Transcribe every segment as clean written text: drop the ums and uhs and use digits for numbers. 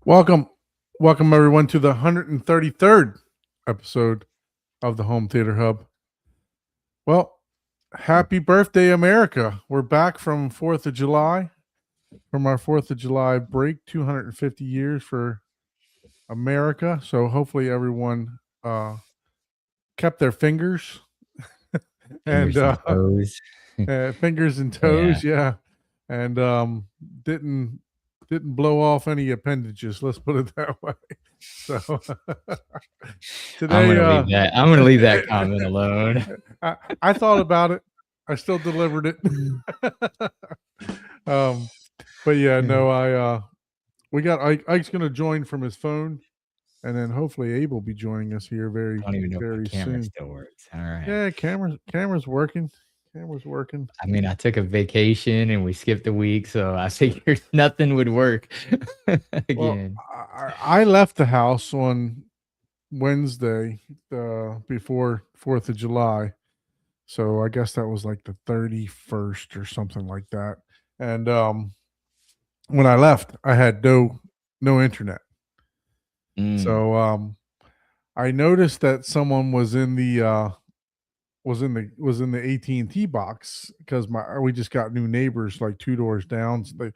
Welcome, welcome everyone to the 133rd episode of the Home Theater Hub. Well, happy birthday, America. We're back from 4th of July, from our 4th of July break, 250 years for America. So hopefully everyone kept their fingers and Fingers and toes. fingers and Yeah. toes, yeah, and didn't didn't blow off any appendages. Let's put it that way. So I'm today, gonna leave that. I'm gonna leave that comment alone. I thought about it. I still delivered it. um, but yeah, no, we got Ike's going to join from his phone, and then hopefully Abe will be joining us here I don't even know if very my camera soon. still works. All right. Yeah, camera's working. Camera's working. I mean, I took a vacation and we skipped a week, so I figured nothing would work Well, again. I left the house on Wednesday before 4th of July. So I guess that was like the 31st or something like that. And when I left, I had no internet. So I noticed that someone was in the AT&T box because we just got new neighbors like two doors down. So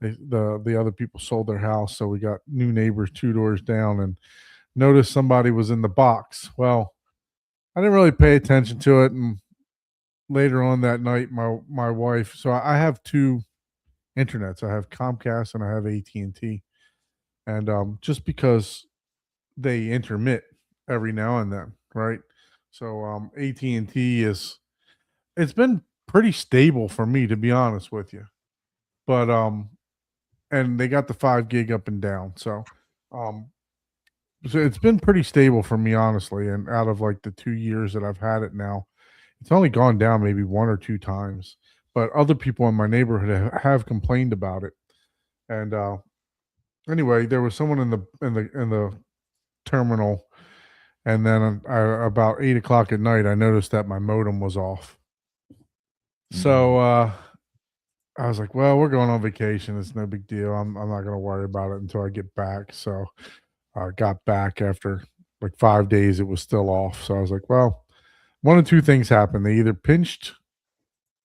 the other people sold their house, so we got new neighbors two doors down, and noticed somebody was in the box. Well, I didn't really pay attention to it, and later on that night, my wife. So I have two internets. I have Comcast and I have AT&T, and just because they intermit every now and then, right? So AT&T it's been pretty stable for me, to be honest with you. But and they got the 5 gig up and down. Um so it's been pretty stable for me, honestly, and out of like the 2 years that I've had it now, it's only gone down maybe one or two times. But other people in my neighborhood have complained about it. And anyway, there was someone in the terminal, and then about 8 o'clock at night, I noticed that my modem was off. So I was like, "Well, we're going on vacation. It's no big deal. I'm not going to worry about it until I get back." So I got back after like 5 days. It was still off. So I was like, "Well, one of two things happened. They either pinched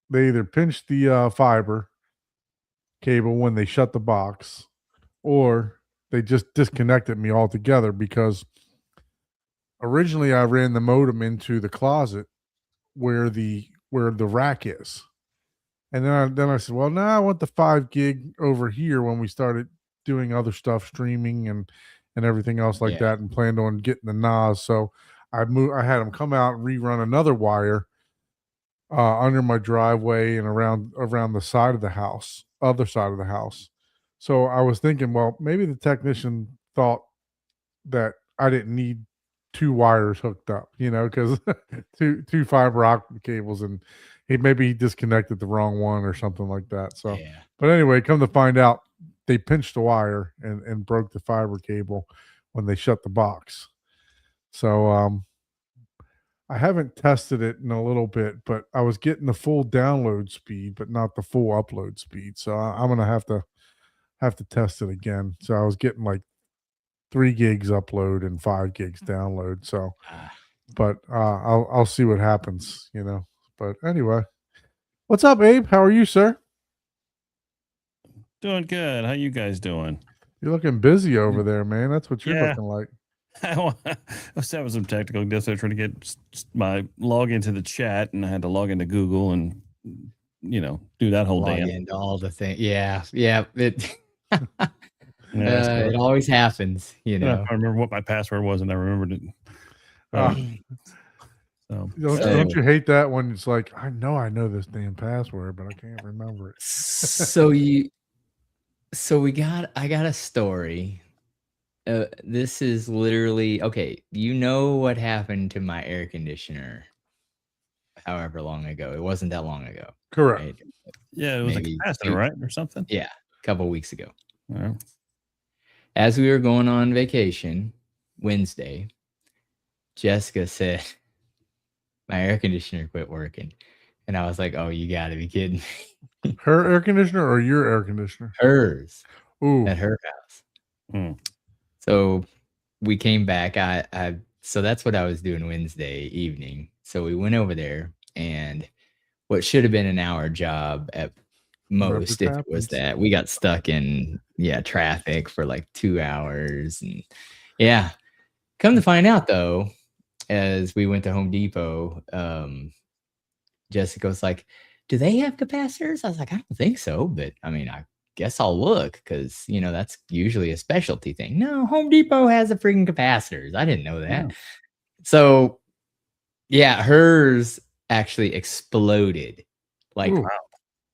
the fiber cable when they shut the box, or they just disconnected me altogether because originally I ran the modem into the closet where the rack is. And then I said, well, now I want the 5 gig over here when we started doing other stuff, streaming and everything else like Yeah. that, and planned on getting the NAS. So I had them come out and rerun another wire under my driveway and around the side of the house, other side of the house. So I was thinking, well, maybe the technician thought that I didn't need two wires hooked up, because two fiber optic cables, and he disconnected the wrong one or something like that. So, Yeah. but anyway, come to find out, they pinched the wire and broke the fiber cable when they shut the box. So, I haven't tested it in a little bit, but I was getting the full download speed, but not the full upload speed. So I'm gonna have to test it again. So I was getting like 3 gigs upload and 5 gigs download. So, Ah, but I'll see what happens. But anyway, what's up, Abe? How are you, sir? Doing good. How you guys doing? You're looking busy over there, man. That's what you're Yeah. looking like. I was having some technical difficulty trying to get my log into the chat, and I had to log into Google and do that whole log dance. into all the things. Yeah. It Yeah, so it always happens, I remember what my password was, and I remembered it. So Don't you hate that when it's like, I know this damn password, but I can't remember it. I got a story. This is literally okay. You know what happened to my air conditioner however long ago. It wasn't that long ago. Correct. Right? yeah, it was Maybe a capacitor, right, or something. Yeah, a couple weeks ago. Yeah. As we were going on vacation Wednesday, Jessica said, my air conditioner quit working. And I was like, oh, you got to be kidding me. Her air conditioner or your air conditioner? Hers. Ooh. At her house. So we came back. So that's what I was doing Wednesday evening. So we went over there, and what should have been an hour job at Whatever most, if it was happens. that, we got stuck in traffic for like 2 hours, and yeah. Come to find out, though, as we went to Home Depot, Jessica was like, "Do they have capacitors?" I was like, "I don't think so, but I mean, I guess I'll look because that's usually a specialty thing." No, Home Depot has a freaking capacitors. I didn't know that. Yeah. So, yeah, hers actually exploded. Like, Ooh.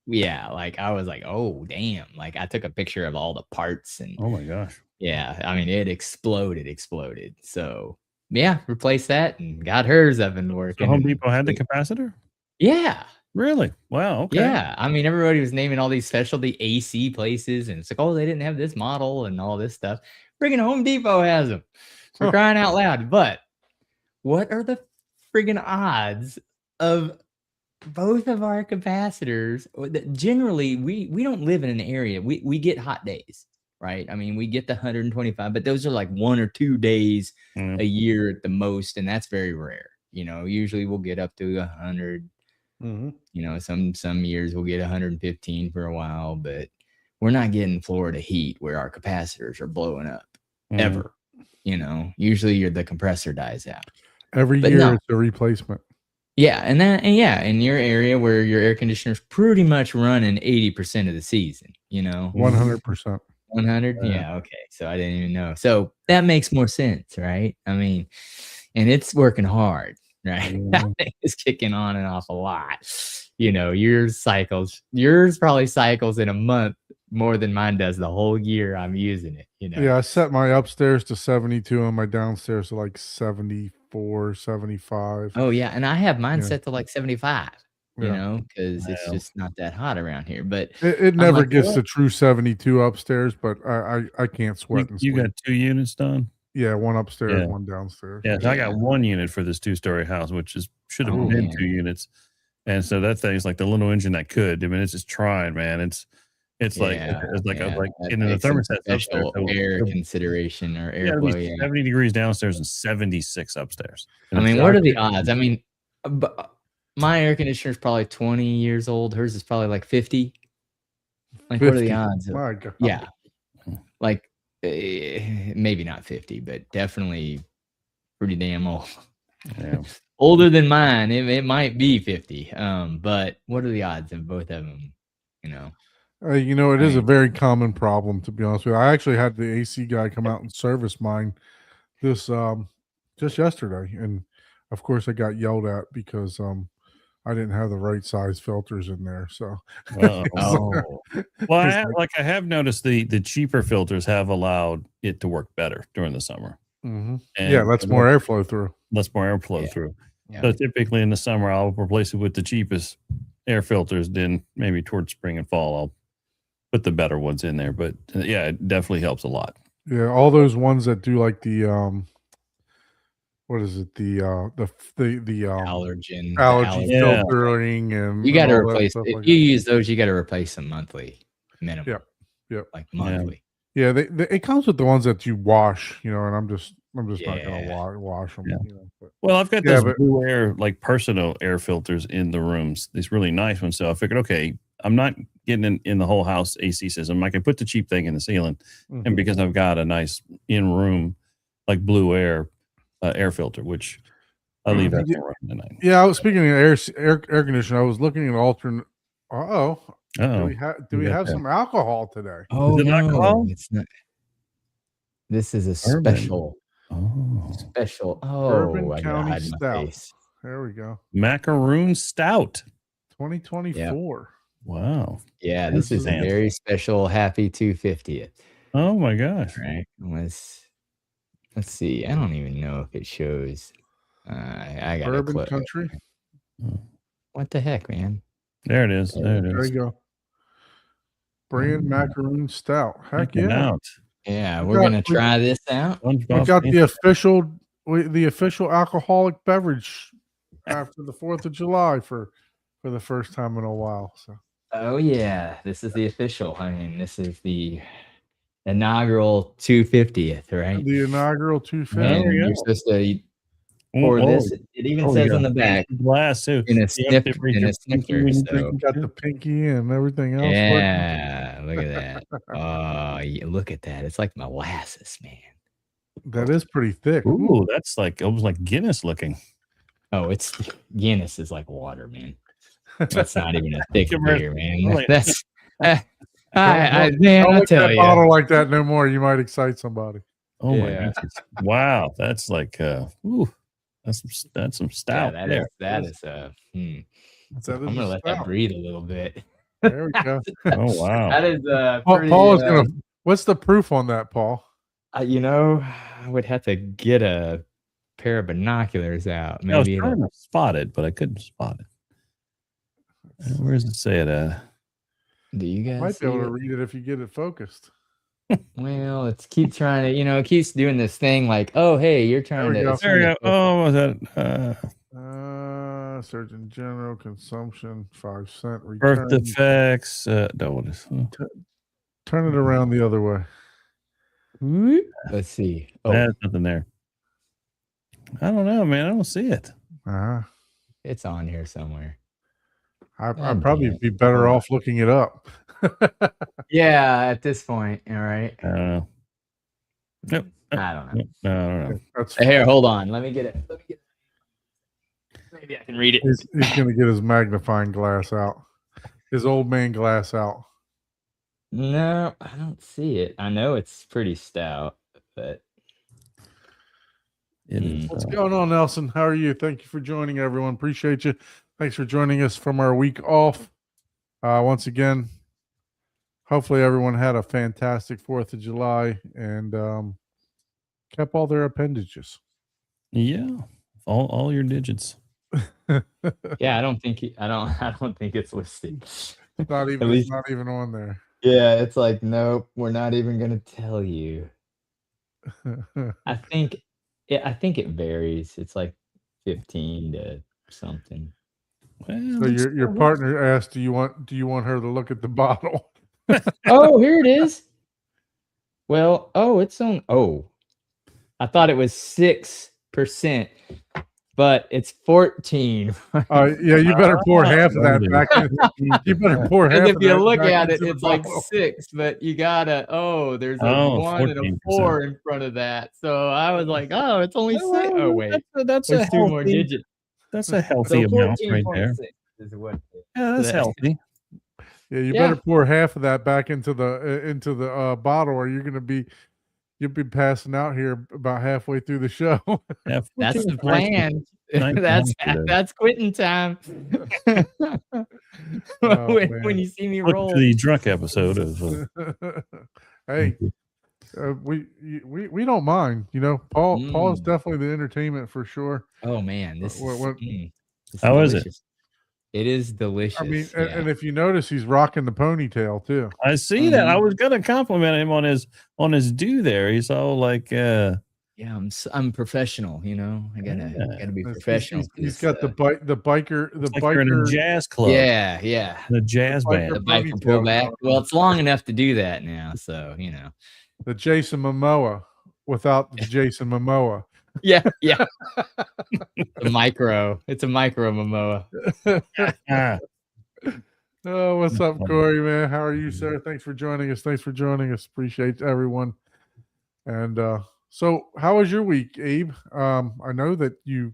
yeah, like I was like, "Oh, damn!" Like I took a picture of all the parts, and Oh my gosh. yeah, I mean, it exploded. So, yeah, replaced that and got hers up and So working. Home And Depot had the capacitor? yeah. Really? Wow. Okay. Yeah, I mean, everybody was naming all these specialty AC places, and it's like, "Oh, they didn't have this model and all this stuff." Friggin' Home Depot has them, for Huh. crying out loud. But what are the friggin' odds of both of our capacitors? Generally, we don't live in an area. We get hot days, right? I mean, we get the 125, but those are like 1 or 2 days Yeah. a year at the most, and that's very rare. Usually we'll get up to 100. Some years we'll get 115 for a while, but we're not getting Florida heat where our capacitors are blowing up ever. Usually the compressor dies out. Every But year no. it's a replacement. Yeah, in your area where your air conditioner's pretty much running 80% of the season, 100%. 100? Yeah. Yeah, okay. So I didn't even know. So that makes more sense, right? I mean, and it's working hard, right? That Mhm. thing is kicking on and off a lot. Yours probably cycles in a month more than mine does the whole year I'm using it, Yeah, I set my upstairs to 72 and my downstairs to like 74, 75. Oh, yeah, and I have mine Yeah. set to like 75, Yeah. because it's Wow. just not that hot around here. But It I'm never like, gets "What?" the true 72 upstairs, but I can't sweat and You sleep. got 2 units done? Yeah, one upstairs, Yeah. one downstairs. Yeah, so I Yeah. got 1 unit for this 2-story house, which should have Oh, been man. 2 units. And so that thing's like the little engine that could. I mean, it's just trying, man. It's like Yeah, it's like yeah, like that and then the takes some thermostat's upstairs. special So air so consideration or it's gotta be airflow, yeah. 70 degrees downstairs and 76 upstairs. And I it's mean, Yeah, what I are the think odds? I mean, my air conditioner is probably 20 years old. Hers is probably like 50. Like, what are the 50. odds of My God. yeah, like, maybe not 50, but definitely pretty damn old. Yeah. Older than mine. It might be 50. But what are the odds of both of them, you know? It is a Right. very common problem, to be honest with you. I actually had the AC guy come out and service mine this just yesterday, and of course I got yelled at because I didn't have the right size filters in there. So Uh-oh. Oh. Well, it's like, I have noticed the cheaper filters have allowed it to work better during the summer. yeah, And that's more airflow through. lets more airflow Yeah. through. Yeah. So typically in the summer, I'll replace it with the cheapest air filters. Then maybe towards spring and fall, I'll put the better ones in there. But yeah, it definitely helps a lot. Yeah, all those ones that do like the what is it? The Allergen, the allergy Yeah. filtering and You gotta all that replace stuff if like you that. use those, you gotta replace them monthly minimum. Yep. Yep. Like Yeah. monthly. Yeah, it comes with the ones that you wash, and I'm just not gonna Yeah. wash them. Yeah. But Well, I've got Yeah, those but- Blue Air, like personal air filters in the rooms. These really nice ones. So I figured, okay, I'm not getting in the whole house AC system. I can put the cheap thing in the ceiling. Mhm. And because I've got a nice in room, like Blue Air air filter, which I leave that Yeah. one running tonight. Yeah, I was speaking of air conditioner. I was looking at alternate. Do Oh, we have some alcohol today? Oh, it no. alcohol? It's not. This is a Bourbon. special. Oh, Bourbon Oh, I gotta County hide my Stout. face. There we go. macaroon stout. 2024. Wow. Yeah, this is a Fancy. very special happy 250th, Oh my gosh. right? Let's see. I don't even know if it shows. I got a Bourbon clip. Country. What the heck, man? There it is. There it There is. you go. Brand macaroon stout. Heck Check it yeah. out. Yeah, We we're got- gonna we- try this out. We SpongeBob got SquarePants. the official alcoholic beverage after the 4th of July for the first time in a while. So Oh yeah, this is the official. I mean, this is the inaugural 250th, right? The inaugural There 250. And we you're go. supposed to Oh, pour oh, this. It even oh, says yeah. on the back Glass too. in a You have to snifter. raise In your a pinky snifter. when you So drink Got the pinky and everything else working. yeah, look at that. Oh, look at that. It's like molasses, man. That is pretty thick. Ooh, that's like almost like Guinness looking. Oh, it's Guinness is like water, man. That's not even a thick Give her- beer, man. Really? That's man, Don't I lick tell that you. bottle like that no more. You might excite somebody. Oh my Yeah. goodness! Wow, that's like ooh, that's some Yeah, stout there. that is That I'm is gonna a let that stout. breathe a little bit. There we go. Oh wow! That is pretty, Paul is gonna. What's the proof on that, Paul? you know, I would have to get a pair of binoculars out. I was Maybe trying to spot it, but I couldn't spot it. Where does it say it? do you guys Might be see able to it? read it if you get it focused. Well, let's keep trying to, it keeps doing this thing like, oh, hey, you're trying we to. go. it's There we trying go. to Oh, was that Surgeon General consumption 5 cent birth return. defects? No, what is? Turn it around the other way. Let's see. Oh, There's nothing there. I don't know, man. I don't see it. it's on here somewhere. I'd God probably damn it. be better off looking it up. Yeah, at this point, all right. I don't know. Nope. I don't know. No, I don't know. That's Here, hold on. Let me get it. Maybe I can read it. he's gonna get his magnifying glass out. His old man glass out. No, I don't see it. I know it's pretty stout, but It is, What's going on, Nelson? How are you? Thank you for joining, everyone. Appreciate you. Thanks for joining us from our week off. Once again, hopefully everyone had a fantastic 4th of July and kept all their appendages. yeah. All your digits. yeah, I don't think it's listed. Not even least- it's not even on there. Yeah, it's like, nope, we're not even gonna tell you. I think it varies. It's like 15 to something. Well, So it's your still- partner asked, do you want her to look at the bottle? Oh, here it is. Well, it's on. Oh, I thought it was 6%, but it's 14. Yeah, you better pour half of that Lordy. back in. You better pour half And if of you that look back at it, into the it's like bottle. 6, but you gotta. Oh, there's a Oh, 1 and a 14%. 4 in front of that. So I was like, oh, it's only 6. Well, Oh wait, that's there's a 2 more healthy. digits. That's a healthy amount right there. 14.6 is what. Yeah, that's that- healthy. Yeah, you Yeah. better pour half of that back into the bottle, or you'll be passing out here about halfway through the show. Yeah, That's 14 the is nice. plan. nice that's balance there. that's quitting time. Oh, when man. you see me Look roll. to the drunk episode of. Hey, we don't mind. Paul is Mm. definitely the entertainment for sure. Oh man, this What- is How is it? delicious. It is delicious. I mean, yeah. and if you notice, he's rocking the ponytail too. I see that. I Mhm. was gonna compliment him on his do there. He's all like, Yeah, I'm professional. I gotta be He's- professional. He's 'cause, got the biker, the like you're in a biker. jazz club. yeah. The jazz biker band. The biker ponytail pullback. going Well, on. it's long enough to do that now, so The Jason Momoa without the Jason Momoa. Yeah. It's a micro Momoa. Ah, Oh, what's up, funny. Corey, man? How are you, sir? Thanks for joining us. Appreciate everyone. And so how was your week, Abe? I know that you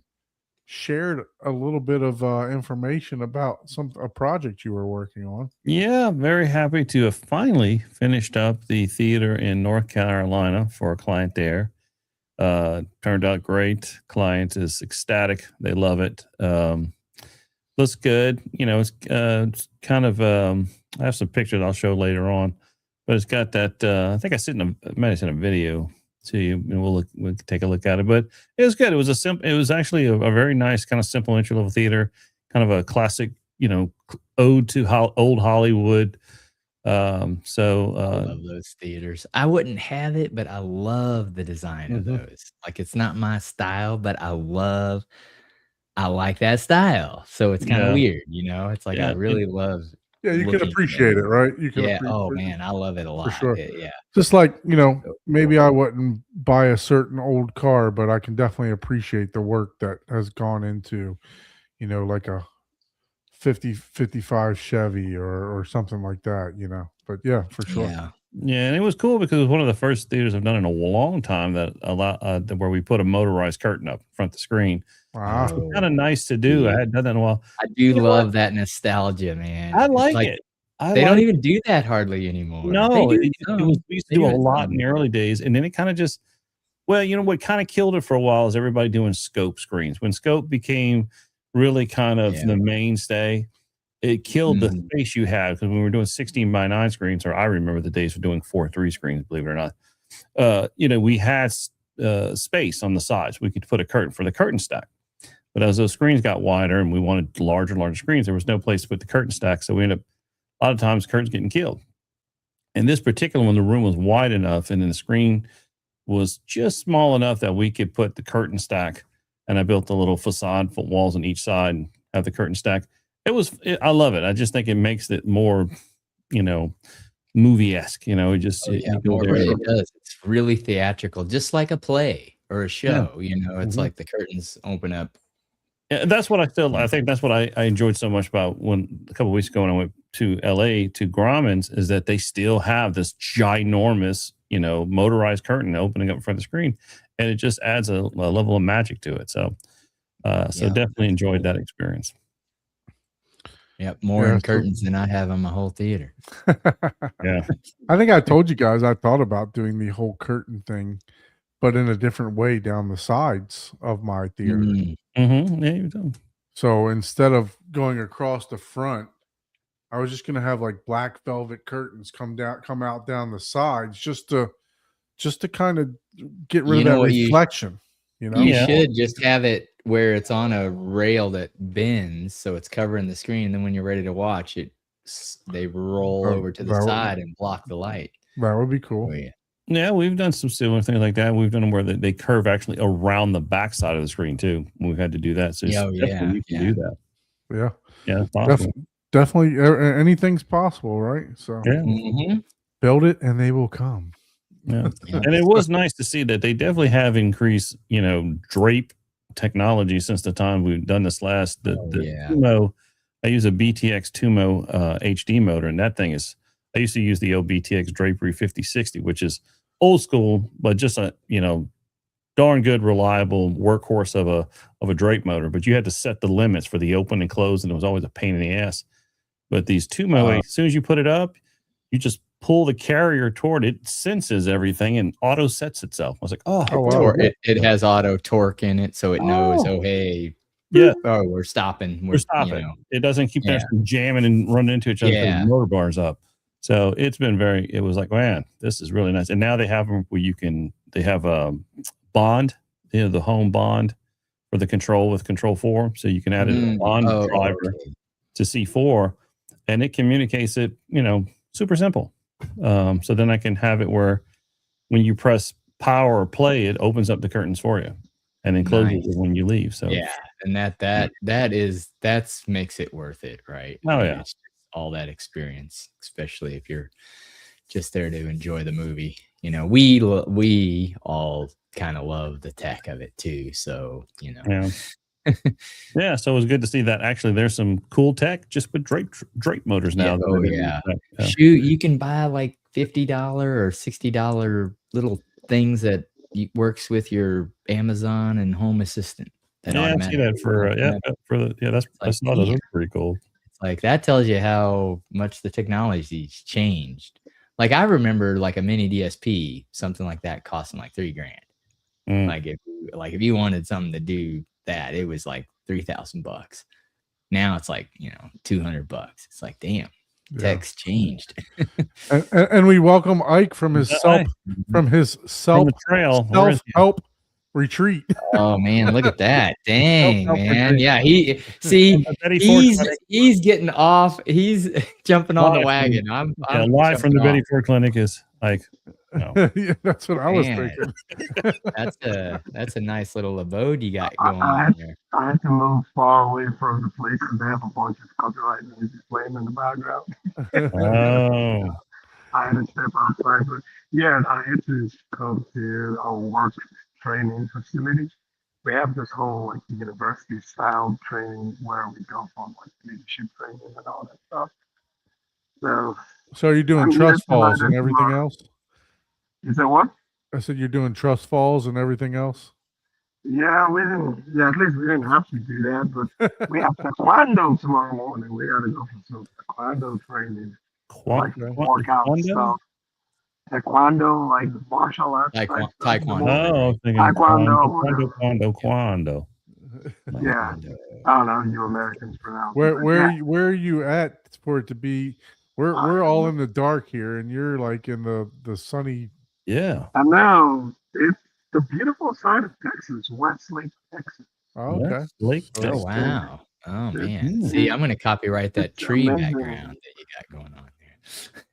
shared a little bit of information about a project you were working on. yeah, very happy to have finally finished up the theater in North Carolina for a client there. Turned out great. Client is ecstatic. They love it. Looks good. It's kind of. I have some pictures I'll show later on, but it's got that. I think I might have sent a video to you, and we'll take a look at it. But it was good. It was actually a very nice kind of simple entry level theater, kind of a classic, ode to old Hollywood. I love those theaters. I wouldn't have it, but I love the design of Mhm. those. Like, it's not my style, but I like that style. So it's kind of Yeah. weird, It's like Yeah, I really love Yeah, you can looking appreciate it, right? You can Yeah. appreciate Oh man, I love it a lot. sure. Yeah. Just like, So maybe cool. I wouldn't buy a certain old car, but I can definitely appreciate the work that has gone into, like a 55 Chevy or something like that. But yeah, for sure. Yeah. Yeah, and it was cool because it was one of the first theaters I've done in a long time where we put a motorized curtain up in front of the screen. Ah, Kind of Oh, nice to do. I dude. hadn't done that in a while. I do You know what? love that nostalgia, man. I It's like like it. I they don't like even do that hardly anymore. They No, do it was some. we used to They do do a it lot in some. the early days, and then it kinda just well, what kinda killed it for a while is everybody doing scope screens. When scope became really kind of Yeah. the mainstay, it killed the Mhm. space you had because when we were doing 16:9 screens, or I remember the days of doing 4:3 screens, believe it or not, we had space on the sides. We could put a curtain for the curtain stack. But as those screens got wider and we wanted larger and larger screens, there was no place to put the curtain stack. So we ended up a lot of times curtains getting killed. And this particular one, the room was wide enough and then the screen was just small enough that we could put the curtain stack. And I built the little facade for walls on each side and have the curtain stack. I love it. I just think it makes it more, you know, movie esque. Oh, yeah, you go more there. it does. It's really theatrical, just like a play or a Yeah. show, it's Mhm. like the curtains open up. And that's what I Mm. think that's what I enjoyed so much about when a couple of weeks ago when I went to LA to Grauman's is that they still have this ginormous, motorized curtain opening up in front of the screen. And it just adds a level of magic to it. So, Yeah, definitely enjoyed that absolutely. experience. Yep, more Yeah, in so curtains than I have in my whole theater. Yeah. I think I told you guys I thought about doing the whole curtain thing, but in a different way down the sides of my theater. Mm. Mm-hmm. Yeah, you do. So instead of going across the front, I was just gonna have like black velvet curtains come out down the sides just to kind of get rid You of know that what you reflection, You Yeah. should just have it where it's on a rail that bends, so it's covering the screen, and then when you're ready to watch it, they roll That over to the that would side and block the light. that would be Oh, cool. yeah. Yeah, we've done some similar things like that. We've done them where they curve actually around the backside of the screen too. We've had to do that. So Oh, definitely yeah, you can yeah. do that. Yeah. Yeah, it's possible. Definitely anything's possible, right? So Yeah. Mhm. build it and they will come. Yeah. Yeah. And it was nice to see that they definitely have increased, drape technology since the time we've done this last. The Oh, the yeah. Tumo, I use a BTX Tumo HD motor, and that thing is I used to use the old BTX Drapery 5060, which is old school, but just a darn good, reliable workhorse of a drape motor. But you had to set the limits for the open and close, and it was always a pain in the ass. But these Tumo, as soon as you put it up, you just pull the carrier toward it, senses everything, and auto sets itself. I was like, oh, Oh, wow. It has auto torque in it, so it knows, Oh. "Oh, hey, yeah, we're stopping. we're stopping. It doesn't keep Yeah. them jamming and running into each other because Yeah. the motor bar's up. So it was like, man, this is really nice. And now they have them where they have bond, the home bond for the control with Control 4. So you can add a Mm. bond Oh, driver okay. to C4 and it communicates it, super simple. So then I can have it where when you press power or play, it opens up the curtains for you and then closes Nice. it when you leave. So Yeah, and that's makes it worth it, right? Oh, yeah. It's just all that experience, especially if you're just there to enjoy the movie. We all kind of love the tech of it too. So, yeah. Yeah, so it was good to see that actually there's some cool tech just with drape motors now. Yeah, that oh, are gonna use yeah. that. Yeah. Shoot, you can buy like $50 or $60 little things that works with your Amazon and Home Assistant. That Yeah, I see that for that's It's like, not damn. that's pretty cool. It's like that tells you how much the technology's changed. Like I remember like a mini DSP, something like that costing like $3,000. Mm. Like if you wanted something to do that, it was like $3,000. Now it's like, $200. It's like, damn, Yeah. tech's changed. And we welcome Ike from his Hi. from From the trail. Where is he? self-help retreat. Oh man, look at that. Dang, Help man. me. Yeah, From the Betty Ford Clinic. he's getting off. He's jumping on the Live from- wagon. I'm live from the jumping Betty off. Ford Clinic is like No. Yeah, that's what I was Man. thinking. That's a nice little abode you got I, going I, on had, there. I had to move far away from the place because they have a bunch of copyright music playing in the background. Oh, I had to step outside, but yeah, I had to come to our work training facility. We have this whole like university style training where we go for like leadership training and all that stuff. So So you're doing I'm here trust tonight falls and and everything tomorrow. else? Is that what? I said you're doing trust falls and everything else? Yeah, we didn't. Yeah, at least we didn't have to do that, but we have taekwondo tomorrow morning. We got to go for some taekwondo training, like workout Taekwondo? stuff. Taekwondo, like martial arts type stuff in the Taekwondo. morning. Oh, I was thinking Taekwondo, Quando. Yeah, I don't know how you Americans pronounce it. Where but where yeah, where are you at for it to be? We're all in the dark here, and you're like in the sunny. Yeah. I know it's the beautiful side of Texas, Westlake, Texas. Oh, okay. Lake So- Oh Texas. wow. Oh It's- man. Mm. See, I'm gonna copyright that it's tree amazing. background that you got going on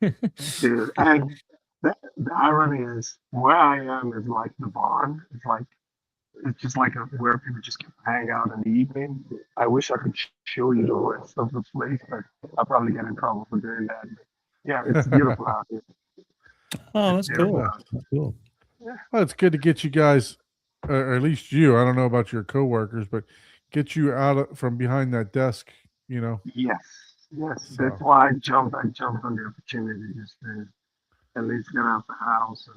there. Dude, and the irony is where I am is like the barn. It's just like where people just can hang out in the evening. I wish I could show you the rest of the place, but I'll probably get in trouble for doing that. But yeah, it's beautiful out here. Oh, that's Yeah. cool. That's cool. Well, it's good to get you guys, or at least you. I don't know about your coworkers, but get you from behind that desk. You know. Yes, yes. That's So- why I jumped on the opportunity just to at least get out the house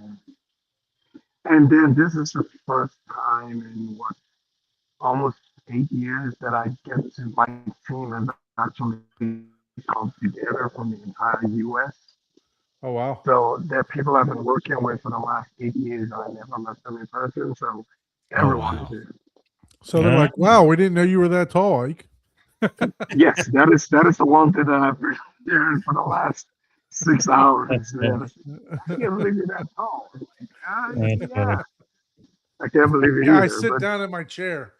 and then this is the first time in what almost 8 years that I get to my team has actually come together from the entire U.S. Oh wow. So there are people I've been working with for the last 8 years, and I never met them in person. So everyone wow. is here. So they're like, wow, we didn't know you were that tall, Ike. Yes, that is the one thing that I've been hearing for the last 6 hours. Man. I can't believe you're that tall. I'm like, That's funny. yeah. I can't believe it Yeah, I either. sit but down in my chair.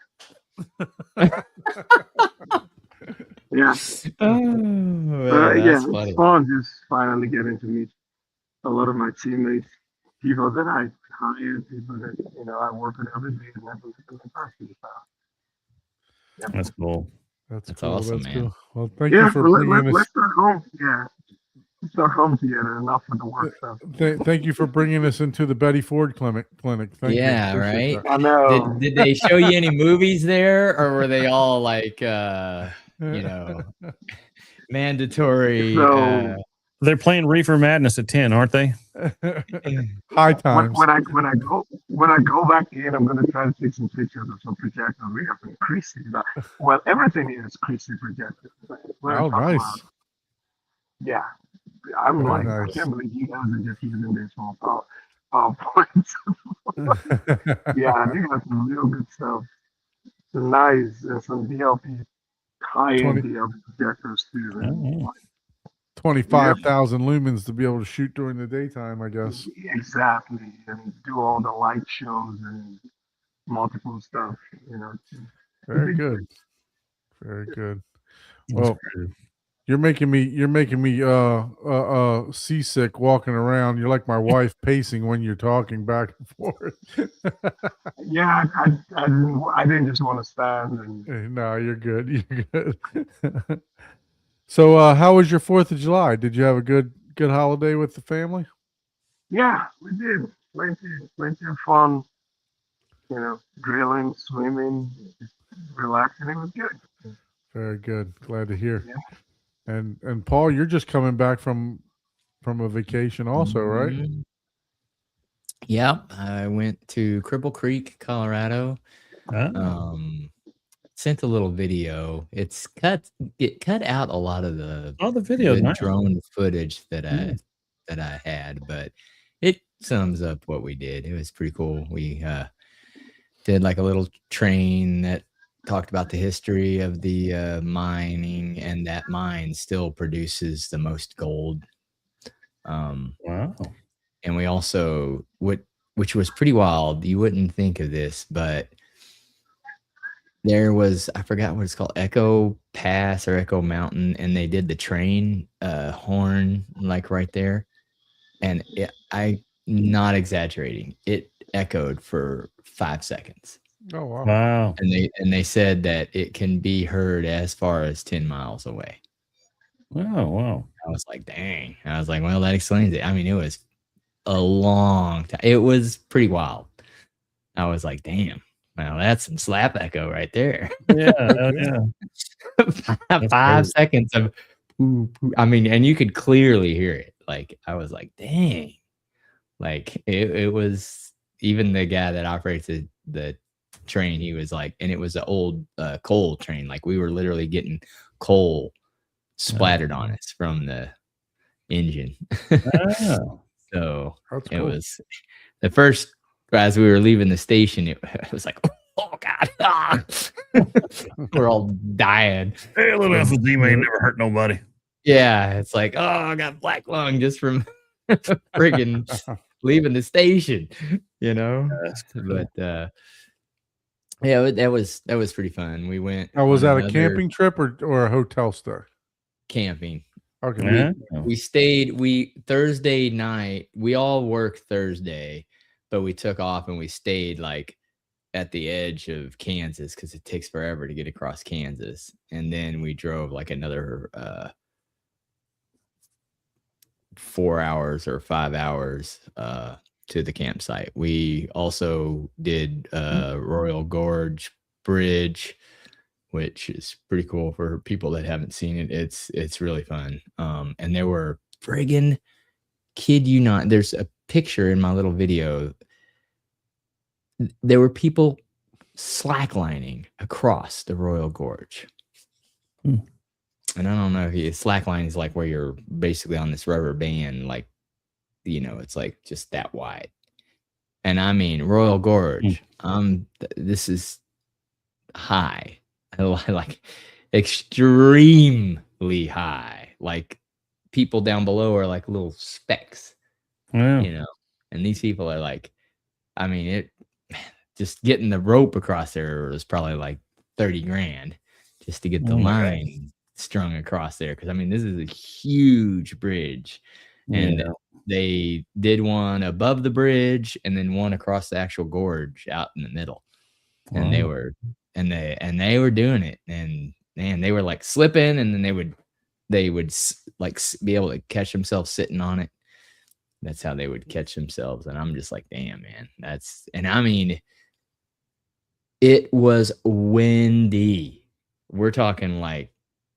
yeah, Oh, yeah, that's it's funny. fun just finally getting to meet a lot of my teammates, people that I hired, people that I work with every day, and never met them in person. So, yeah. That's cool. That's That's cool. awesome, That's man. cool. Well, thank Yeah, you for well, bringing us. let's start home. Yeah, let's start home together. Enough with the work stuff. Thank you for bringing us into the Betty Ford clinic. Thank Yeah, you. Appreciate right? I know. Did they show you any movies there, or were they all like that. mandatory? So- They're playing Reefer Madness at 10, aren't they? High When, times. when I go back in, I'm gonna try to take some pictures of some projectors we have in Creasy. Well, everything is Creasy projectors. We're Oh, talking nice. about- yeah, I'm Very like, nice. I can't believe you guys are just using this for PowerPoint. Yeah, they got some real good stuff. Some nice and some DLP high-end 20 DLP projectors too. man. Oh, 25,000 lumens to be able to shoot during the daytime, I guess. Exactly, and do all the light shows and multiple stuff. Very good. Very good. that's Well, great. you're making me seasick walking around. You're like my wife pacing when you're talking back and forth. Yeah, I didn't just want to stand and No, you're good. You're good. So, how was your 4th of July? Did you have a good holiday with the family? yeah, we did plenty of fun. Drilling, swimming, relaxing. It was good. Very good. Glad to hear. Yeah. And Paul, you're just coming back from a vacation also, right? Mhm. Yep, I went to Cripple Creek, Colorado. Oh, Sent a little video. It cut out a lot of the the video. the Nice. drone footage that Mm. I had, but it sums up what we did. It was pretty cool. We did like a little train that talked about the history of the mining, and that mine still produces the most gold. Wow. And we also which was pretty wild. You wouldn't think of this, but there was, I forgot what it's called, Echo Pass or Echo Mountain, and they did the train horn like right there. And not exaggerating. It echoed for 5 seconds. Oh wow. Wow. And they said that it can be heard as far as 10 miles away. Oh, wow. I was like, dang. I was like, well, that explains it. I mean, it was a long time. It was pretty wild. I was like, damn. Well, that's some slap echo right there. Yeah. Yeah. Five crazy. seconds of poo, poo. I mean, and you could clearly hear it. Like, I was like, dang. Like, it was even the guy that operates the train, he was like, and it was an old coal train. Like, we were literally getting coal splattered on us from the engine. Wow. So That's it cool. was the first, as we were leaving the station, it was like, oh God, ah. We're all dying. Hey, a little emphysema ain't never hurt nobody. Yeah, it's like, oh, I got black lung just from friggin' leaving the station, you know. That's cool. But yeah, that was pretty fun. We went. Now, was on that a another camping trip or a hotel stay? camping? Okay. Yeah. We stayed. Thursday night. We all worked Thursday, but we took off and we stayed like at the edge of Kansas because it takes forever to get across Kansas. And then we drove like another 4 hours or 5 hours to the campsite. We also did Royal Gorge Bridge, which is pretty cool for people that haven't seen it. It's really fun. And there were friggin', kid you not, there's a picture in my little video. There were people slacklining across the Royal Gorge. Hmm. And I don't know if slackline is like where you're basically on this rubber band, like, you know, it's like just that wide. And I mean, Royal Gorge, this is high, like extremely high. Like people down below are like little specks, Yeah. you know, and these people are like, I mean, it just getting the rope across there was probably like 30 grand just to get the line strung across there. Cause I mean, this is a huge bridge, and they did one above the bridge and then one across the actual gorge out in the middle. And they were doing it, and man, they were like slipping, and then they would like be able to catch themselves sitting on it. That's how they would catch themselves. And I'm just like, damn, man, and I mean, it was windy. We're talking like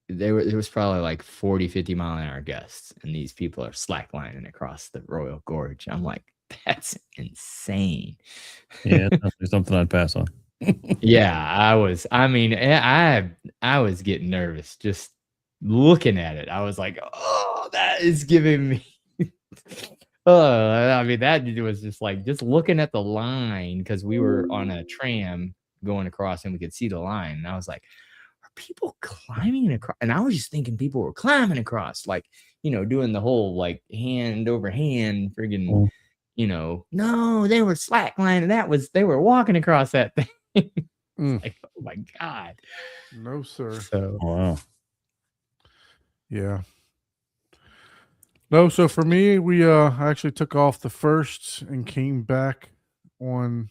there was probably like 40, 50 mile an hour gusts, and these people are slacklining across the Royal Gorge. I'm like, that's insane. Yeah, it's definitely something I'd pass on. Yeah, I was getting nervous just looking at it. I was like, oh, that is giving me I mean, that was just like just looking at the line, because we were on a tram going across and we could see the line. And I was like, are people climbing across? And I was just thinking people were climbing across, like, you know, doing the whole like hand over hand friggin', you know, no, they were slacklining. They were walking across that thing. Like, oh my God. No, sir. So Wow. Yeah. No, so for me, we actually took off the 1st and came back on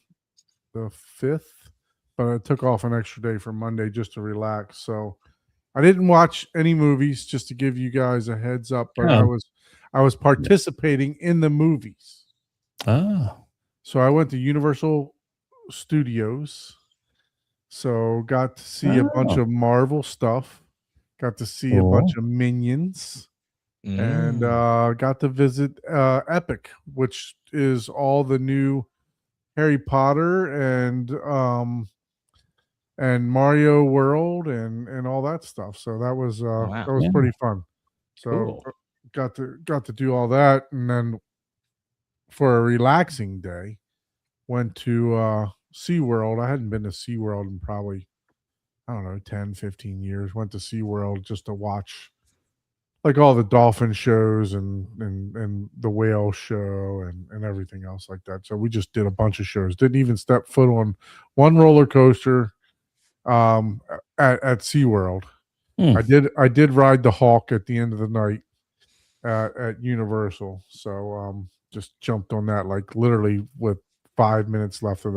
the 5th, but I took off an extra day for Monday just to relax. So I didn't watch any movies, just to give you guys a heads up, but I was participating in the movies. Oh. So I went to Universal Studios. So got to see a bunch of Marvel stuff, got to see a bunch of Minions, and got to visit Epic, which is all the new Harry Potter and Mario World and all that stuff. So that was pretty fun. So Cool. got to do all that, and then for a relaxing day, went to SeaWorld. I hadn't been to SeaWorld in probably, I don't know, 10, 15 years. Went to SeaWorld just to watch like all the dolphin shows and the whale show and everything else like that. So we just did a bunch of shows. Didn't even step foot on one roller coaster at SeaWorld. I did ride the Hawk at the end of the night at Universal. So just jumped on that like literally with 5 minutes left of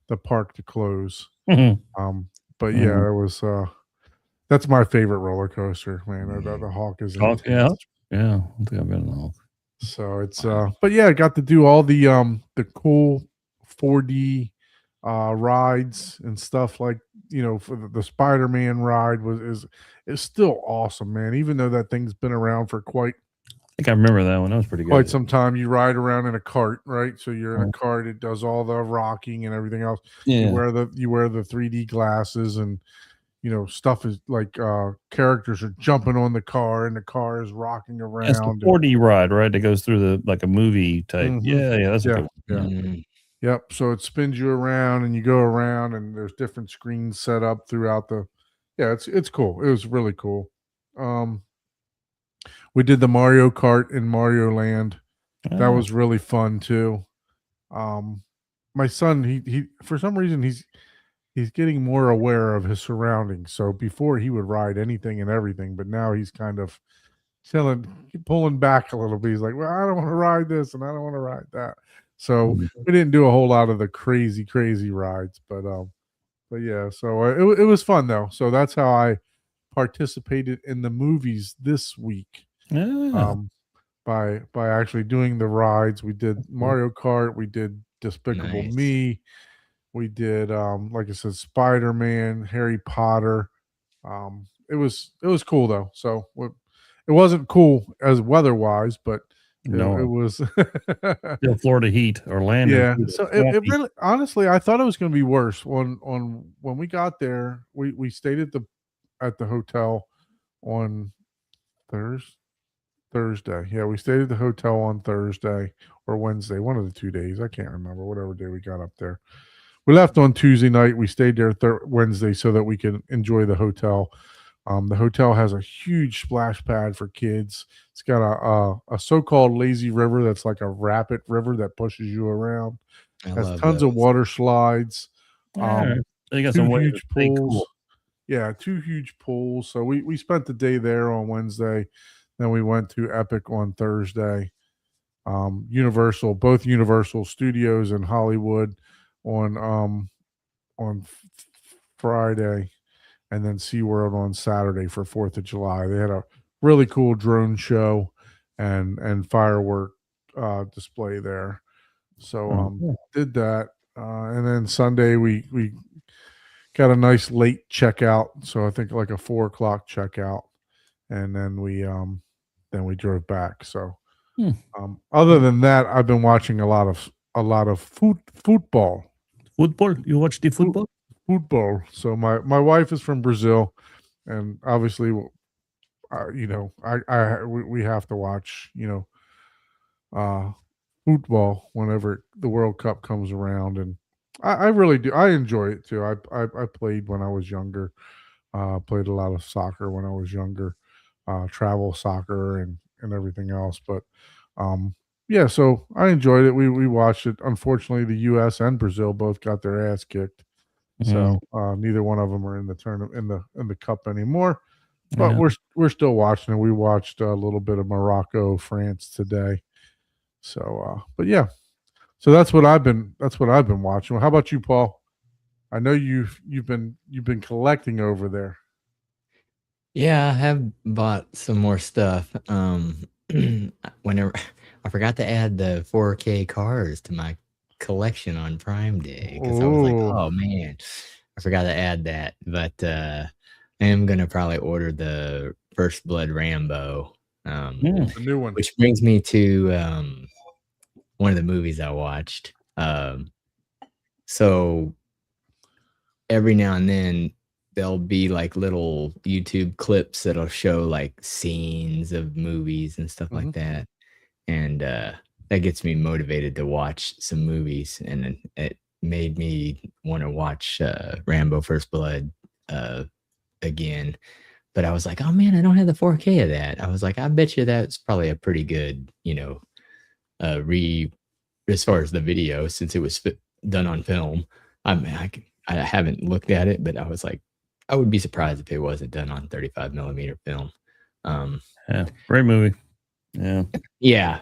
the park to close. But yeah, Mhm. it was that's my favorite roller coaster, man. The Hulk is Hulk, yeah. intense. Yeah, I don't think I've been in the Hulk. So it's Wow. but yeah, I got to do all the cool 4D rides and stuff like, for the Spider-Man ride is still awesome, man. Even though that thing's been around for quite I think I remember that one. That was pretty quite good. some time. You ride around in a cart, right? So you're in a Oh. cart, it does all the rocking and everything else. Yeah. You wear the 3D glasses, and stuff is like characters are jumping on the car and the car is rocking That's the around. 4D ride, right? That goes through the like a movie type. Mhm. Yeah, that's a Yeah, good one. yeah. Mm. Yep. So it spins you around and you go around and there's different screens set up throughout the yeah, it's cool. It was really cool. Um we did the Mario Kart in Mario Land. That Ah, was really fun too. Um my son, he for some reason he's getting more aware of his surroundings. So before he would ride anything and everything, but now he's kind of chilling, pulling back a little bit. He's like, well, I don't want to ride this and I don't want to ride that. So mhm. we didn't do a whole lot of the crazy rides, but yeah. So it was fun though. So that's how I participated in the movies this week. Yeah. Um, by actually doing the rides. We did Mario Kart. We did Despicable Nice. Me. We did like I said, Spider Man, Harry Potter. It was cool though. So it wasn't cool as weather wise, but it No, was still Florida heat. Orlando. yeah. Too, So it swampy. really honestly, I thought it was going to be worse. When we got there, we stayed at the hotel on Thursday. Thursday. Yeah, we stayed at the hotel on Thursday or Wednesday, one of the 2 days. I can't remember, whatever day we got up there. We left on Tuesday night. We stayed there Wednesday so that we could enjoy the hotel. The hotel has a huge splash pad for kids. It's got a so-called lazy river that's like a rapid river that pushes you around. I Has love tons of those. water slides. All right. Um, They got two some ways to huge stay pools. cool. Yeah, two huge pools. So we spent the day there on Wednesday. Then we went to Epic on Thursday. Both Universal Studios in Hollywood on Friday, and then SeaWorld on Saturday for 4th of July. They had a really cool drone show and firework display there. So Oh, did that. And then Sunday we got a nice late checkout. So I think like a 4 o'clock checkout. And then we drove back. So Hmm. other than that, I've been watching a lot of football. football. You watch the football? Football. So my wife is from Brazil, and obviously, we have to watch uh football whenever the World Cup comes around, and I really do. I enjoy it too. I played when I was younger. Played a lot of soccer when I was younger, travel soccer and everything else. But yeah, so I enjoyed it. We watched it. Unfortunately, the U.S. and Brazil both got their ass kicked. Mhm. So neither one of them are in the tournament in the cup anymore. But Yeah. we're still watching it. We watched a little bit of Morocco, France today. So but yeah. So that's what I've been watching. How about you, Paul? I know you've been collecting over there. Yeah, I have bought some more stuff. Whenever I forgot to add the 4K cars to my collection on Prime Day because I was like, Oh, oh man, I forgot to add that. But I am gonna probably order the First Blood Rambo. Mm. the new one. Which brings me to one of the movies I watched. So every now and then there'll be like little YouTube clips that'll show like scenes of movies and stuff like Mhm. that. And that gets me motivated to watch some movies. And it made me want to watch Rambo First Blood again. But I was like, oh man, I don't have the 4K of that. I was like, I bet you that's probably a pretty good, as far as the video, since it was done on film. I mean, I haven't looked at it, but I was like, I would be surprised if it wasn't done on 35 millimeter film. Yeah. Great movie. Yeah.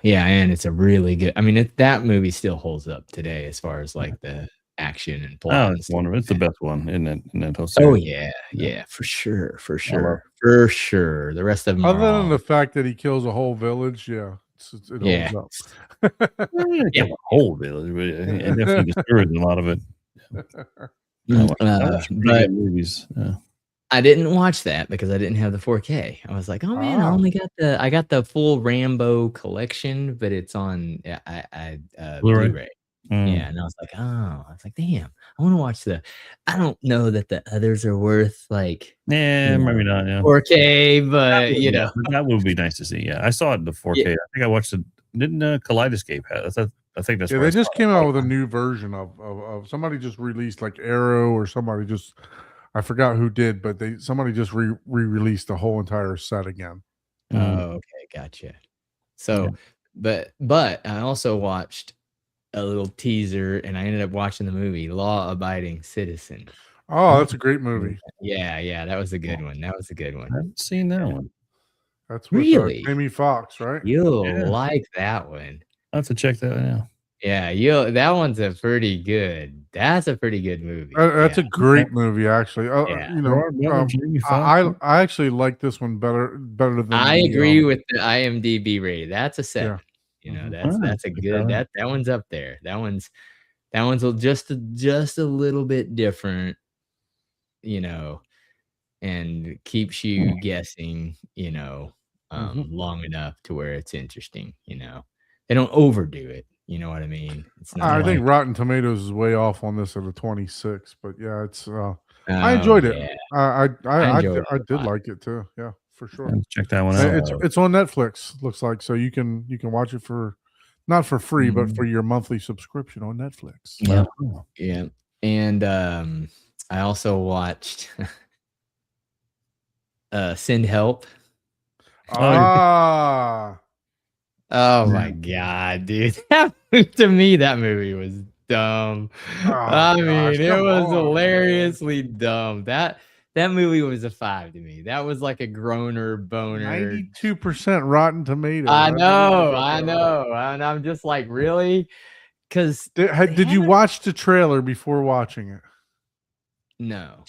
Yeah, and it's a really good. I mean, that movie still holds up today as far as like the action and plot. Oh, and it's stuff wonderful. like It's the that. best one in that whole Oh series. yeah, Yeah. yeah, for sure, for I love sure. The rest of them Other are than all the fact that he kills a whole village, yeah, it yeah. holds up. Yeah, the whole village, but it definitely destroys a lot of it. I watched some pretty But good movies. Yeah. I didn't watch that because I didn't have the 4K. I was like, oh man, Ah. I got the full Rambo collection, but it's on Blu-ray? Blu-ray. Yeah, and I was like, damn, I want to watch I don't know that the others are worth like Yeah, you know, maybe not. Yeah, 4K, but you know, that would be nice to see. Yeah, I saw it in the 4K. Yeah. I think I watched it. Didn't Kaleidoscape have? I think that's Yeah, where they I just saw it. came out with a new version of somebody just released like Arrow or somebody just I forgot who did, but somebody just re-released the whole entire set again. Oh, okay, gotcha. So, but I also watched a little teaser, and I ended up watching the movie Law Abiding Citizen. Oh, that's a great movie. Yeah, that was a good one. That was a good I one. haven't seen that one. That's with Really? Jamie Foxx, right? You'll Yeah. like that one. I have to check that out. Yeah, that one's a pretty good. That's a pretty good movie. That's Yeah. a great movie, actually. Yeah. You know, I actually like this one better than I the, agree with the IMDb rating. That's a 7. Yeah. You know, Mhm. that's a good that one's up there. That one's just a little bit different, you know, and keeps you guessing, you know, long enough to where it's interesting, you know. They don't overdo it, you know what I mean? It's not I think like Rotten Tomatoes is way off on this at a 26, but yeah, it's I Oh, enjoyed it. yeah. I enjoyed it I a did lot. like it too. Yeah, for sure. Check that one out. It's on Netflix, looks like, so you can watch it for not for free, but for your monthly subscription on Netflix. Yeah. Oh. Yeah. And I also watched Send Help. Ah, Oh my god, dude. To me, that movie was dumb. I mean, gosh, it come was on, man. hilariously dumb. That movie was a 5 to me. That was like a groaner boner. 92% Rotten Tomatoes. I believe know, it. I know. And I'm just like, really? Because Did you watch the trailer before watching it? no.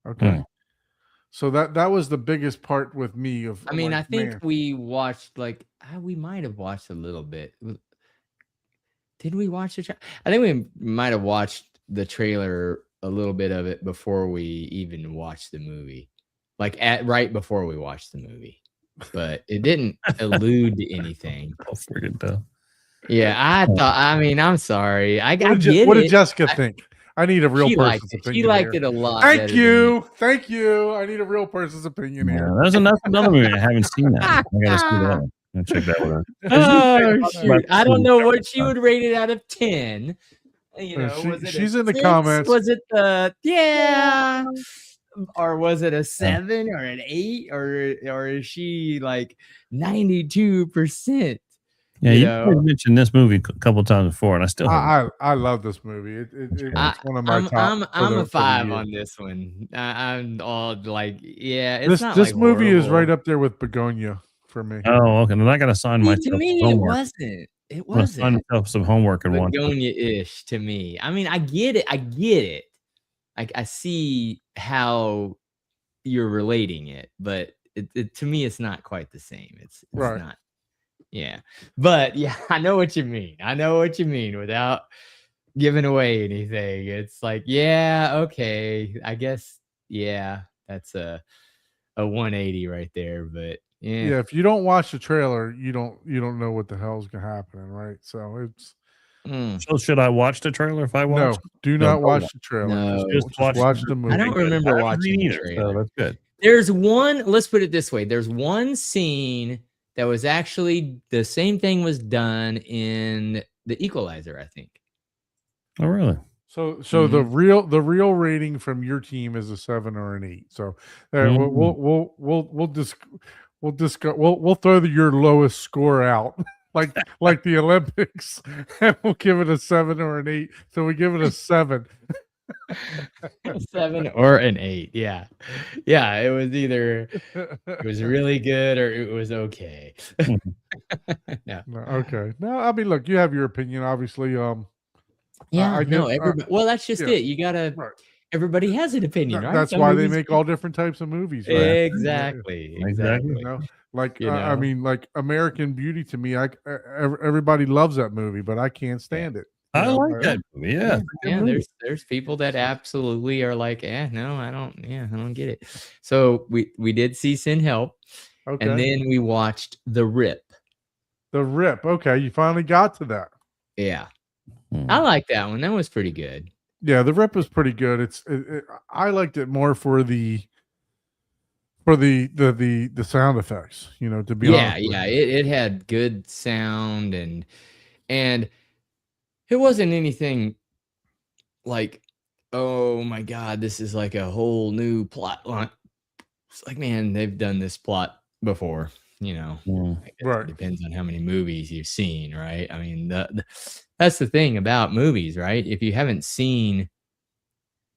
Okay. So that was the biggest part with me of I mean, like, I think man. we watched like we might have watched a little bit. Did we watch the I think we might have watched the trailer, a little bit of it before we even watched the movie. Like right before we watched the movie. But it didn't allude to anything. Oh, friggin' dumb. Yeah, I mean, I'm sorry. I What get did it. Jessica think? I need a real She liked person's it. opinion. She liked here. it a lot. Thank you. Thank you. I need a real person's opinion Yeah, here. that's another movie I haven't seen. That I gotta see that one. I'll check that one out. Oh, shoot. I don't know what she would rate it out of 10. You know, was it she's a in the 6? comments. Was it or was it a 7 or an 8 or is she like 92%? Yeah, you mentioned this movie a couple times before, and I still haven't. I love this movie. It's one of my top. I'm a 5 on this one. I'm all like, yeah. It's This not this like movie is horrible. right up there with Begonia for me. Oh, okay. Then I got to sign See, myself to me, some it homework. wasn't. It I'm gonna sign wasn't myself some homework and watch it. Begonia-ish to me. I mean, I get it. I see how you're relating it, but it to me, it's not quite the same. It's Right. not. Yeah, but yeah, I know what you mean. I know what you mean without giving away anything. It's like, yeah, okay, I guess, yeah, that's a 180 right there. But Yeah, if you don't watch the trailer, you don't know what the hell's gonna happen, right? So it's So should I watch the trailer if I watch? no, it? do No, not don't watch watch. the trailer. No. Just watch the movie. I don't remember I haven't watching seen the either, trailer. so that's good. There's one, let's put it this way. There's one scene that was actually the same thing was done in The Equalizer, I think. Oh, really? So the real rating from your team is a 7 or an 8. So we'll throw your lowest score out like the Olympics, and we'll give it a 7 or an 8. So we give it a 7. 7 or an 8. Yeah. Yeah, it was either it was really good or it was okay. No. No, okay. No, I mean, look, you have your opinion, obviously. Yeah, I no, get, everybody well, that's just yeah, it. You gotta right. everybody has an opinion, right? That's Some why they movies make all different types of movies, right? Exactly, Exactly. You exactly. know, like You I know? mean, like American Beauty to me, everybody loves that movie, but I can't Yeah. stand it. I You know, like that movie. Yeah, Yeah, it's a good yeah, movie. there's people that absolutely are like, "Eh, no, I don't get it." So, we did see Sin Help, and okay. then we watched The Rip. The Rip. Okay, you finally got to that. Yeah. Hmm. I like that one, that was pretty good. Yeah, the Rip was pretty good. I liked it more for the sound effects. You know, to be Yeah, honest with yeah, you. it had good sound and it wasn't anything like, "Oh my god, this is like a whole new plot line." It's like, man, they've done this plot before, you know? Hmm. I guess it Right. depends on how many movies you've seen, right? I mean, that's the thing about movies, right? If you haven't seen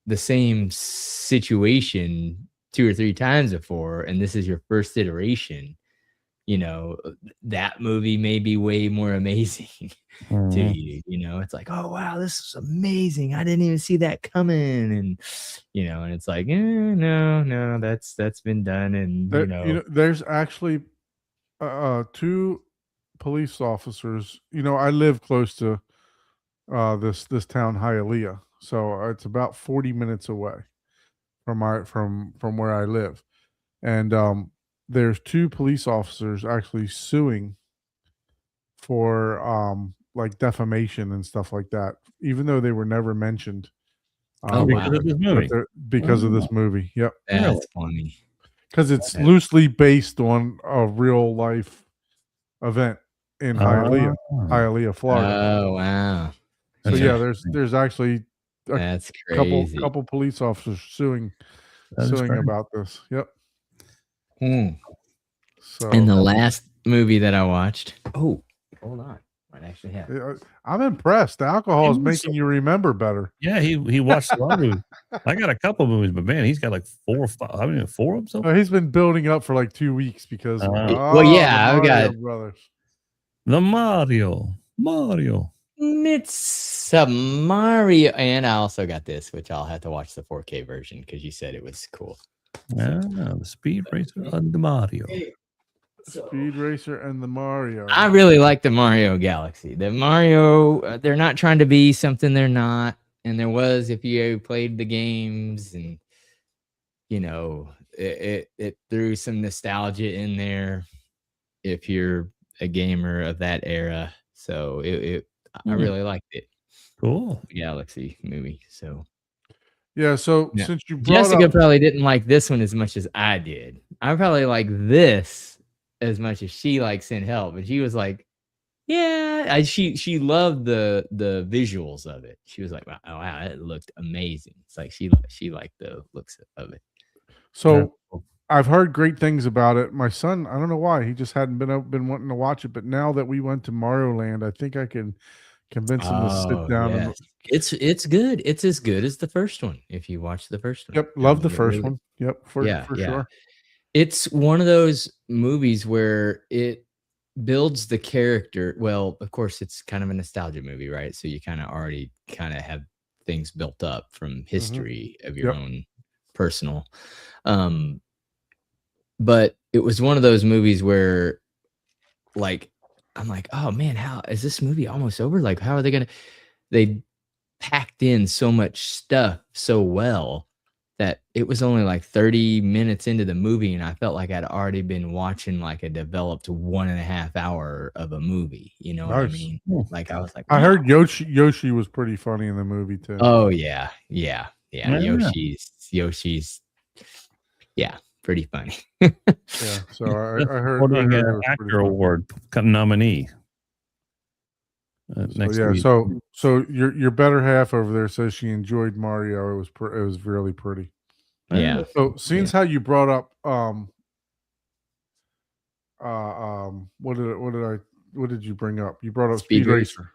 the same situation 2 or 3 times before, and this is your first iteration, you know, that movie may be way more amazing to Mhm. you, you know? It's like, "Oh, wow, this is amazing. I didn't even see that coming," and, you know, and it's like, no, no, that's been done," and, you know There's actually two police officers. You know, I live close to this town Hialeah, so it's about 40 minutes away from where I live, and there's two police officers actually suing for like defamation and stuff like that, even though they were never mentioned. Oh, Because wow. of this But movie. they're because of this movie. Yep, Really? That's funny. because it's That loosely based on a real life event in Ah, Hialeah, Florida. Oh, wow. So that's yeah, Yeah, interesting. there's actually a that's couple crazy. couple police officers That is suing great. about this. Yep. Mm. And So the last movie that I watched hold on. Might actually have it. I'm impressed. The alcohol is He was making you remember better. Yeah, he watched a lot of movies. I got a couple movies, but man, he's got like 4 or 5. I mean, 4 of them so far? He's been building up for like 2 weeks because Well, the yeah, I've Mario got brothers. The Mario. it's a Mario, and I also got this, which I'll have to watch the 4K version because you said it was cool. Yeah, the Speed Racer and the Mario. Speed Racer and the Mario. I really like the Mario Galaxy. The Mario, they're not trying to be something they're not. And there was, if you played the games, and you know, it threw some nostalgia in there if you're a gamer of that era. So I really liked it, Cool. the Galaxy movie. So Yeah, so yeah. since you brought Jessica up probably didn't like this one as much as I did. I probably like this as much as she likes In Help, but she was like, yeah, she loved the visuals of it. She was like, wow, oh, wow, it looked amazing. It's like she liked the looks of it. so I've heard great things about it. My son, I don't know why, he just hadn't been wanting to watch it, but now that we went to Mario Land, I think I can convince him to sit down and It's good. It's as good as the first one if you watch the first one. yep, I love the mean, it first really one. Yep, for yeah. sure. It's one of those movies where it builds the character. Well, of course, it's kind of a nostalgia movie, right? So you kind of already kind of have things built up from history of your Yep. own personal. But it was one of those movies where, like, I'm like, oh man, how is this movie almost over? Like, how are they packed in so much stuff so well that it was only like 30 minutes into the movie, and I felt like I'd already been watching like a developed 1.5 hour of a movie. You know what I Nice. mean? Like I was like, I wow. heard Yoshi was pretty funny in the movie too. Oh yeah. Yeah. Yoshi's pretty funny. Yeah, so I heard Supporting it was pretty actor funny. award nominee. So Next yeah, week. so your better half over there says she enjoyed Mario. It was really pretty. Yeah. So since how you brought up what did you bring up? You brought up Speed Speed Racer. Racer.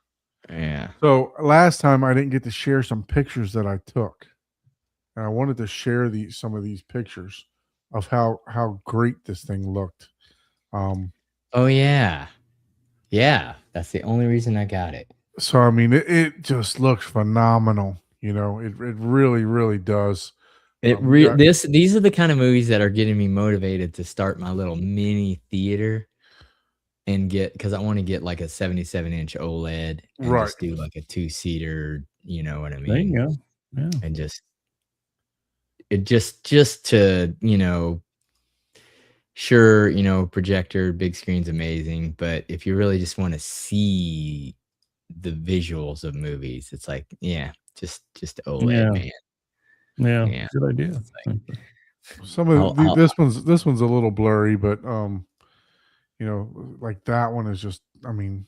Yeah. So last time I didn't get to share some pictures that I took, and I wanted to share some of these pictures of how great this thing looked. Oh yeah. Yeah. That's the only reason I got it. So I mean, it just looks phenomenal. You know, it really really does. Yeah, These are the kind of movies that are getting me motivated to start my little mini theater and because I want to get like a 77-inch OLED and right. just do like a 2-seater, you know what I There you mean? go. Yeah. And just to, sure, projector, big screen's amazing, but if you really just want to see the visuals of movies, it's like, yeah, just OLED, Yeah. man. Yeah. Yeah. Good idea. Some of I'll- this one's a little blurry, but you know, like that one is just. I mean,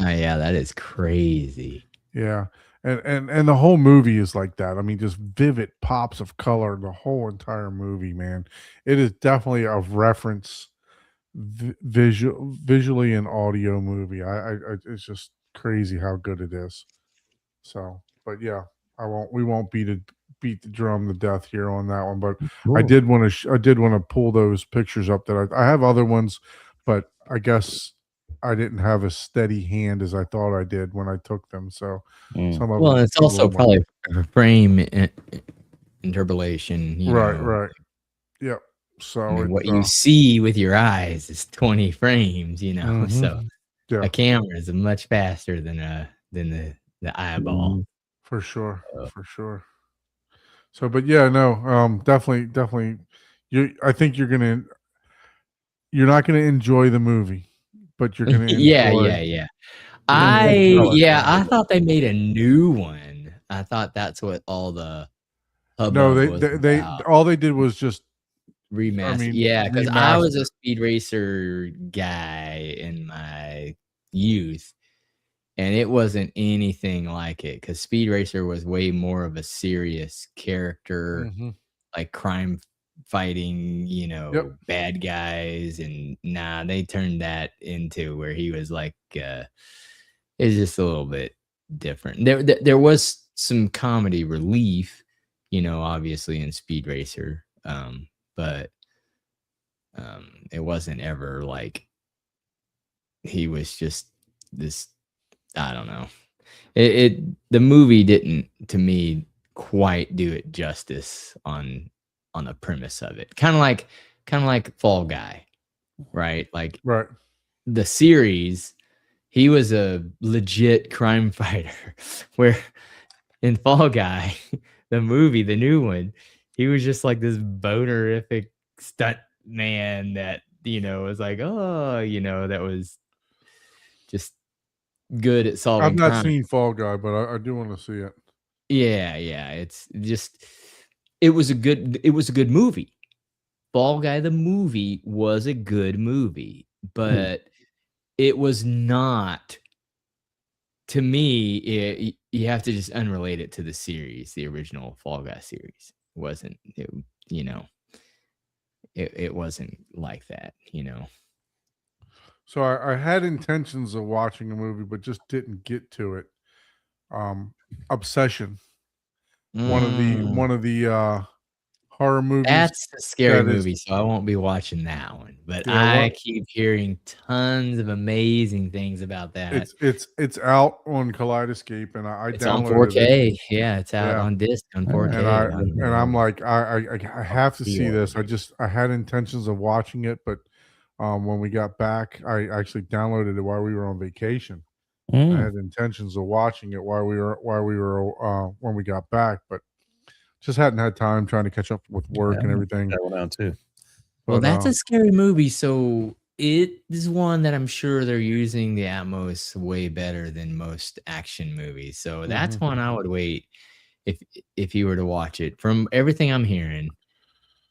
Oh yeah, that is crazy. yeah, and the whole movie is like that. I mean, just vivid pops of color. The whole entire movie, man. It is definitely a reference, visually and audio movie. It's just crazy how good it is. So, but yeah, we won't beat the drum to death here on that one. But I Cool. did want to. I did want to pull those pictures up that I have other ones, but I guess I didn't have a steady hand as I thought I did when I took them. So some of Well, them it's took a also little more. probably frame interpolation, Right. Yep. I So mean, it. what you see with your eyes is 20 frames, Mhm. So Yeah, a camera is much faster than the eyeball. for sure, So, for sure. So, but yeah, no, definitely. I think you're not gonna enjoy the movie, but you're gonna yeah, enjoy. yeah, yeah. color. I thought they made a new one. I thought that's what all the No, hubbub was they about. all they did was just. I Remaster. mean, Yeah, because I was a remaster. Speed Racer guy in my youth, and it wasn't anything like it. Because Speed Racer was way more of a serious character, Mhm. like crime fighting, Yep. bad guys, and nah, they turned that into where he was like, it's just a little bit different. There was some comedy relief, obviously in Speed Racer, but it wasn't ever like he was just this. I don't know. The movie didn't, to me, quite do it justice on the premise of it. Kind of like Fall Guy, right? Like Right. the series, he was a legit crime fighter, where in Fall Guy, the movie, the new one, he was just like this bonerific stunt man that, was like, oh, that was just good at I've solving not crime. seen Fall Guy, but I do want to see it. Yeah, yeah. It's just it was a good movie. Fall Guy the movie was a good movie, but it was not, to me, you have to just unrelate it to the series, the original Fall Guy series. It wasn't it wasn't like that. So I had intentions of watching a movie, but just didn't get to it. Obsession, Mm, one of the horror movies that's a scary that is. movie, so I won't be watching that one. But Yeah, I keep hearing tons of amazing things about that. it's out on Kaleidoscape, and I It's on downloaded it. 4K. Yeah, it's out Yeah, on disc on Oh, 4K. and I'm like I have to see pre-order. this. I had intentions of watching it, but when we got back, I actually downloaded it while we were on vacation. I had intentions of watching it while we were when we got back, but just hadn't had time trying to catch up with work and everything. That one out too. Well, But that's a scary movie, so it is one that I'm sure they're using the Atmos way better than most action movies. So that's Mhm. one I would wait if you were to watch it. From everything I'm hearing,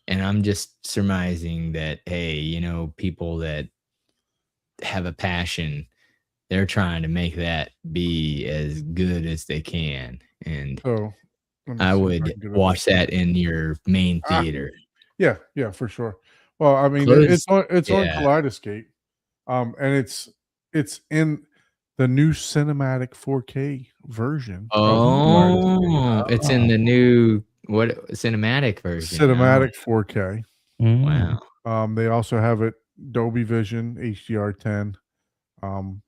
and I'm just surmising that, hey, people that have a passion, they're trying to make that be as good as they can. And so let me I see if I would can get it. watch that in your main Ah, theater. yeah, for sure. Well, I mean, Close. it's on Yeah. Kaleidoscape, and it's in the new cinematic 4K version of Oh, it's in Oh. the new cinematic version. cinematic 4K. Mm. Wow. They also have it Dolby Vision HDR10. And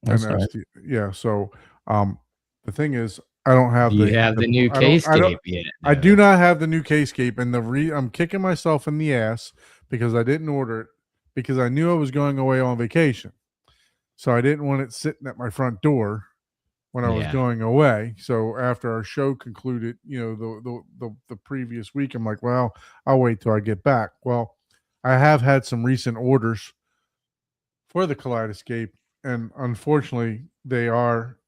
That's nice. SD, yeah. So the thing is, I don't have Do you have the new I don't K-scape yet? I do though? not have the new K-scape, and I'm kicking myself in the ass because I didn't order it because I knew I was going away on vacation, so I didn't want it sitting at my front door when I was Yeah. going away. So after our show concluded, the previous week, I'm like, well, I'll wait till I get back. Well, I have had some recent orders for the Kaleidoscape, and unfortunately, they are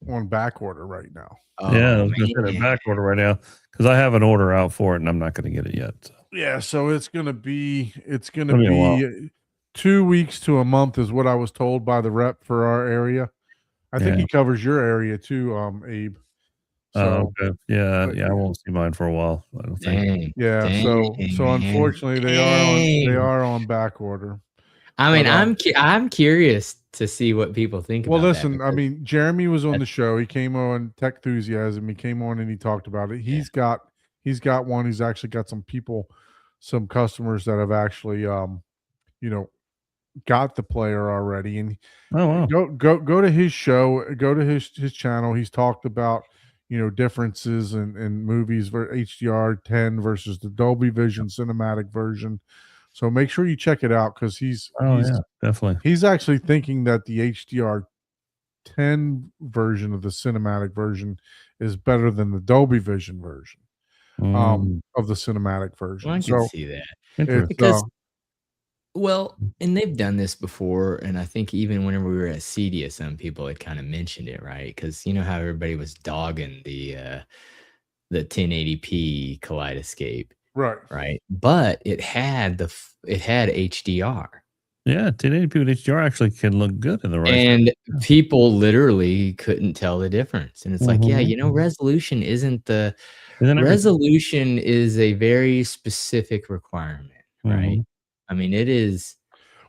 on back order right now. Yeah, I Oh was gonna say they're man. back order right now because I have an order out for it and I'm not gonna get it yet. So. Yeah, so it's gonna be Gonna be a while. 2 weeks to a month is what I was told by the rep for our area. I think Yeah. he covers your area too, Abe. So Okay. Yeah, but yeah, I won't see mine for a while. I don't think. Dang. yeah, Dang, so man. unfortunately they Dang. are on back order. I mean, But, I'm curious to see what people think well, about listen, that I mean, Jeremy was on the that's- show. He came on Tech Enthusiasm. He came on and he talked about it. He's got one. He's actually got some people, some customers that have actually you know, got the player already. And Oh wow. go to his show, go to his channel. He's talked about, differences in movies for HDR10 versus the Dolby Vision cinematic version. So make sure you check it out because Oh yeah, definitely. he's actually thinking that the HDR10 version of the cinematic version is better than the Dolby Vision version Mm, of the cinematic Well, version. I can So see that. it's Because well, and they've done this before, and I think even whenever we were at CEDIA, some people had kind of mentioned it, right? Because you know how everybody was dogging the 1080p Kaleidoscape, right. right? But it had it had HDR, yeah, 1080p with HDR actually can look good in the right. and people literally couldn't tell the difference. And it's like, yeah, Mhm. resolution isn't the Isn't everything? resolution is a very specific requirement, right? Mhm. I mean, it is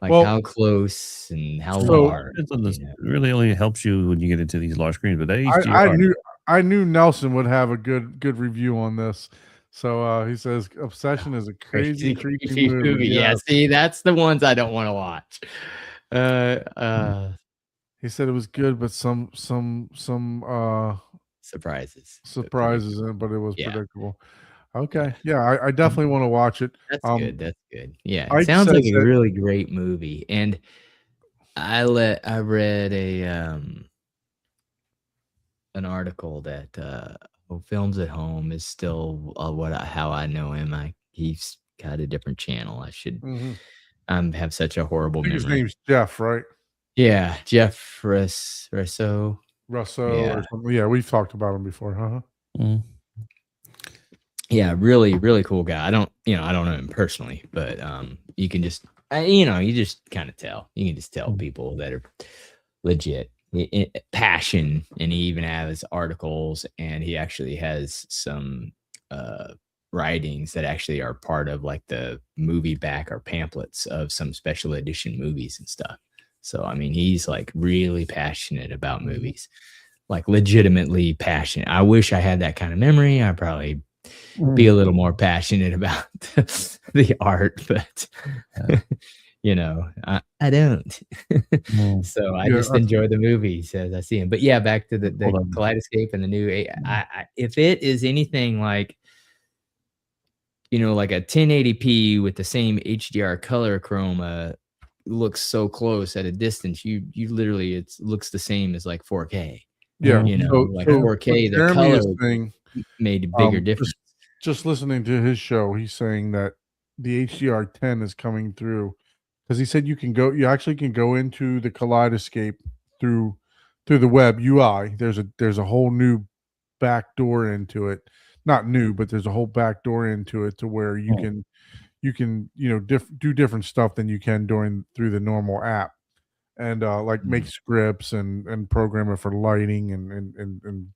like Well, how close and how so- large. Depends on this. you know? It really only helps you when you get into these large screens, but that I HDR. knew Nelson would have a good review on this. So he says Obsession is a crazy creepy movie. Yeah, Yes. see, that's the ones I don't want to watch. He said it was good, but some surprises in it, but it was Yeah. predictable. Okay. Yeah, I definitely want to watch it. That's good. That's good. Yeah, it Ike sounds like says a that- really great movie. And I read an article that Films at Home is still how I know him. He's got a different channel. I should Mhm. have such a horrible I think his memory. name's Jeff, right? Yeah, Jeff Russo. Russo Yeah. or something. Yeah, we've talked about him before, huh? Mm. Yeah, really, really cool guy. I don't know him personally, but you can just you just kind of tell. You can just tell people that are legit passion, and he even has articles, and he actually has some writings that actually are part of like the movie back or pamphlets of some special edition movies and stuff. So I mean, he's like really passionate about movies, like legitimately passionate. I wish I had that kind of memory. I probably be a little more passionate about the art, but I don't. So I Yeah, just enjoy the movies as I see them. But yeah, back to the Hold on. Kaleidoscape and the new. If it is anything like, like a 1080p with the same HDR color chroma, looks so close at a distance, you literally it looks the same as like 4K. Yeah. Like 4K, the Jeremy color is saying, made a bigger difference. just listening to his show, he's saying that the HDR10 is coming through because he said you actually can go into the Kaleidoscape through the web UI. There's a whole new back door into it. Not new, but there's a whole back door into it to where you can do different stuff than you can through the normal app, and like make scripts and program it for lighting and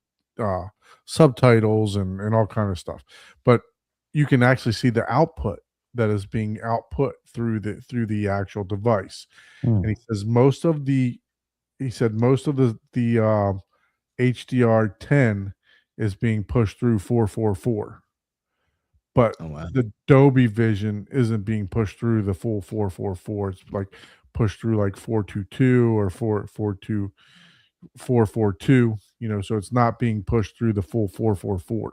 subtitles and all kind of stuff. But you can actually see the output that is being output through the actual device. And he says most of the he said most of the HDR10 is being pushed through 444, but Oh wow. the Dolby Vision isn't being pushed through the full 444. It's like pushed through like 422 or 442, 442. So it's not being pushed through the full 444.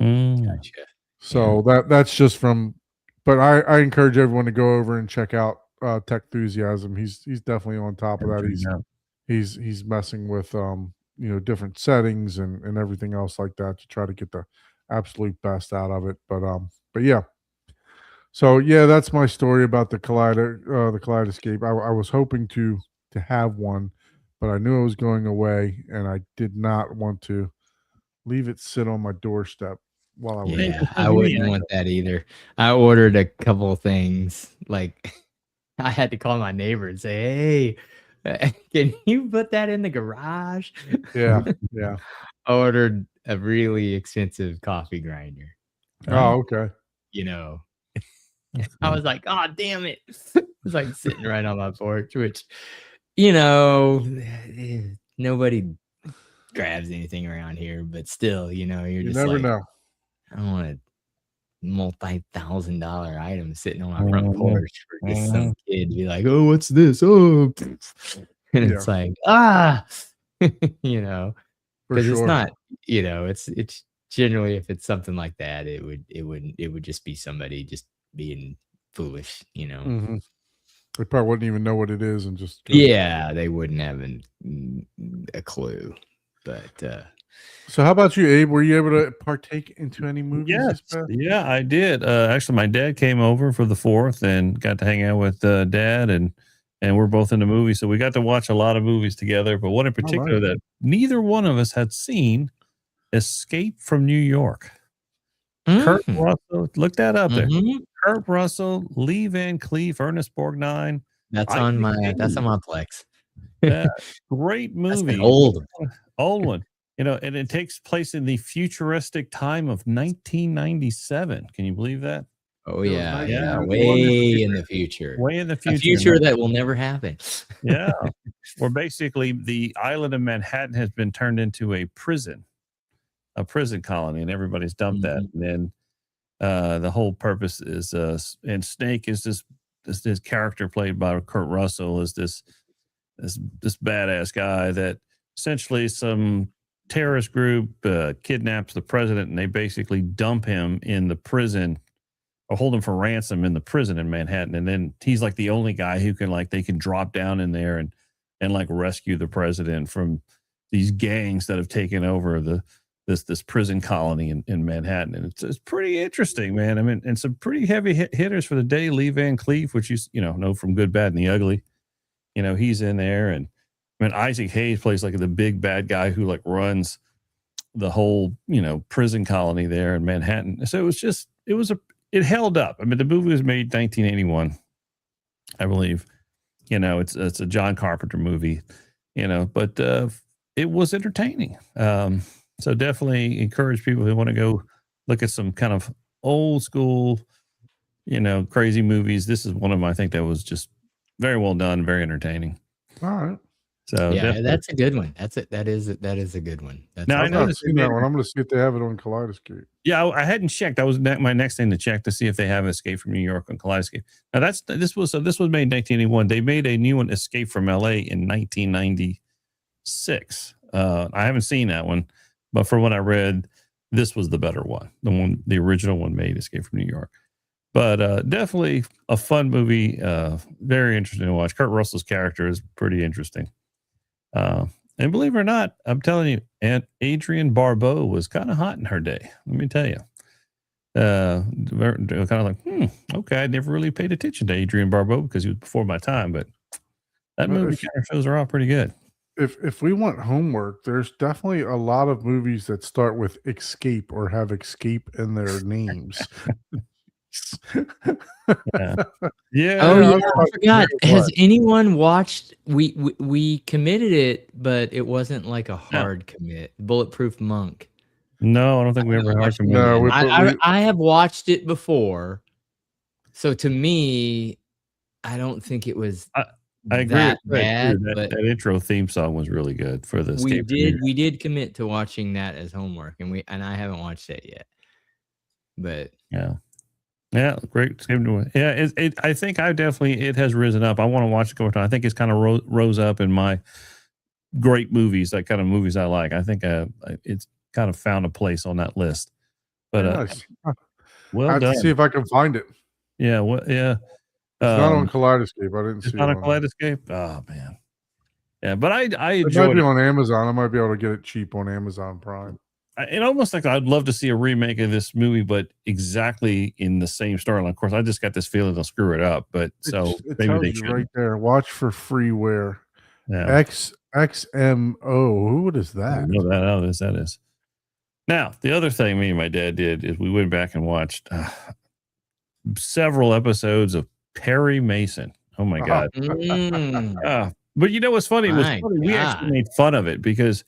Mm. Gotcha. So that's just from, but I encourage everyone to go over and check out Tech Enthusiasm. He's definitely on top of that. He's messing with different settings and everything else like that to try to get the absolute best out of it. But yeah. So yeah, that's my story about the Kaleidoscape. I was hoping to have one, but I knew it was going away, and I did not want to leave it sit on my doorstep while I was Yeah, just I send me wouldn't the want that either. I ordered a couple of things. Like, I had to call my neighbor and say, "Hey, can you put that in the garage?" Yeah, yeah. I ordered a really expensive coffee grinder. Oh, okay. You know, That's I cool. was like, "Oh, damn it!" It was like sitting right on my porch, which, you know, nobody grabs anything around here, but still, you're You just never like, know. I don't want a multi-thousand-dollar item sitting on my front Mhm, porch for just some mhm. kid to be like, "Oh, what's this? Oh," and Yeah, it's like, you know, for because it's sure. not, it's generally if it's something like that, it would just be somebody just being foolish. Hmm. They probably wouldn't even know what it is and just go. Yeah, they wouldn't have a clue, but So how about you, Abe? Were you able to partake into any movies Yes, this past? yeah, I did. Actually, my dad came over for the 4th and got to hang out with dad, and we're both into movies, so we got to watch a lot of movies together. But one in Oh, particular nice. that neither one of us had seen, Escape from New York. Kurt mhm, Russell, look that up there. mhm. Kurt Russell, Lee Van Cleef, Ernest Borgnine, Isaac That's on Hayes. my Plex. Yeah, great That's an movie. old. Old one. And it takes place in the futuristic time of 1997. Can you believe that? Oh, It was yeah, yeah, 1991 in the way in future. the future. Way in the A future. future that will never happen. Yeah. Where basically the island of Manhattan has been turned into a prison colony, and everybody's dumped that. Mhm. And then the whole purpose is and Snake is this character played by Kurt Russell is this badass guy that essentially some terrorist group kidnaps the president, and they basically dump him in the prison or hold him for ransom in the prison in Manhattan. And then he's like the only guy who can they can drop down in there and like rescue the president from these gangs that have taken over this prison colony in Manhattan. And it's pretty interesting, man. I mean, and some pretty heavy hitters for the day. Lee Van Cleef, which you know from Good, Bad, and the Ugly. He's in there. And I mean, Isaac Hayes plays like the big bad guy who like runs the whole, prison colony there in Manhattan. So it held up. I mean, the movie was made 1981, I believe. It's a John Carpenter movie, but it was entertaining. So definitely encourage people who want to go look at some kind of old school, crazy movies. This is one of them I think that was just very well done, very entertaining. All right. So Yeah, definitely. that's a good one. That is a good one. That's Now, I I've know not that they seen made that one. I'm going to see if they have it on Kaleidoscape. Yeah, I hadn't checked. That was my next thing to check to see if they have Escape from New York on Kaleidoscape. Now this was made in 1981. They made a new one, Escape from LA, in 1996. I haven't seen that one, but from what I read, this was the better one. The original one made Escape from New York. But definitely a fun movie. Very interesting to watch. Kurt Russell's character is pretty interesting. And believe it or not, I'm telling you, Aunt Adrienne Barbeau was kind of hot in her day. Let me tell you. Kind of like, okay, I never really paid attention to Adrienne Barbeau because he was before my time, but that Well, movie kind of shows her off pretty good. If we want homework, there's definitely a lot of movies that start with escape or have escape in their names. Yeah. Yeah. Oh Yeah, yeah, I'm I like, forgot. "Wait, Has what?" anyone watched? We committed it, but it wasn't like a No. hard commit. Bulletproof Monk. No, I don't think we ever heard Watched from it him. No, yet. we I have watched it before, so to me, I don't think it was I agree that with Greg, bad, too. but That intro theme song was really good for the we Escape from New York. did commit to watching that as homework, and I haven't watched it yet. But Yeah. Yeah, great. Yeah, I think it has risen up. I want to watch it over time. I think it's kind of rose up in my great movies, that kind of movies I like. I think it's kind of found a place on that list. But Nice. I well have to done. see if I can find it. Yeah, well, yeah. It's not on Kaleidoscape. I didn't It's see not it on on. Kaleidoscape. Oh man. Yeah, but I It might enjoyed be it. on Amazon. I might be able to get it cheap on Amazon Prime. It almost like I'd love to see a remake of this movie, but exactly in the same storyline. Of course, I just got this feeling they'll screw it up, but so It maybe tells they you should. right there. Watch for freeware. Yeah. XMO. What is I that? know that is. Now, the other thing me and my dad did is we went back and watched several episodes of Perry Mason. Oh my God. But you know what's funny? It was My funny. We actually God. made fun of it because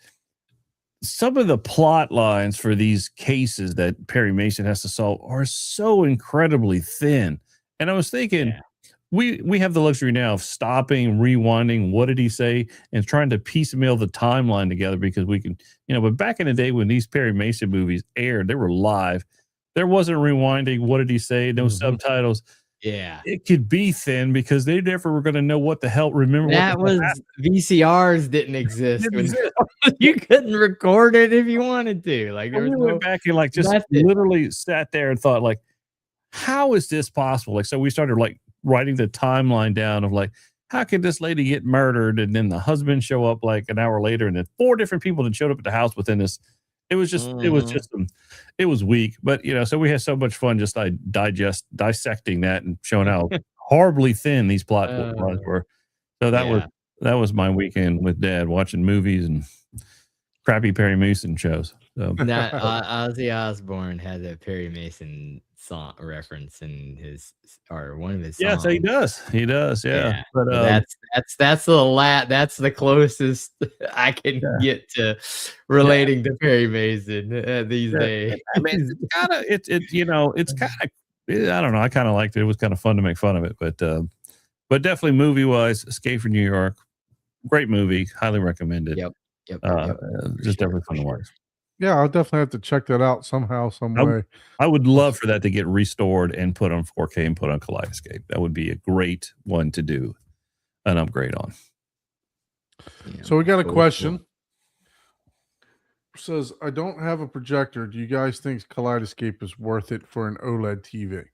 some of the plot lines for these cases that Perry Mason has to solve are so incredibly thin. And I was thinking, Yeah. we have the luxury now of stopping, rewinding, what did he say, and trying to piecemeal the timeline together because we can, but back in the day when these Perry Mason movies aired, they were live. There wasn't rewinding, what did he say, no subtitles. Yeah. It could be thin because they never were going to know what the hell. Remember That what the hell was VCRs didn't exist. Didn't exist. You couldn't record it if you wanted to. Like there And was we went back and just method. literally sat there and thought like, how is this possible? Like, so we started like writing the timeline down of like, how could this lady get murdered? And then the husband show up like an hour later and then 4 different people that showed up at the house within this. It was just it was weak, but so we had so much fun just dissecting that and showing how horribly thin these plot lines were. So that was my weekend with Dad, watching movies and crappy Perry Mason shows. So that Ozzy Osbourne had a Perry Mason song reference in one of his songs. yes, he does. Yeah. But that's the closest I can get to relating to Perry Mason these days. I mean, it's kind of I don't know. I kind of liked it. It was kind of fun to make fun of it, but definitely movie wise, Escape from New York, great movie, highly recommended. Yep. Just definitely fun to watch. Yeah, I'll definitely have to check that out somehow, some way. I would love for that to get restored and put on 4K and put on Kaleidoscape. That would be a great one to do an upgrade on. Yeah, So we got a question. Says, I don't have a projector. Do you guys think Kaleidoscape is worth it for an OLED TV?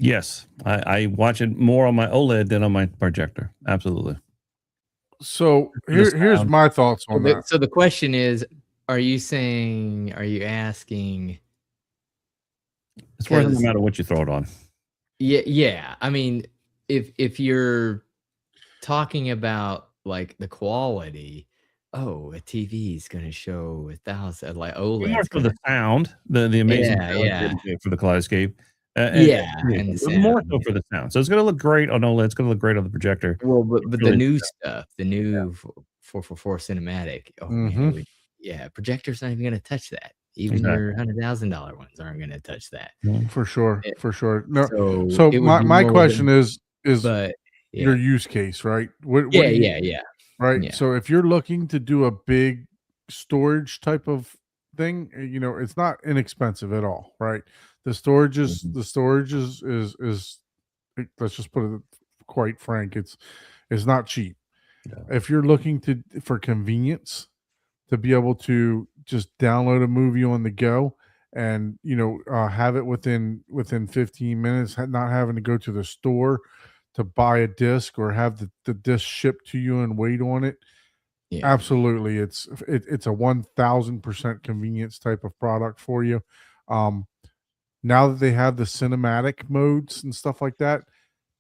Yes, I watch it more on my OLED than on my projector. Absolutely. So here's my thoughts on that. So the question is, are you asking? It's worth it no matter what you throw it on. Yeah. I mean, if you're talking about like the quality, a TV is going to show 1,000 like OLED. More for the sound, the amazing sound for the Kaleidoscape. More so for the sound. So it's going to look great on OLED. It's going to look great on the projector. Well, but the new stuff, the new 444 cinematic. Oh man, projector's not even going to touch that. Even your $100,000 ones aren't going to touch that. For sure. No. So my question is your use case, right? What Right. Yeah. So if you're looking to do a big storage type of thing, it's not inexpensive at all, right? The storage is let's just put it quite frank, it's not cheap. Yeah. If you're looking for convenience to be able to just download a movie on the go and have it within 15 minutes, not having to go to the store to buy a disc or have the disc shipped to you and wait on it. Yeah. Absolutely. It's a 1,000% convenience type of product for you. Now that they have the cinematic modes and stuff like that,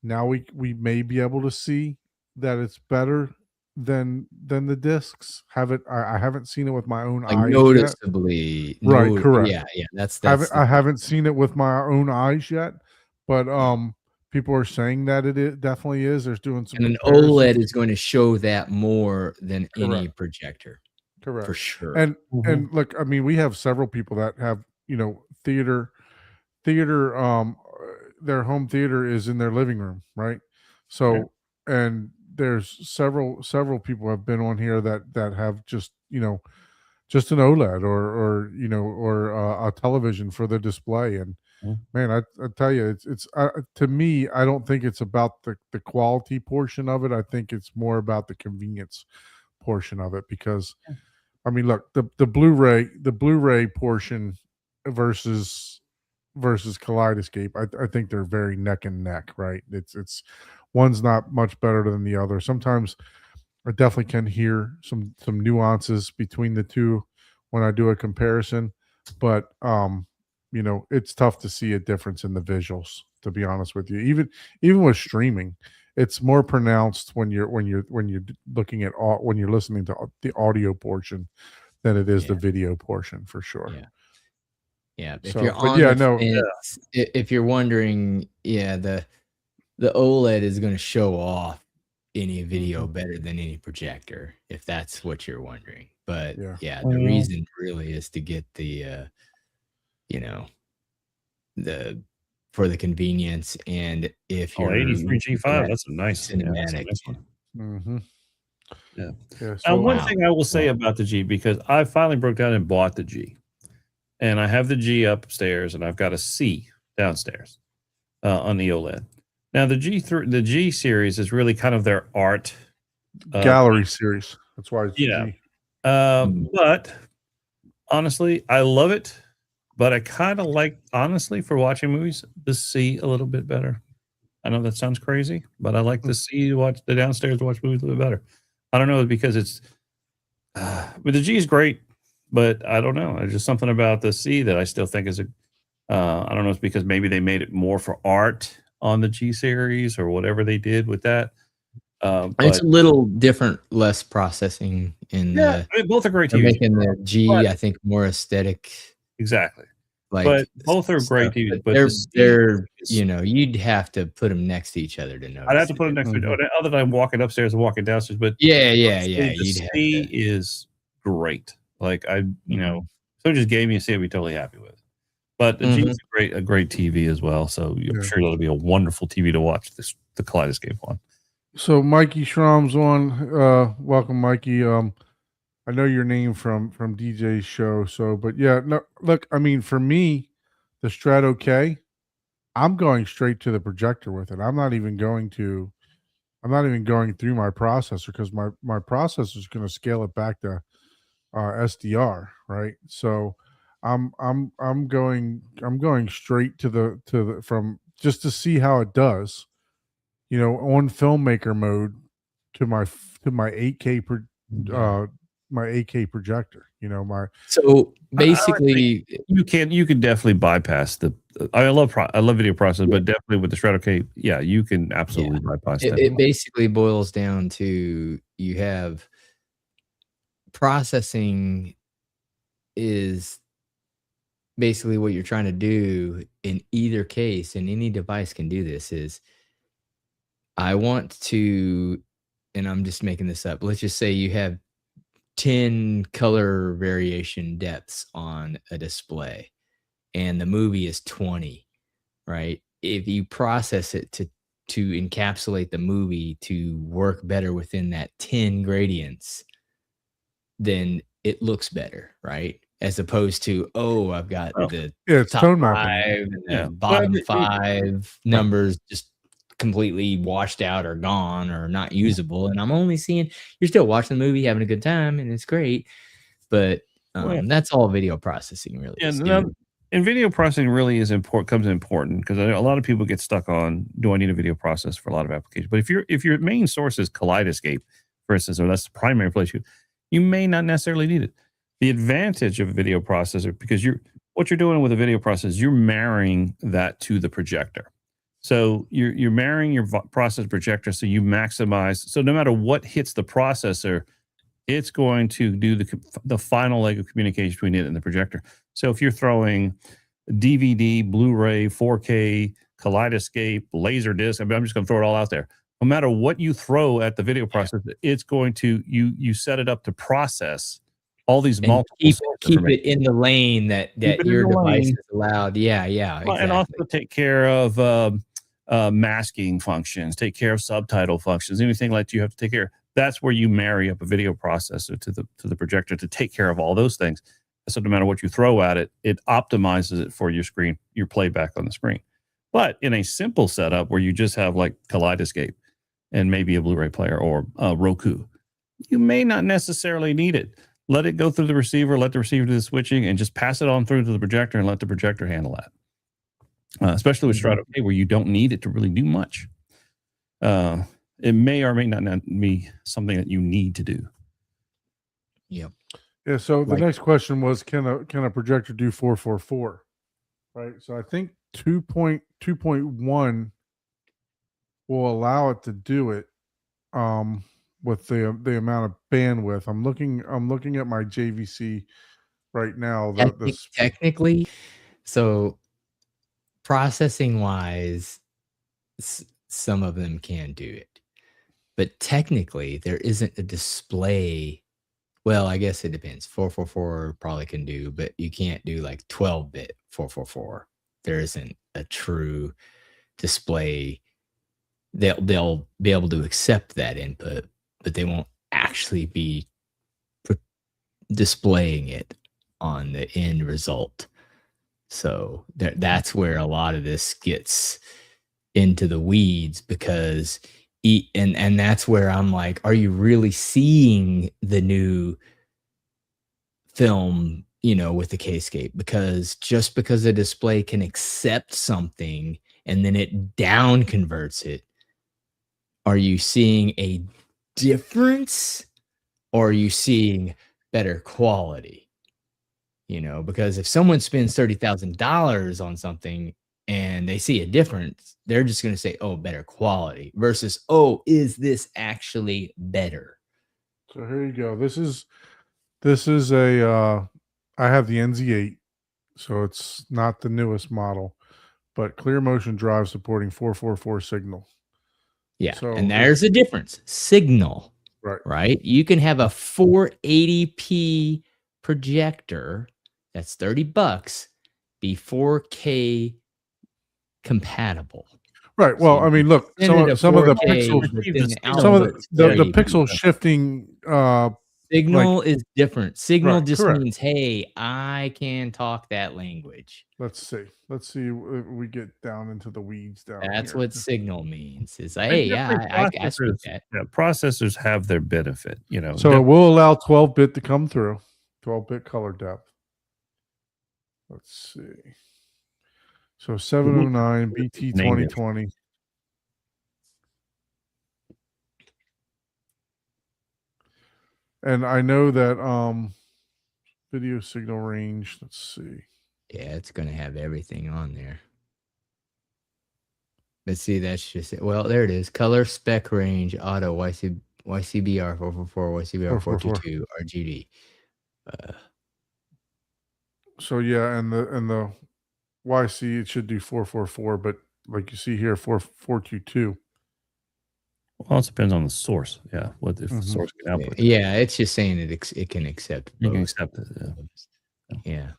now we may be able to see that it's better than the discs. I haven't seen it with my own eyes noticeably yet. Right, correct. Yeah, that's I haven't seen it with my own eyes yet, but people are saying that it definitely is. There's doing some, and an OLED is going to show that more than any projector. Correct, for sure. And look, I mean, we have several people that have theater. Their home theater is in their living room, right? So and there's several people have been on here that have just just an OLED or a television for the display. And Mm. man, I tell you, it's to me, I don't think it's about the quality portion of it. I think it's more about the convenience portion of it, because I mean, look, the Blu-ray portion versus Kaleidoscape, I think they're very neck and neck, right? It's one's not much better than the other. Sometimes I definitely can hear some nuances between the two when I do a comparison, but it's tough to see a difference in the visuals, to be honest with you. Even with streaming, it's more pronounced when you're looking at when you're listening to the audio portion than it is the video portion, for sure. Yeah. Yeah, if So, you're but on yeah, the no, fence, if you're wondering, the OLED is going to show off any video better than any projector, if that's what you're wondering. But Yeah. the reason really is to get the for the convenience, and if you're 83 G5, that's a nice cinematic. that's a nice one. Mm-hmm. Yeah. Yeah. Now, So one thing I will say about the G, because I finally broke down and bought the G, and I have the G upstairs, and I've got a C downstairs on the OLED. Now, the G series is really kind of their art gallery series. That's why it's Yeah. G. But honestly, I love it. But I kind of like, honestly, for watching movies, the C a little bit better. I know that sounds crazy, but I like the C to watch the downstairs to watch movies a little bit better. I don't know, because it's, but the G is great, but I don't know. There's just something about the C that I still think is I don't know, it's because maybe they made it more for art on the G series or whatever they did with that. It's But a little different, less processing in yeah, I mean, both are great they're TVs. making the G, But- I think, more aesthetic. Exactly. Like, But both are great stuff, TVs. but But they're the C is- you'd have to put them next to each other to know. I'd have to put them next to it, other than I'm walking upstairs and walking downstairs. But Yeah. the You'd have C to. is great. Like someone just gave me a C, I'd be totally happy with it. But the G is a great TV as well. So I'm Yeah. sure that'll be a wonderful TV to watch. The Kaleidoscape one. So Mikey Schramm's on. Welcome, Mikey. I know your name from DJ's show. So, but yeah, no, look, I mean, for me, the Strato K, I'm going straight to the projector with it. I'm not even going through my processor, because my processor is going to scale it back to SDR, right? So I'm going straight to the from, just to see how it does, on filmmaker mode, to my 8K my 8K projector. So basically, You can definitely bypass the. I love video processing, but definitely with the Strato K, yeah, you can absolutely bypass that. it basically boils down to, you have processing is basically what you're trying to do in either case, and any device can do this, is I want to, and I'm just making this up, let's just say you have 10 color variation depths on a display and the movie is 20, right? If you process it to encapsulate the movie to work better within that 10 gradients, then it looks better, right? As opposed to, I've got the it's top tone 5 mapping. and the Yeah. bottom Well, 5 numbers just completely washed out or gone or not usable, and I'm only seeing, you're still watching the movie, having a good time, and it's great, but that's all video processing really is. And video processing really is important because a lot of people get stuck on, do I need a video process for a lot of applications? But if your main source is Kaleidoscape, for instance, or that's the primary place you may not necessarily need it. The advantage of a video processor, because what you're doing with a video processor, you're marrying that to the projector. So you're marrying your process projector, so you maximize. So no matter what hits the processor, it's going to do the final leg of communication between it and the projector. So if you're throwing DVD, Blu-ray, 4K, Kaleidoscape, Laserdisc, I'm just going to throw it all out there. No matter what you throw at the video processor, it's going to you set it up to process all these And multiple keep it in the lane that Keep it in your the device lane. is allowed. Yeah, exactly. And also take care of masking functions, take care of subtitle functions, anything like you have to take care of. That's where you marry up a video processor to the projector to take care of all those things. So no matter what you throw at it, it optimizes it for your screen, your playback on the screen. But in a simple setup where you just have like Kaleidoscape and maybe a Blu-ray player or Roku, you may not necessarily need it. Let it go through the receiver, let the receiver do the switching, and just pass it on through to the projector and let the projector handle that. Especially with Strato K, where you don't need it to really do much. It may or may not be something that you need to do. Yep. Yeah. So the Like- next question was, can a projector do 444? Right. So I think 2.1 will allow it to do it. With the amount of bandwidth. I'm looking at my JVC right now. Technically, so processing wise, some of them can do it, but technically there isn't a display. Well, I guess it depends. 444 probably can do, but you can't do like 12-bit 444. There isn't a true display. They'll be able to accept that input, but they won't actually be displaying it on the end result. So that's where a lot of this gets into the weeds, because and that's where I'm like, are you really seeing the new film, with the K-scape? Because just because a display can accept something and then it down converts it, are you seeing a difference, or are you seeing better quality? Because if someone spends $30,000 on something and they see a difference, they're just going to say, oh, better quality, versus, oh, is this actually better? So here you go. This is a I have the NZ8, so it's not the newest model, but Clear Motion Drive supporting 444 signal. Yeah. So and there's a difference. Signal, right? You can have a 480p projector that's $30, be 4K compatible. Right. Well, So I mean, look, some of the 4K, pixels, but then the some of output's the 30p. pixel shifting. Signal is different. Signal Right, just correct. means, hey, I can talk that language. Let's see if we get down into the weeds down That's here. what signal means. Is hey, yeah, Definitely I speak processors- that. yeah, processors have their benefit, So it will allow 12-bit to come through, 12-bit color depth. Let's see. So 709 BT 2020. And I know that video signal range, let's see. Yeah, it's gonna have everything on there. Let's see, that's just it. Well, there it is. Color spec range, auto, YCBR 444, YCBR 422, RGD. So yeah, and the YC, it should do 444, but like you see here, 4422. Well, it depends on the source. Yeah, what if the Mhm. source can output? Yeah, it's just saying it can accept You can both. accept it. Yeah. Yeah.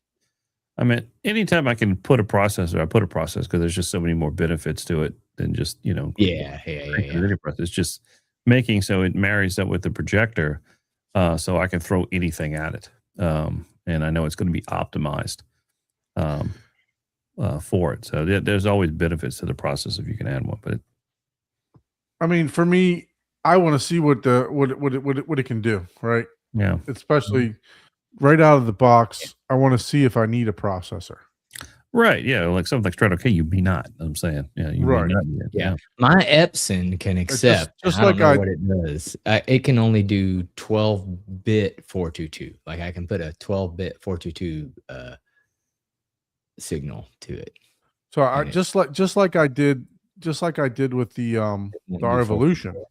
I mean, anytime I can put a processor, I put a processor, because there's just so many more benefits to it than just Yeah. It's just making so it marries up with the projector, so I can throw anything at it, and I know it's going to be optimized for it. So there's always benefits to the process if you can add one. But I mean, for me, I want to see what it can do, right? yeah, Especially right out of the box. I want to see if I need a processor. right. Yeah, like something like Strato K, you may not. I'm saying, yeah, you Right. may not need it. Yeah. My Epson can just accept. like I don't know I- what it does. It can only do 12-bit 422. Like I can put a 12-bit 422 signal to it. So I Okay. just like I did with the won't do Revolution, 444.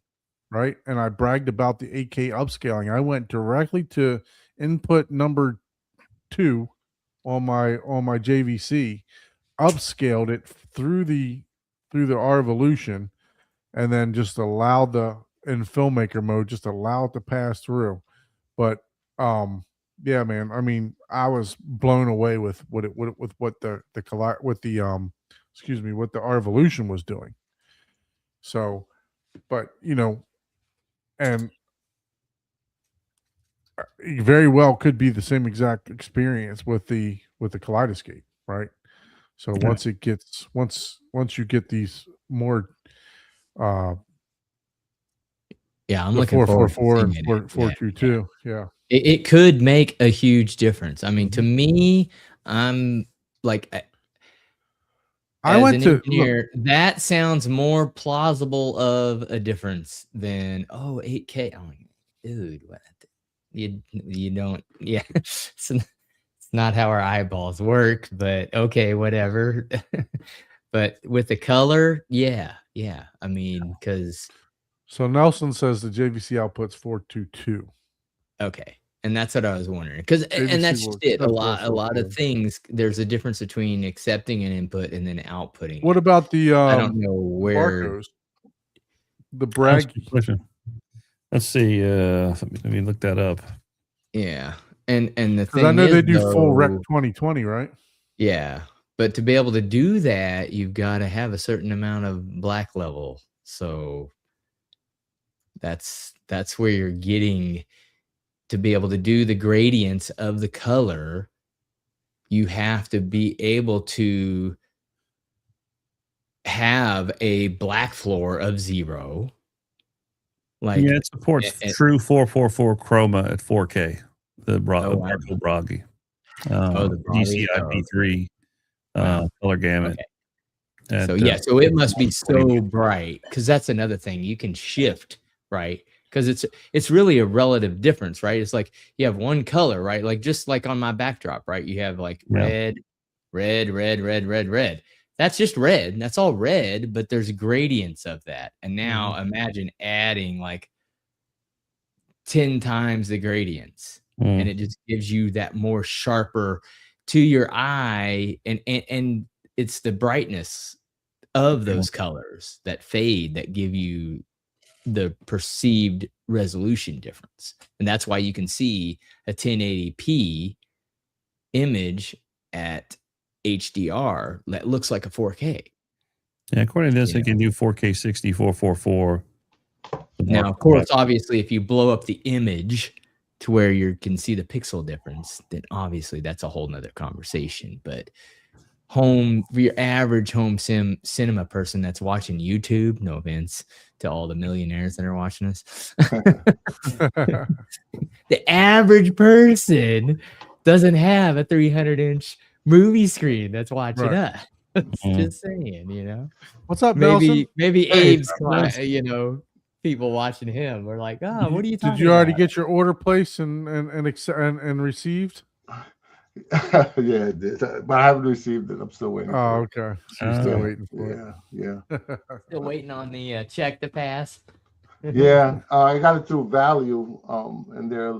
right? And I bragged about the 8K upscaling. I went directly to input number 2 on my JVC, upscaled it through the Revolution, and then just allowed in filmmaker mode, just allow it to pass through. But yeah, man, I mean, I was blown away with what the Revolution was doing. So, but you know, and very well could be the same exact experience with the Kaleidoscape, right? So Yeah. once you get these more uh Yeah, I'm the looking forward to 444 and seeing it. 422, yeah. It could make a huge difference. I mean, to Mhm. me, I'm like, I as went an to look. engineer, that sounds more plausible of a difference than, oh, 8K. I'm like, dude, what? You don't, yeah. It's not how our eyeballs work, but okay, whatever. But with the color, yeah, yeah. I mean, because So Nelson says the JVC output's 422. okay, and that's what I was wondering. Because and JVC that's just will it. says low A lot of 44. things. There's a difference between accepting an input and then outputting What it. about the I don't know where. Barcos? The That's a good Bragg? question. Let's see. Let me look that up. Yeah, and the Because I thing know is, they do full Rec though, 2020, right? yeah, but to be able to do that, you've got to have a certain amount of black level. So that's where you're getting to be able to do the gradients of the color. You have to be able to have a black floor of 0. Like, Yeah, it supports true 444 chroma at 4K. The Oh, I Barco Bragi. the Bragi? Oh, okay. DCI-P3 Wow. color gamut. Okay. At, So yeah, so it must be 120. so bright, because that's another thing you can shift, right? Because it's really a relative difference, right? It's like you have one color, right? Like just like on my backdrop, right? You have like Yeah. red, red, red, red, red, red. That's just red. That's all red, but there's gradients of that. And now imagine adding like 10 times the gradients, and it just gives you that more sharper to your eye, and it's the brightness of those colors that fade that give you the perceived resolution difference. And that's why you can see a 1080p image at HDR that looks like a 4K. Yeah, according to this, You it can do 4K 60, 444. Now, of course, obviously, if you blow up the image to where you can see the pixel difference, then obviously that's a whole nother conversation. But for your average home cinema person that's watching YouTube, no offense to all the millionaires that are watching us, the average person doesn't have a 300-inch movie screen that's watching Right. us. Just saying, you know. What's up, Nelson? Maybe Hey, Abe's client, you know, people watching him are like, oh, what are you talking about? Did you already get your order placed and received? Yeah, it did. But I haven't received it. I'm still waiting. Oh, okay. So you're still waiting for it. Yeah. Still waiting on the check to pass. Yeah, I got it through Value, and they're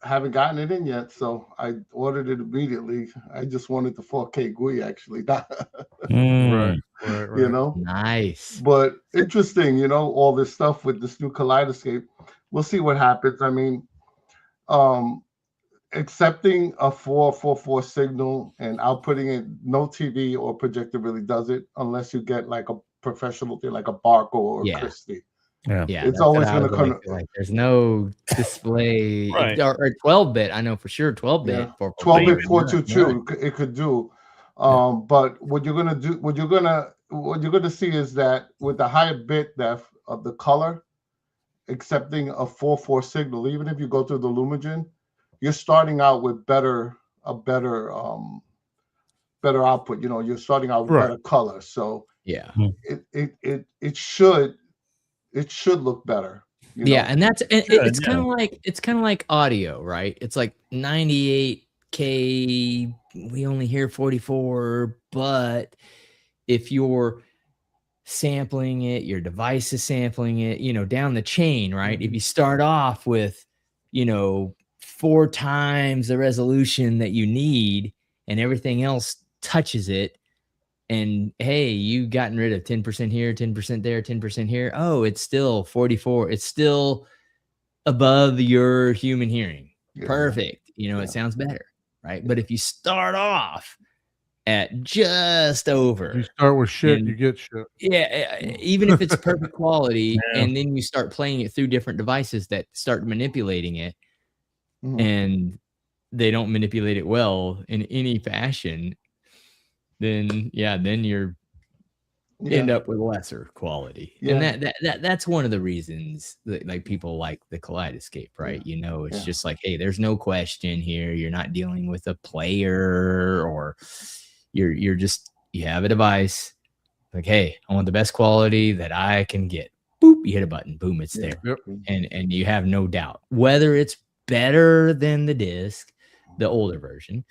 haven't gotten it in yet, so I ordered it immediately. I just wanted the 4K GUI actually, Right. you know. Nice. But interesting, you know, all this stuff with this new Kaleidoscape. We'll see what happens. I mean, accepting a 444 signal and outputting it, no TV or projector really does it unless you get like a professional thing like a Barco or a Christie. Yeah, it's always going to come. Like, there's no display Right. or 12-bit. I know for sure 12-bit. Yeah. 12-bit 422 it could do. But what you're gonna see is that with the higher bit depth of the color, accepting a 4/4 signal, even if you go through the Lumagen, you're starting out with better output. You know, you're starting out with better color. So yeah, it should look better. You know? And that's it's kind of like audio, right? It's like 98K. We only hear 44, but if you're sampling it, your device is sampling it, you know, down the chain, right? If you start off with, you know, 4 times the resolution that you need and everything else touches it, and hey, you've gotten rid of 10% here, 10% there, 10% here. Oh, it's still 44. It's still above your human hearing. Perfect. You know, it sounds better, right? But if you start off at just over. If you start with shit, And you get shit. yeah, even if it's perfect quality, Yeah. and then you start playing it through different devices that start manipulating it, Mhm. and they don't manipulate it well in any fashion, then you're end Yeah. up with lesser quality. Yeah. And that's one of the reasons that like people like the Kaleidoscape, right? You know, it's Yeah. just like, hey, there's no question here. You're not dealing with a player, or you're just you have a device. Like, hey, I want the best quality that I can get. Boop, you hit a button, boom, it's Yeah. there. Yep. And you have no doubt whether it's better than the disc, the older version,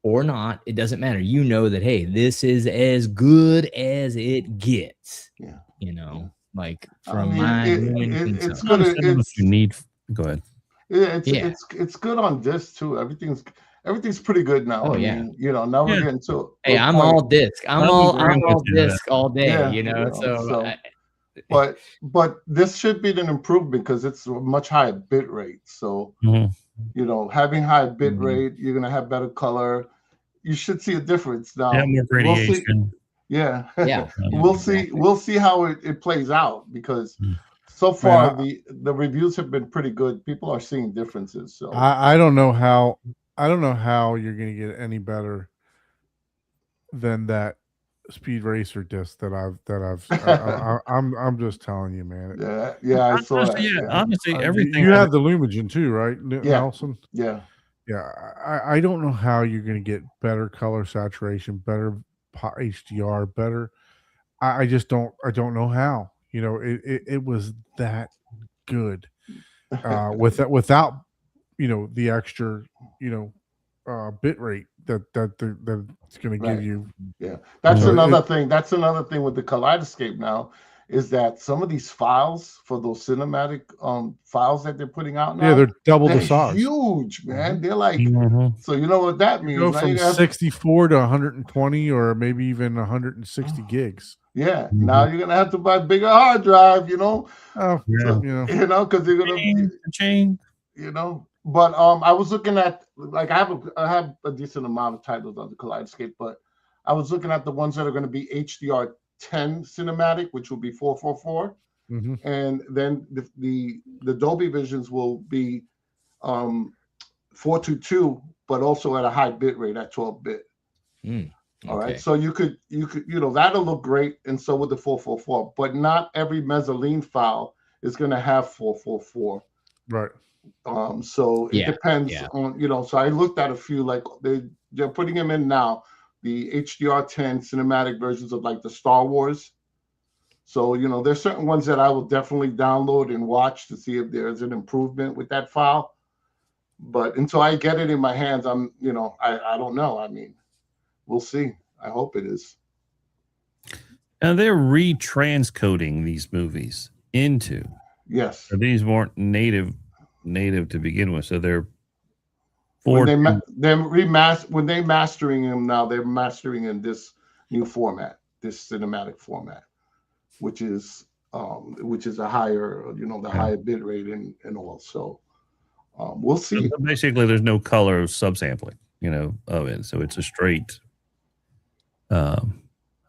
or not. It doesn't matter. You know that, hey, this is as good as it gets. Yeah. You know, like I from mean, my it- human it- it's consumption. good. Honestly, I don't know if you It's need. Go ahead. yeah, Yeah. it's good on this too. Everything's pretty good now. Oh, I yeah. mean, now we're Yeah. getting to Hey, a I'm point. all disc. I'm I'm all agreeing with you on that. disc all day, Yeah, you know. So but this should be an improvement because it's a much higher bit rate. So Mhm. having high bit Mhm. rate, you're gonna have better color. You should see a difference now. Yeah, more We'll see. radiation. Yeah, yeah, we'll exactly. see. We'll see how it plays out because Mm. so far Man, the reviews have been pretty good. People are seeing differences. So I don't know how you're gonna get any better than that Speed Racer disc that I'm just telling you, man. yeah, I saw Honestly, that. yeah, Yeah, honestly, You everything. you have the Lumigen too, right, Yeah. Nelson? yeah. Yeah, I don't know how you're going to get better color saturation, better HDR, better. I just don't. I don't know how. It was that good without the extra bit rate that's going to give Right. you. Yeah, that's So another thing. That's another thing with the Kaleidoscape now is that some of these files for those cinematic files that they're putting out now, Yeah, they're double the they're size. huge, man. They're like, Mhm. so you know what that You means? go Now from you're gonna have to- 64 to 120 or maybe even 160 gigs. yeah, now you're gonna have to buy a bigger hard drive, Oh, Yeah. so, because you're gonna, Chain. But I was looking at like I have a decent amount of titles on the Kaleidoscape, but I was looking at the ones that are going to be HDR10 cinematic, which will be 444, hmm and then the Dolby Visions will be 422, but also at a high bit rate at 12 bit. All right, Okay. so you could that'll look great, and so would the 444, but not every Mezzanine file is going to have 444. Right. So it Yeah, depends yeah. on, so I looked at a few, like they're putting them in now, the HDR10 cinematic versions of like the Star Wars. So, there's certain ones that I will definitely download and watch to see if there's an improvement with that file. But until I get it in my hands, I don't know. I mean, we'll see. I hope it is. And they're retranscoding these movies into. Yes. So these weren't native to begin with, so they're When they mastering them now, they're mastering in this new format, this cinematic format, which is a higher, the higher bit rate and all. So we'll see. So basically, there's no color subsampling, of it. So it's a straight.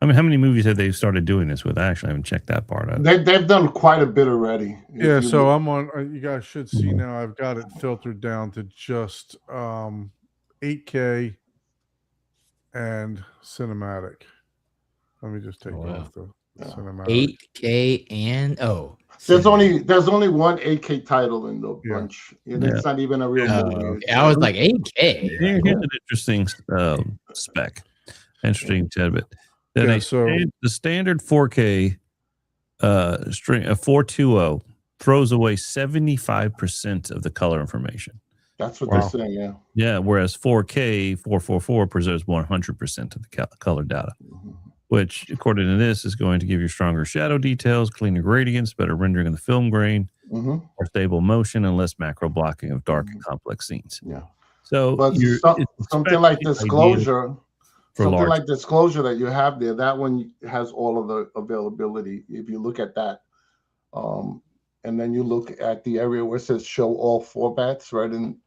I mean, how many movies have they started doing this with? I actually haven't checked that part out. They've done quite a bit already. Yeah, so I'm on. You guys should see Mhm. now. I've got it filtered down to just 8K and cinematic. Let me just take Wow. off the Yeah. cinematic. 8K and There's cinematic. only one 8K title in the Yeah. bunch, and it's not even a real Oh, movie. okay. I was like 8K. Here's an interesting spec, interesting tidbit. That Yeah, so- the standard 4K string 420 throws away 75% of the color information. That's what Wow. they're saying. Yeah. Yeah, whereas 4K 444 preserves 100% of the color data, Mhm. which, according to this, is going to give you stronger shadow details, cleaner gradients, better rendering of the film grain, Mhm. more stable motion, and less macro blocking of dark and complex scenes. Yeah. So, But it's something like especially Disclosure, for something large. like Disclosure that you have there, that one has all of the availability. If you look at that, and then you look at the area where it says show all formats, right in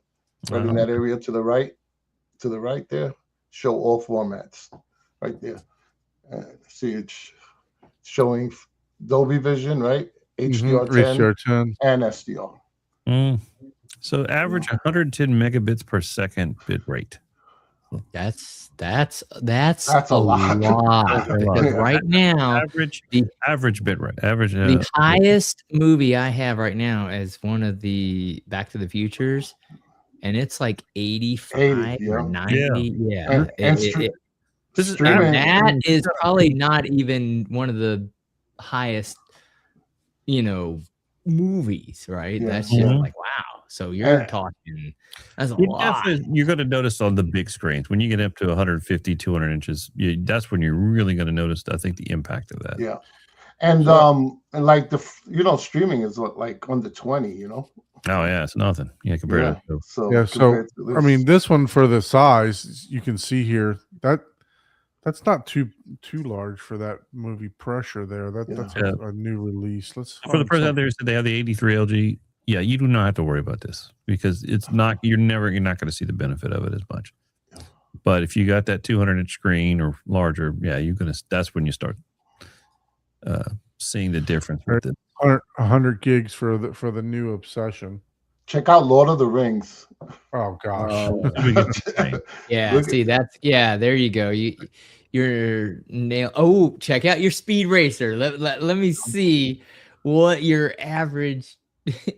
that area to the right there, show all formats. right there. See, it's showing Dolby Vision, right? HDR10 HDR10. and SDR. So average 110 megabits per second bit rate. That's That's a lot. because Yeah. right now Average bit rate. Average. the highest movie I have right now is one of the Back to the Futures, and it's like 85 80, or yeah. 90. Yeah, And This is streaming. that is probably not even one of the highest, movies, right? Yeah. That's just Mhm. like wow. So you're And- talking that's a You lot. you're going to notice on the big screens when you get up to 150, 200 inches. That's when you're really going to notice, I think, the impact of that. Yeah. And like streaming is like under 20, Oh yeah, it's nothing. Yeah, compared Yeah. to So Yeah, so compared to I this- mean, this one for the size, you can see here that's not too large for that movie Pressure there. That's a new release. Let's for the find person out something. there who said they have the 83 LG. Yeah, you do not have to worry about this because it's not. You're not going to see the benefit of it as much. But if you got that 200-inch screen or larger, yeah, you're gonna. That's when you start seeing the difference with it. 100 gigs for the new Obsession. check out Lord of the Rings. Oh gosh. Yeah, Look see that's there you go. You're nail. Oh, check out your Speed Racer. Let me see what your average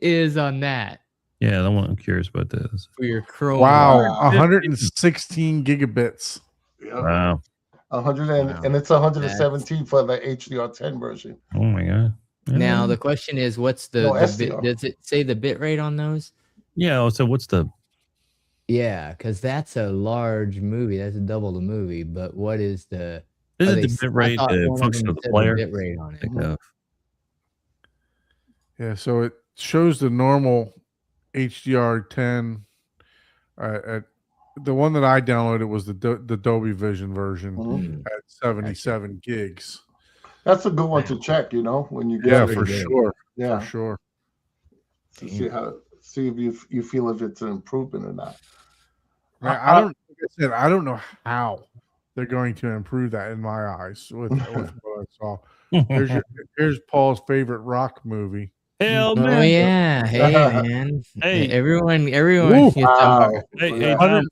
is on that Yeah, I'm curious about this. for your Chrome. Wow, Wow. 116 gigabits. Yeah. Wow. 100 Wow. and it's 117 for the HDR10 version. Oh my god. Yeah. Now the question is, what's the No, bit, SDR. does it say the bit rate on those? Yeah. So what's the? Yeah, because that's a large movie. That's double the movie. But what is the? Is oh, it they the s- bit I rate, thought the one function them of the said player? bit rate on it. Think of- Yeah, so it shows the normal HDR10 at the one that I downloaded was the Dolby Vision version Mhm. at 77 gigs. That's a good one to check, when you get Yeah, it. for good. sure. Yeah. For sure. To see if you feel if it's an improvement or not. Man, like I said, I don't know how they're going to improve that in my eyes with what I saw. Here's Paul's favorite rock movie. Hell Oh man. yeah, hey man, Hey. everyone Ooh, gets Wow. Hey, Yeah. John,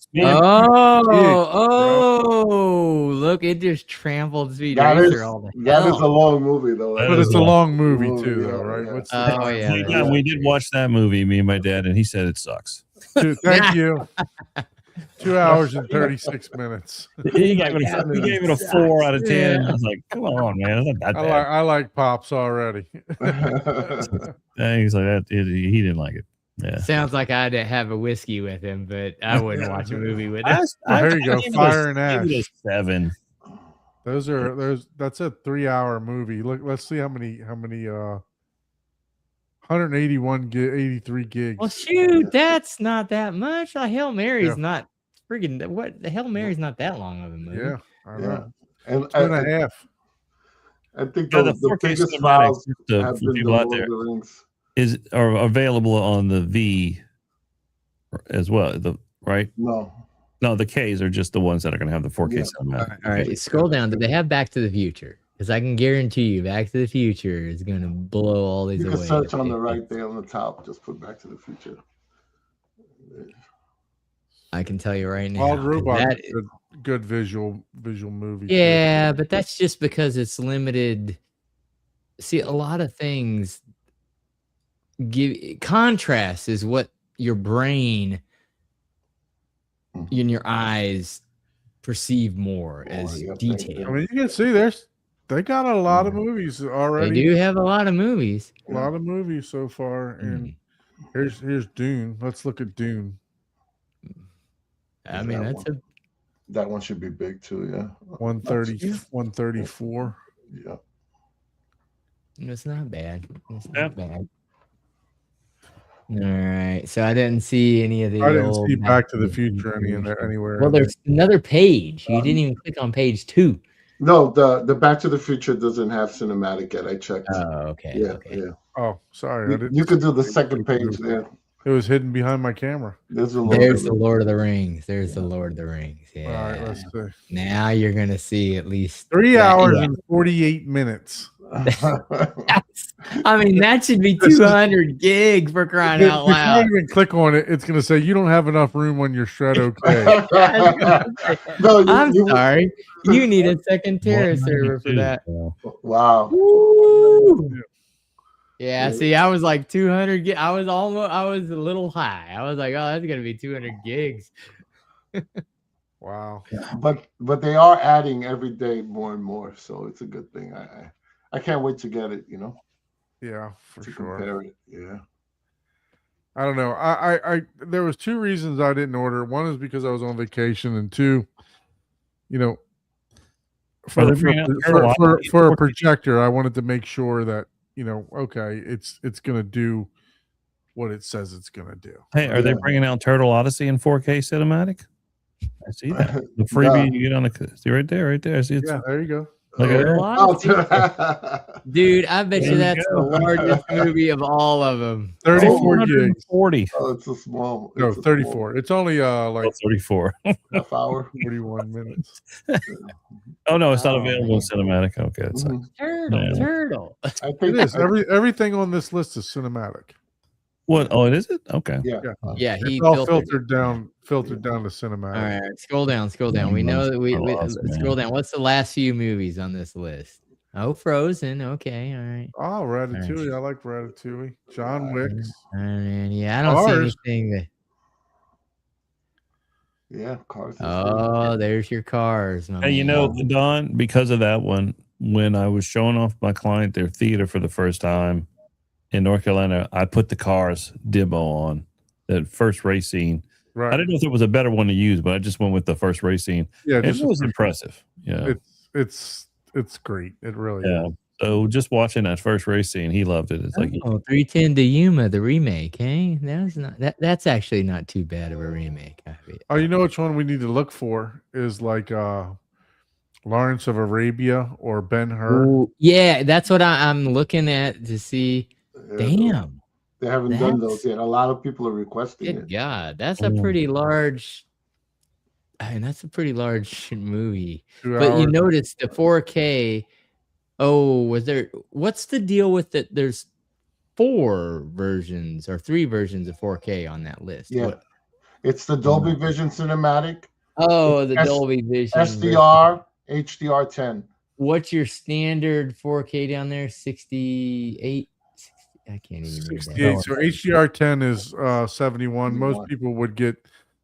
Oh, look! It just trampled Speed That is Racer all the that is a hell. long movie though. That But is it's a long movie movie, too, yeah, though, right? yeah. What's Oh yeah, Hey, that's John, we right. did watch that movie, me and my dad, and he said it sucks. Thank you. 2 hours and 36 minutes. He gave it a 4 out of 10. I was like, come on, man, it's not that bad. I like Pops already. And he's like, that. He didn't like it. Yeah. Sounds like I'd have a whiskey with him, but I wouldn't watch a movie with him. Well, here you go, gave it Fire and I gave it Ash. a 7. That's a 3-hour movie. Look, let's see how many 181 83 gigs. Well, shoot, that's not that much. The Hail Mary's Yeah. not friggin' what the Hail Mary's not that long of a movie. Yeah, I Yeah. know. And 2.5. I think Yeah, the, the the 4K biggest cinematics files for have been the people out Lord there of the Rings. are available on the V as well. Right? No, the Ks are just the ones that are going to have the 4K Yeah. cinematic. All right, scroll down. Do they have Back to the Future? Because I can guarantee you, Back to the Future is going to blow all these You away. can search on the right there on the top. Just put Back to the Future. I can tell you right now. Wild 'cause Robot that- is a good visual movie. too. yeah, but that's just because it's limited. See, a lot of things give contrast is what your brain in your eyes perceive more as yeah, thank detail. I mean, you can see they got a lot of movies They already. do have a lot of movies. A lot of movies so far, and here's Dune. Let's look at Dune. I mean, that that's a That one should be big too. Yeah. 134. Yeah. it's not bad. It's Yeah. not bad. All right, so I didn't see any of the. I didn't old see Back to the Future anywhere. Well, there's another page. You didn't even click on page 2. No, the Back to the Future doesn't have cinematic yet. I checked. Oh, okay. yeah, Okay. yeah. Oh, sorry. I didn't You could do the see second what you page did. there. It was hidden behind my camera. There's the Lord of the Rings. There's the Lord of the Rings. Yeah. All right, let's see. Now you're gonna see at least 3 that- hours yeah. and 48 minutes. I mean, that should be This is- 200 gig for crying If out you loud. can't even click on it, it's going to say you don't have enough room on your Shred OK. No, I'm you- sorry. You need a second Terra server for 192, that. so. Wow. Woo! Yeah, see, I was like 200 gig. I was a little high. I was like, oh, that's gonna be 200 gigs. Wow. But they are adding every day more and more, so it's a good thing. I can't wait to get it, Yeah, for to sure. compare it. Yeah. I don't know. I there was 2 reasons I didn't order. One is because I was on vacation, and 2, Are they bringing out Carolina for a 4K? projector, I wanted to make sure that okay, it's gonna do what it says it's gonna do. Hey, are they Yeah. bringing out Turtle Odyssey in 4K cinematic? I see that. The freebie you get on the see right there. I see it's Yeah, there you go. look at that. Oh, Dude, I bet There you you that's the go. largest movie of all of them. 34 gigs. 40. oh, it's a small. No, it's a 34. It's only like 34. small half hour. 41 minutes. Oh no, it's not Oh, available man. in cinematic. Okay, it's Mhm. Turtle. I It think is. Everything on this list is cinematic. what? Oh, it is it? Okay. Yeah. Yeah, he It's all filtered. filtered down to cinematic. All right, scroll down. We know that we Awesome, man. scroll down. What's the last few movies on this list? Oh, Frozen. Okay, all right. Oh, Ratatouille. I like Ratatouille. John Wick. All right, yeah, I don't Cars. see anything that. Yeah, cars. is good. Oh, there's your cars. my Hey, you man. know, Don, because of that one, when I was showing off my client their theater for the first time in North Carolina, I put the Cars demo on that first race scene. Right. I didn't know if it was a better one to use, but I just went with the first race scene. Yeah, It just was impressive. Yeah. it's great. It really Yeah. is. So just watching that first race scene, he loved it. It's like, Oh, 310 to Yuma, the remake. Hey, that's actually not too bad of a remake. Oh, you know which one we need to look for is like Lawrence of Arabia or Ben-Hur. Ooh, yeah, that's what I'm looking at to see. Yeah, Damn, They haven't done That's- those yet. A lot of people are requesting good it. God, that's a Mm. pretty large. I mean, that's a pretty large movie. 2 But you hours. notice the 4K. Oh, what's the deal with that? There's 4 versions or 3 versions of 4K on that list. Yeah. What- It's the Dolby Vision Cinematic, Oh, the S- Dolby Vision. version. SDR, HDR10. What's your standard 4K down there? 68. I can't even read that. 68. So HDR10 is 71. Most 71. people would get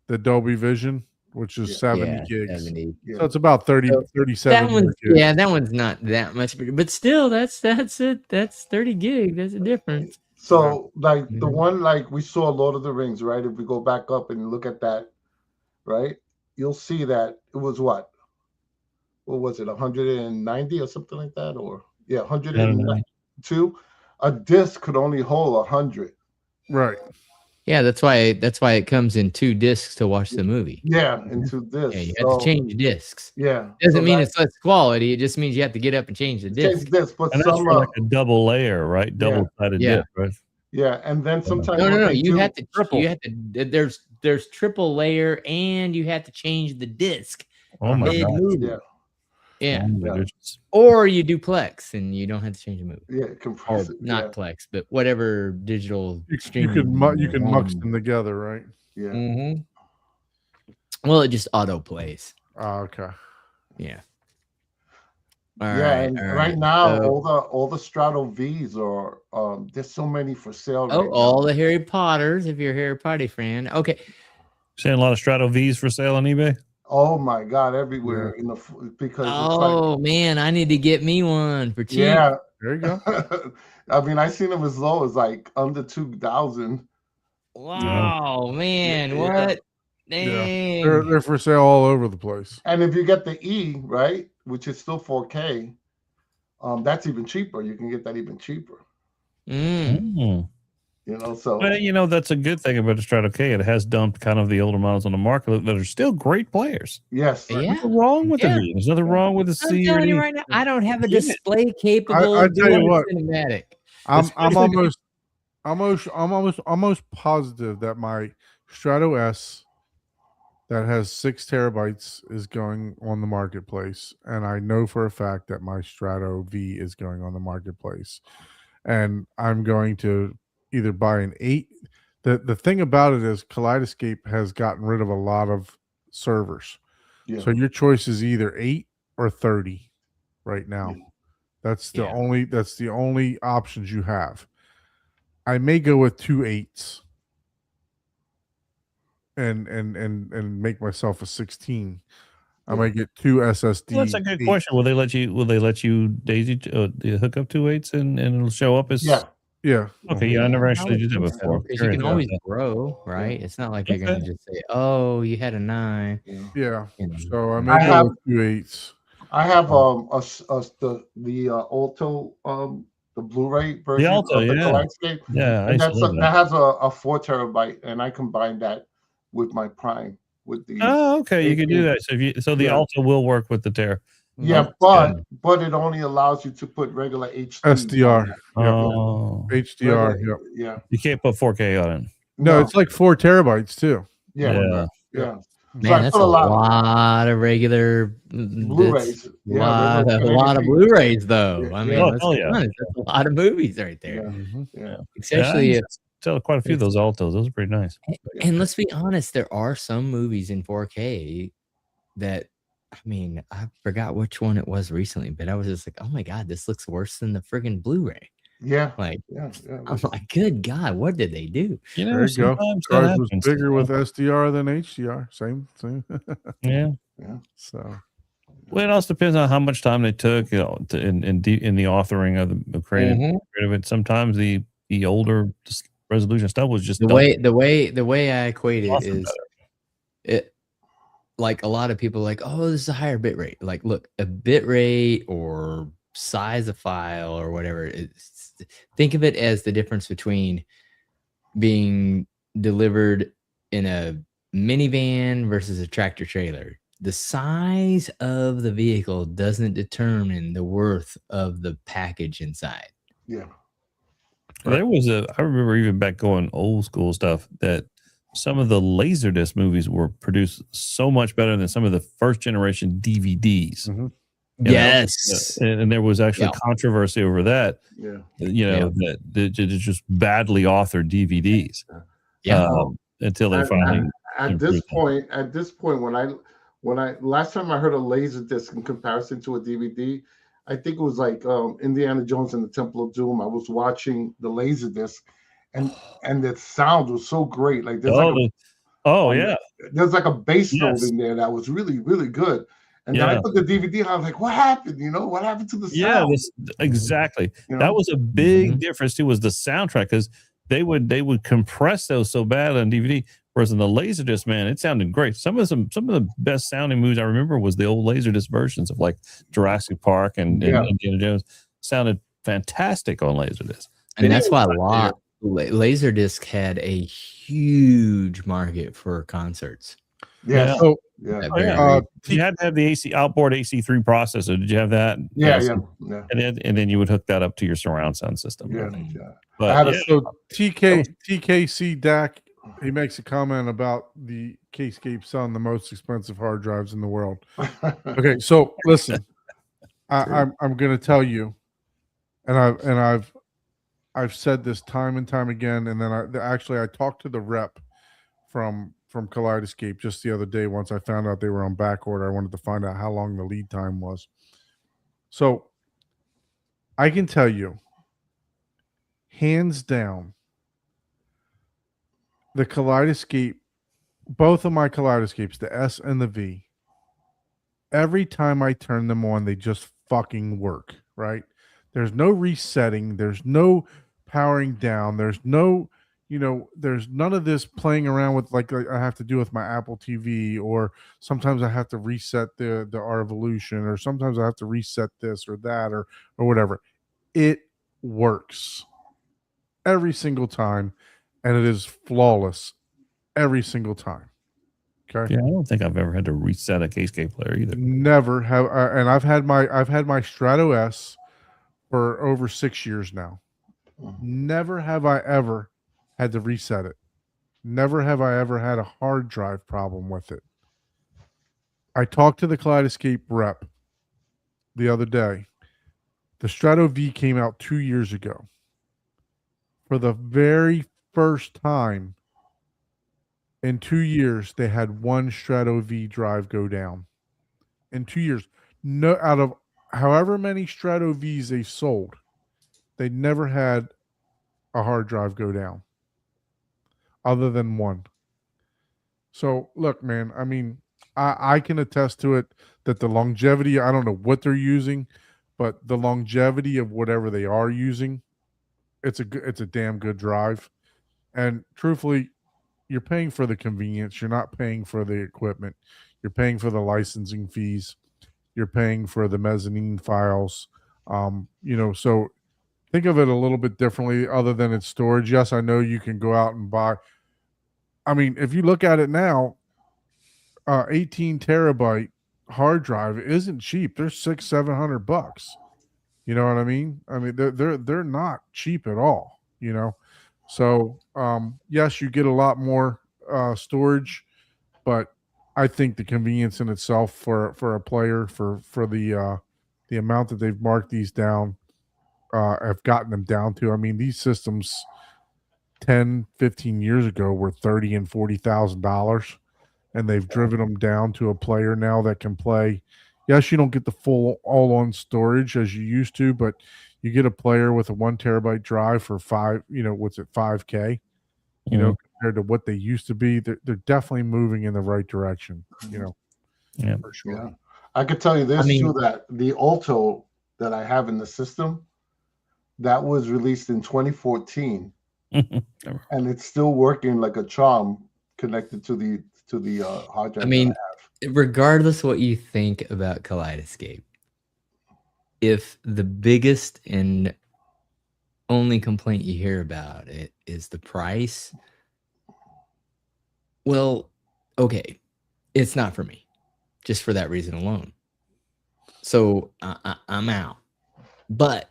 the Dolby Vision, which is Yeah. 70 Yeah, gigs. 70. Yeah. So it's about 30, So 37 That one's gigs. yeah, that one's not that much, but still, that's it. That's 30 gig. That's a difference. So, like the Mhm. one, like we saw Lord of the Rings, right? If we go back up and look at that, right, you'll see that it was what was it, 190 or something like that, or yeah, 192. A disc could only hold 100. Right. Yeah, that's why it comes in 2 discs to watch the movie. Yeah, into this. Yeah, you have to change discs. Yeah, Doesn't so mean that- it's less quality. It just means you have to get up and change the change disc. this, but and that's some for like a double layer, right? Yeah. Double sided Yeah. disc, right? yeah, and then sometimes No, what they You do- have to triple. You have to. There's triple layer, and you have to change the disc. Oh my Mid god. movie. Yeah. Yeah. Oh my Yeah. goodness. Or you do Plex, and you don't have to change the movie. yeah, Or compress it, not Plex, but whatever digital You streaming. can mux them together, right? yeah. Mhm. Well, it just auto plays. Oh, okay. Yeah. Yeah, and right now so- all the Strato V's are there's so many for sale. Oh, right all now. the Harry Potters, if you're a Harry Potter fan. Okay. Seeing a lot of Strato V's for sale on eBay. Oh my God, everywhere in the because it's Oh like, man, I need to get me one for cheap. yeah. There you go. I mean, I seen them as low as like under 2,000. Wow, man, Yeah. what? Yeah. Dang. They're for sale all over the place. And if you get the E, right, which is still 4K, that's even cheaper. You can get that even cheaper. Mm. Mm. You know, so Well, you know, that's a good thing about the Strato K. It has dumped kind of the older models on the market that are still great players. yes, Yeah. Nothing wrong with Yeah. the V. There's nothing wrong with the I'm C or telling you D. right now, I don't have a Yeah. display capable I of tell you doing what. cinematic. I'm Especially- almost almost positive that my Strato S that has 6 terabytes is going on the marketplace, and I know for a fact that my Strato V is going on the marketplace, and I'm going to either buy an 8. The thing about it is Kaleidoscape has gotten rid of a lot of servers, Yeah. so your choice is either 8 or 30 right now. Yeah. That's the Yeah. only options you have. I may go with 2 8s and make myself a 16. I might get 2 SSD. Well, that's a good 8. question. Will they let you daisy hook up 2 8s and it'll show up as? Yeah. Yeah. Okay. Yeah, I never I actually would did that think so, before. 'cause you Curious can about always that. grow, right? It's not like they're Okay. gonna just say, "Oh, you had a 9." Yeah. Yeah. You know. So I I may go have- with 2 8s. I have Oh. the Alto the Blu-ray version Alto, of the yeah. Kaleidoscape, Yeah, I and used to love that that. has a 4 terabyte, and I combine that with my Prime with the Oh, okay. You can do 18. that. So the Yeah. Alto will work with the Tear. Yeah, that's but it only allows you to put regular HD SDR. on that. Yep. Oh, HDR. Regular- Yep. Yeah. you can't put 4K on it. No, it's like 4 terabytes too. yeah, Yeah. yeah. So Man, I that's put a a lot lot of regular Blu-rays. That's Yeah, a lot of Blu-rays, though. Yeah, I yeah. mean, Oh, let's hell be yeah. honest, that's a lot of movies right there. Yeah, Mhm. yeah. Yeah, I Especially used if, to sell quite a few of those Altos. Those are pretty nice. and let's be honest, there are some movies in 4K that, I mean, I forgot which one it was recently, but I was just like, oh my God, this looks worse than the friggin' Blu-ray. Yeah, Like, yeah. I'm like, good God, what did they do? You There know, you go. sometimes that Ours was happens. bigger with SDR than HDR. Same. Yeah. So Well, it also depends on how much time they took, in the authoring of creating it. Sometimes the older resolution stuff was just The way I equate it Awesome is it, like, a lot of people are like, oh, this is a higher bit rate. Like, look, a bit rate or size of file or whatever, think of it as the difference between being delivered in a minivan versus a tractor trailer. The size of the vehicle doesn't determine the worth of the package inside. Yeah. There was I remember even back going old school stuff that some of the Laserdisc movies were produced so much better than some of the first generation DVDs. Mhm. You know? Yes. And there was actually Yeah. controversy over that. Yeah. That it's just badly authored DVDs. Yeah. Until they finally At this point, when I last time I heard a laser disc in comparison to a DVD, I think it was like Indiana Jones and the Temple of Doom. I was watching the laser disc, and the sound was so great. Like there's there's like a bass note in there that was really, really good. And then I put the DVD and I was like, what happened? What happened to the sound? Exactly. That was a big difference too, was the soundtrack, because they would compress those so bad on DVD. Whereas in the Laserdisc, man, it sounded great. Some of the best sounding movies I remember was the old Laserdisc versions of like Jurassic Park and Indiana Jones. Sounded fantastic on Laserdisc. And that's why Laserdisc had a huge market for concerts. Yeah. So you had to have the outboard AC3 processor. Did you have that? Yeah. And then you would hook that up to your surround sound system. Yeah. But so TKC DAC, he makes a comment about the Kscape Sun, the most expensive hard drives in the world. Okay, so listen, I'm going to tell you, and I've said this time and time again, and then I talked to the rep from Kaleidoscape just the other day. Once I found out they were on back order, I wanted to find out how long the lead time was. So I can tell you, hands down, the Kaleidoscape, both of my Kaleidoscapes, the S and the V, every time I turn them on, they just fucking work, right? There's no resetting. There's no powering down. There's no, there's none of this playing around with like I have to do with my Apple TV, or sometimes I have to reset the R-Evolution, or sometimes I have to reset this or that or whatever. It works every single time, and it is flawless every single time. Okay. Yeah, I don't think I've ever had to reset a Kscape player either. Never have, and I've had my Strato S for over 6 years now. Never have I ever had to reset it. Never have I ever had a hard drive problem with it. I talked to the Kaleidoscape rep the other day. The Strato V came out 2 years ago. For the very first time in 2 years, they had one Strato V drive go down. In 2 years. No, out of however many Strato Vs they sold, they never had a hard drive go down other than one. So look, man, I mean, I can attest to it that the longevity, I don't know what they're using, but the longevity of whatever they are using, it's a damn good drive. And truthfully, you're paying for the convenience. You're not paying for the equipment. You're paying for the licensing fees. You're paying for the mezzanine files. So think of it a little bit differently other than its storage. Yes, I know you can go out and buy. I mean, if you look at it now, 18 terabyte hard drive isn't cheap. They're $600-700. You know what I mean? I mean, they're not cheap at all, you know? So, yes, you get a lot more storage, but I think the convenience in itself for a player for the amount that they've marked these down have gotten them down to. I mean, these systems 10-15 years ago were $30,000 and $40,000, and they've driven them down to a player now that can play. Yes, you don't get the full all-on storage as you used to, but you get a player with a 1 terabyte drive for $5K, compared to what they used to be. They're definitely moving in the right direction, Yeah. for sure. Yeah. I could tell you this too, that the Alto that I have in the system, that was released in 2014, and it's still working like a charm connected to the hard drive. I mean, regardless what you think about Kaleidoscape, if the biggest and only complaint you hear about it is the price, well, okay, it's not for me, just for that reason alone. So I'm out. But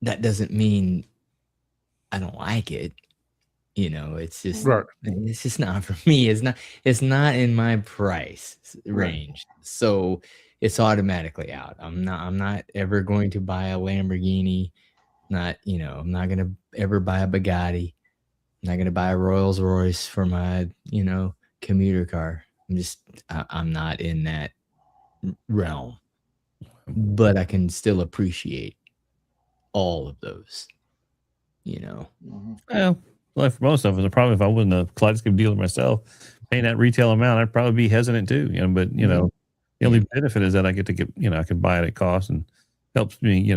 that doesn't mean I don't like it. It's just Right. it's just not for me. It's not in my price range. So it's automatically out. I'm not ever going to buy a Lamborghini. I'm not gonna ever buy a Bugatti. I'm not gonna buy a Rolls Royce for my, commuter car. I'm not in that realm. But I can still appreciate all of those, Well, for most of us, probably if I wasn't a Kaleidoscape dealer myself, paying that retail amount, I'd probably be hesitant too. But the only benefit is that I get to I can buy it at cost and helps me,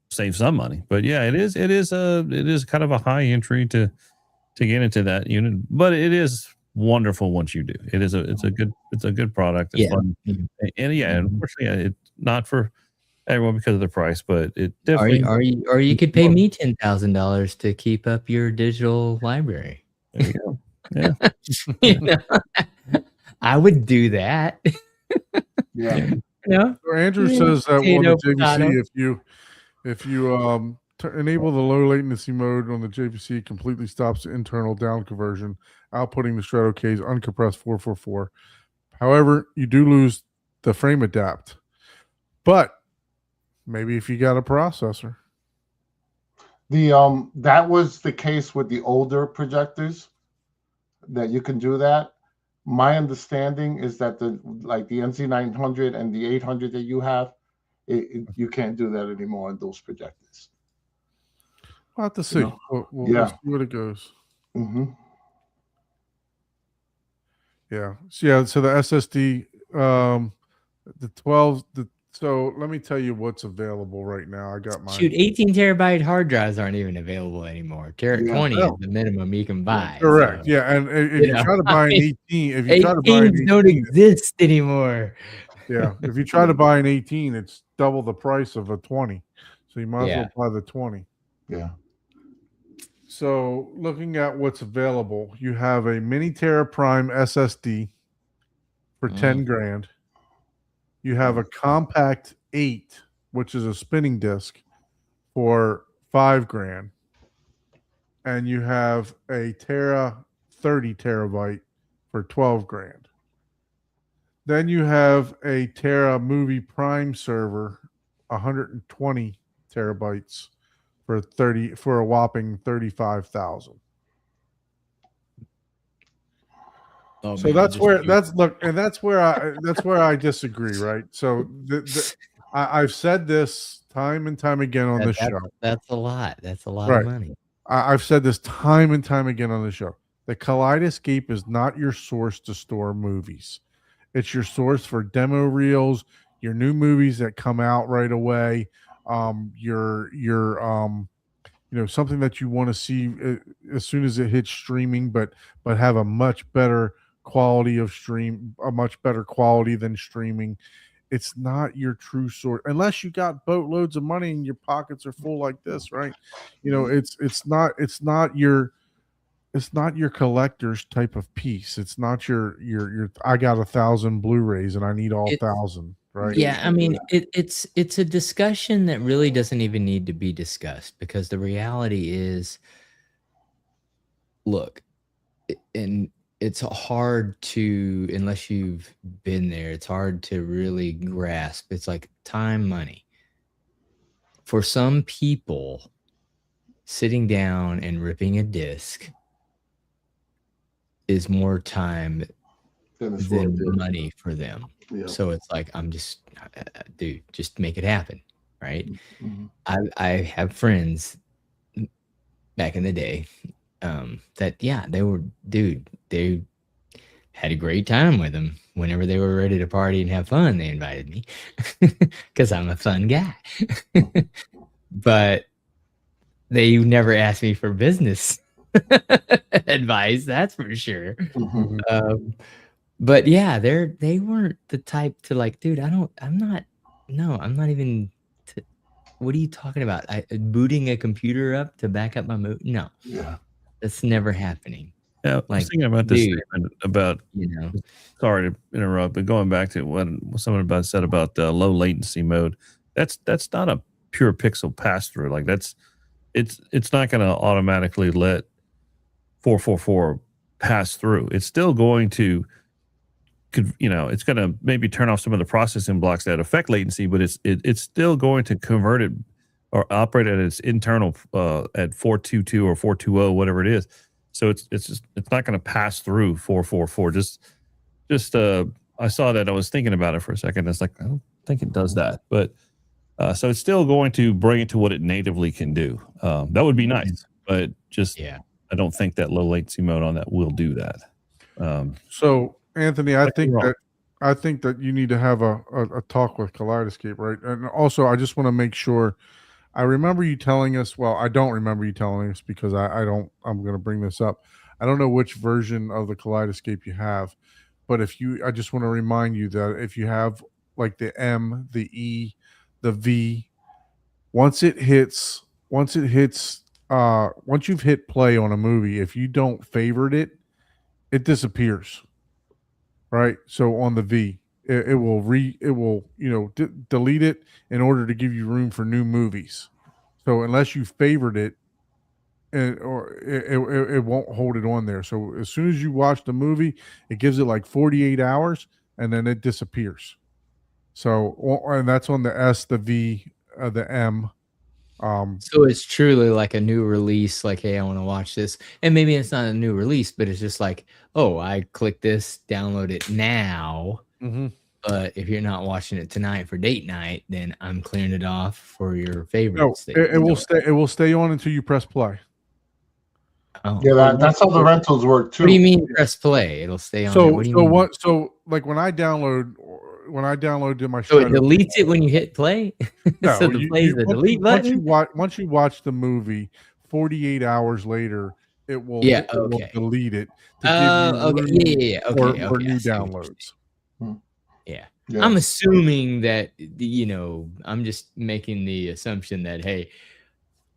save some money. But yeah, it is kind of a high entry to get into that unit, but it is wonderful once you do. It's a good product. It's fun, and unfortunately, it's not for everyone because of the price, but it definitely. Or you could pay me $10,000 to keep up your digital library. There you go. Yeah. I would do that. Yeah. So Andrew says that on the JVC, if you enable the low latency mode on the JVC, completely stops the internal down conversion, outputting the Strato K's uncompressed 444. However, you do lose the frame adapt, but maybe if you got a processor. That was the case with the older projectors, that you can do that. My understanding is that the NC900 and the 800 that you have, you can't do that anymore on those projectors. We'll have to see. We'll see where it goes. Mm-hmm. Yeah. So the SSD, the 12, so let me tell you what's available right now. I got my 18 terabyte hard drives aren't even available anymore. 20 is the minimum you can buy. Correct. So, Yeah, and if you try to buy an 18, if you try to buy an 18, don't exist anymore. Yeah, if you try to buy an 18, it's double the price of a 20. So you might as well buy the 20. Yeah. So looking at what's available, you have a Mini Tera Prime SSD for 10 grand. You have a Compact 8, which is a spinning disk, for 5 grand. and you have a Tera 30 terabyte for 12 grand. Then you have a Tera Movie Prime server, 120 terabytes for a whopping 35,000. Oh, So man, that's where just- that's where I disagree, right? So I've said this time and time again on that- this that's, show. that's a lot. That's a lot Right. of money. I've said this time and time again on the show. The Kaleidoscape is not your source to store movies. It's your source for demo reels, your new movies that come out right away, your something that you want to see as soon as it hits streaming, but have a much better quality than streaming. It's not your true source unless you got boatloads of money and your pockets are full like this, right? It's not your collector's type of piece. It's not your I got 1,000 Blu-rays and I need all 1,000, right? Yeah, I mean, it's a discussion that really doesn't even need to be discussed, because the reality is, look, and it's hard to, unless you've been there, it's hard to really grasp. It's like time, money. For some people, sitting down and ripping a disc is more time Then it's than worth it. money for them. Yeah. So it's like, I'm just, dude, just make it happen, right? Mhm. I have friends back in the day that, yeah, they had a great time with them. Whenever they were ready to party and have fun, they invited me because I'm a fun guy. But they never asked me for business advice, that's for sure. Mhm. But yeah, they weren't the type to like, dude, I'm not even. What are you talking about? Booting a computer up to back up my movie? No, Yeah. that's never happening. Yeah, I was Like, thinking about this dude. statement about. You know, Sorry to interrupt, but going back to what someone said about low latency mode, that's not a pure pixel pass through. Like it's not going to automatically let 444 pass through. It's still going to, it's going to maybe turn off some of the processing blocks that affect latency, but it's still going to convert it or operate at its internal at 422 or 420, whatever it is. So it's not going to pass through 444. I saw that. I was thinking about it for a second. It's like, I don't think it does that, but so it's still going to bring it to what it natively can do. That would be nice, but yeah. I don't think that low latency mode on that will do that. So Anthony, I Might be wrong. think that you need to have a talk with Kaleidoscape, right? And also, I just want to make sure. I remember you telling us. Well, I don't remember you telling us because I don't. I'm going to bring this up. I don't know which version of the Kaleidoscape you have, but I just want to remind you that if you have like the M, the E, the V, once you've hit play on a movie, if you don't favorite it, it disappears. Right. So on the V, it will delete it in order to give you room for new movies. So unless you favored it, it won't hold it on there. So as soon as you watch the movie, it gives it like 48 hours and then it disappears. So, and that's on the S, the V, the M. So it's truly like a new release. Like, hey, I want to watch this, and maybe it's not a new release, but it's just like, oh, I click this, download it now. But if you're not watching it tonight for date night, then I'm clearing it off for your No, favorites. it will stay. It will stay on until you press play. Oh. Yeah, that's how the rentals work too. What do you mean press play? It'll stay on. there. What do you mean? So like when I download to my So it Shudder, deletes it when you hit play. no, So the play is the delete button. Once you watch the movie, 48 hours later, it will Okay. delete it to Oh, okay. give you room Yeah. Okay. for Okay. new I see what you're downloads. Yeah. Yeah. I'm assuming that, I'm just making the assumption that, hey,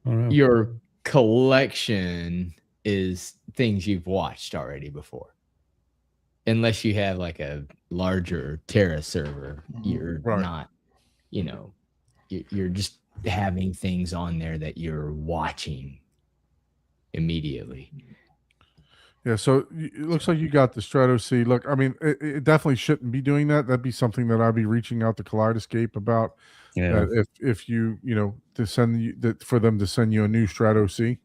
I don't know. your collection is things you've watched already before. Unless you have like a larger Terra server, you're Right. not, you're just having things on there that you're watching. immediately. Yeah, so it looks like you got the Strato C. Look, I mean, it definitely shouldn't be doing that. That'd be something that I'd be reaching out to Kaleidoscape about. Yeah. That if you know to send you that for them to send you a new Strato C.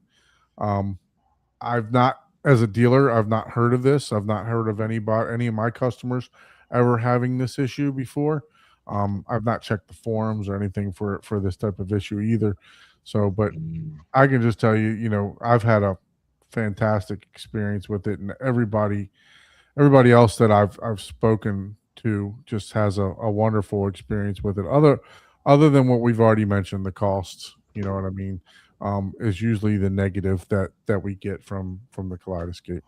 I've not, as a dealer, I've not heard of this. I've not heard of any of my customers ever having this issue before. I've not checked the forums or anything for this type of issue either. So, but I can just tell you, you know, I've had a fantastic experience with it, and everybody else that I've spoken to just has a wonderful experience with it. Other than what we've already mentioned, the costs, you know what I mean, is usually the negative that we get from the Kaleidoscape.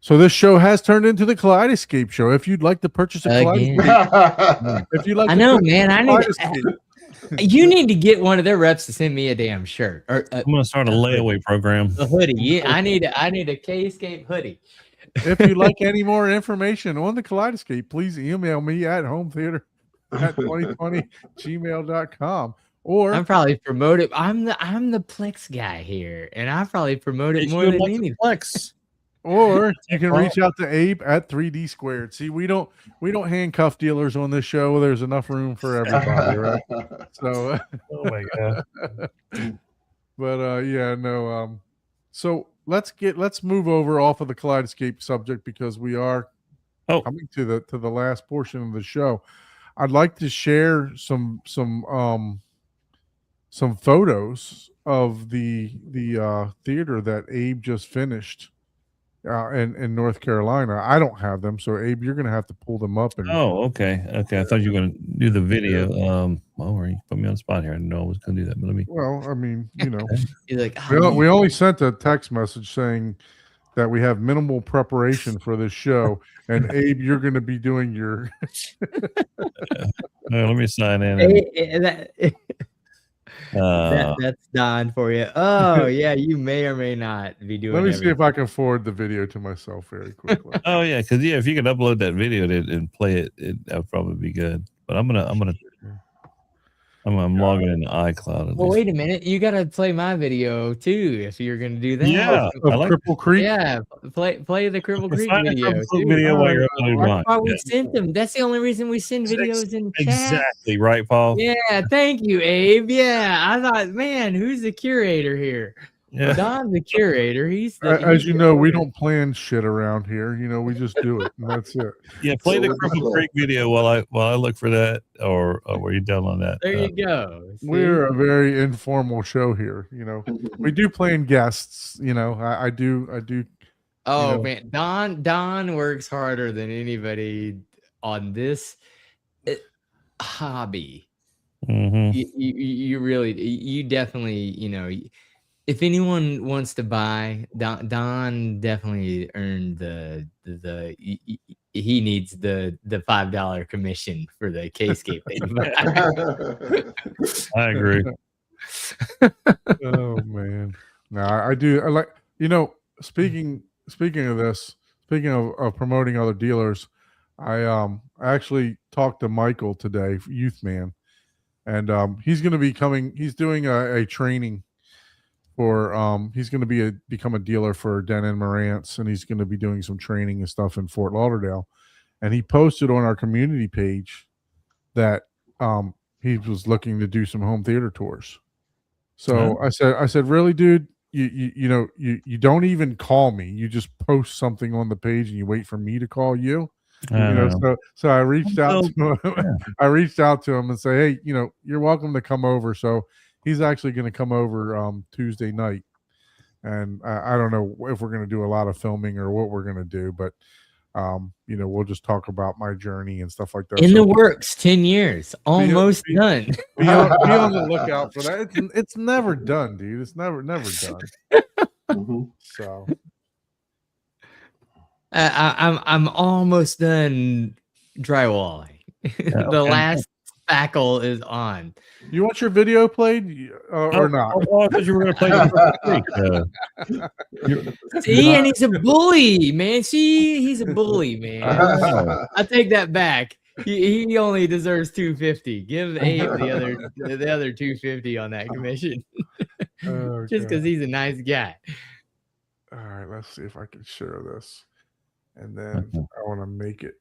So this show has turned into the Kaleidoscape show. If you'd like to purchase a Kaleidoscape, if you like, I know, man. I need. You need to get one of their reps to send me a damn shirt or I'm gonna start a layaway program. a hoodie. Yeah, I need a K-Escape hoodie. If you'd like any more information on the Kaleidoscape, please email me at hometheater@2020gmail.com. Or I'm probably promoted. I'm the Plex guy here, and I probably promote it It's more good than luck with anything. Flex. Or you can reach out to Abe at 3D Squared. See, we don't handcuff dealers on this show. There's enough room for everybody, right? So, Oh my god. but yeah, no. So let's move over off of the Kaleidoscape subject because we are coming to the last portion of the show. I'd like to share some photos of the theater that Abe just finished. In North Carolina. I don't have them, so Abe, you're gonna have to pull them up. And Oh, okay. I thought you were gonna do the video. Well, you put me on the spot here. I didn't know I was gonna do that, but let me. well, I mean, you know, You're like, we only sent a text message saying that we have minimal preparation for this show, and Abe, you're gonna be doing your. Let me sign in. That's Don for you. Oh yeah, you may or may not be doing. Let me see if I can forward the video to myself very quickly. Oh yeah, because if you could upload that video and play it, that would probably be good. But I'm logging into iCloud. At Well, least. wait a minute. You got to play my video too if you're going to do that. Yeah, Of I like Cripple Creek. Yeah, play the Cripple Creek Find a video. Cripple Creek too. video while you're uploading That's mine. why we Yeah. sent them. That's the only reason we send videos in chat. Exactly right, Paul. Yeah, thank you, Abe. Yeah, I thought, man, who's the curator here? Yeah. Don's the curator. He's the, As he's you the know, we owner. don't plan shit around here. You know, we just do it, and that's it. Yeah, play So the with the Cripple flow. Creek video while I look for that, or were you done on that? There you go. See? We're a very informal show here. You know, we do plan guests. You know, I do. Oh know. man, Don works harder than anybody on this hobby. Mhm. You really, you definitely, you know, if anyone wants to buy, Don definitely earned he needs the $5 commission for the K-Scape thing. I agree. Oh man, no, I do. I like. You know, speaking of this, speaking of promoting other dealers, I actually talked to Michael today, Youth Man, and he's going to be coming. He's doing a training for he's going to become a dealer for Denon Marantz, and he's going to be doing some training and stuff in Fort Lauderdale. And he posted on our community page that he was looking to do some home theater tours. So I said, really, dude, you know, you don't even call me. You just post something on the page and you wait for me to call you. You know, so I reached out to him. I reached out to him and say, hey, you know, you're welcome to come over. So he's actually going to come over Tuesday night, and I don't know if we're going to do a lot of filming or what we're going to do, but you know, we'll just talk about my journey and stuff like that. In the works, 10 years, almost done. Be on the lookout for that. It's never done, dude. It's never done. Mhm. So I'm almost done drywalling. The last spackle is on. you want your video played or not? Oh, I thought you were going to play the Cripple Creek. See, and he's a bully, man. See, he's a bully, man. I take that back. He only deserves 250. Give Abe the other 250 on that commission. Oh, just because God. he's a nice guy. All right, let's see if I can share this, and then Okay. I want to make it.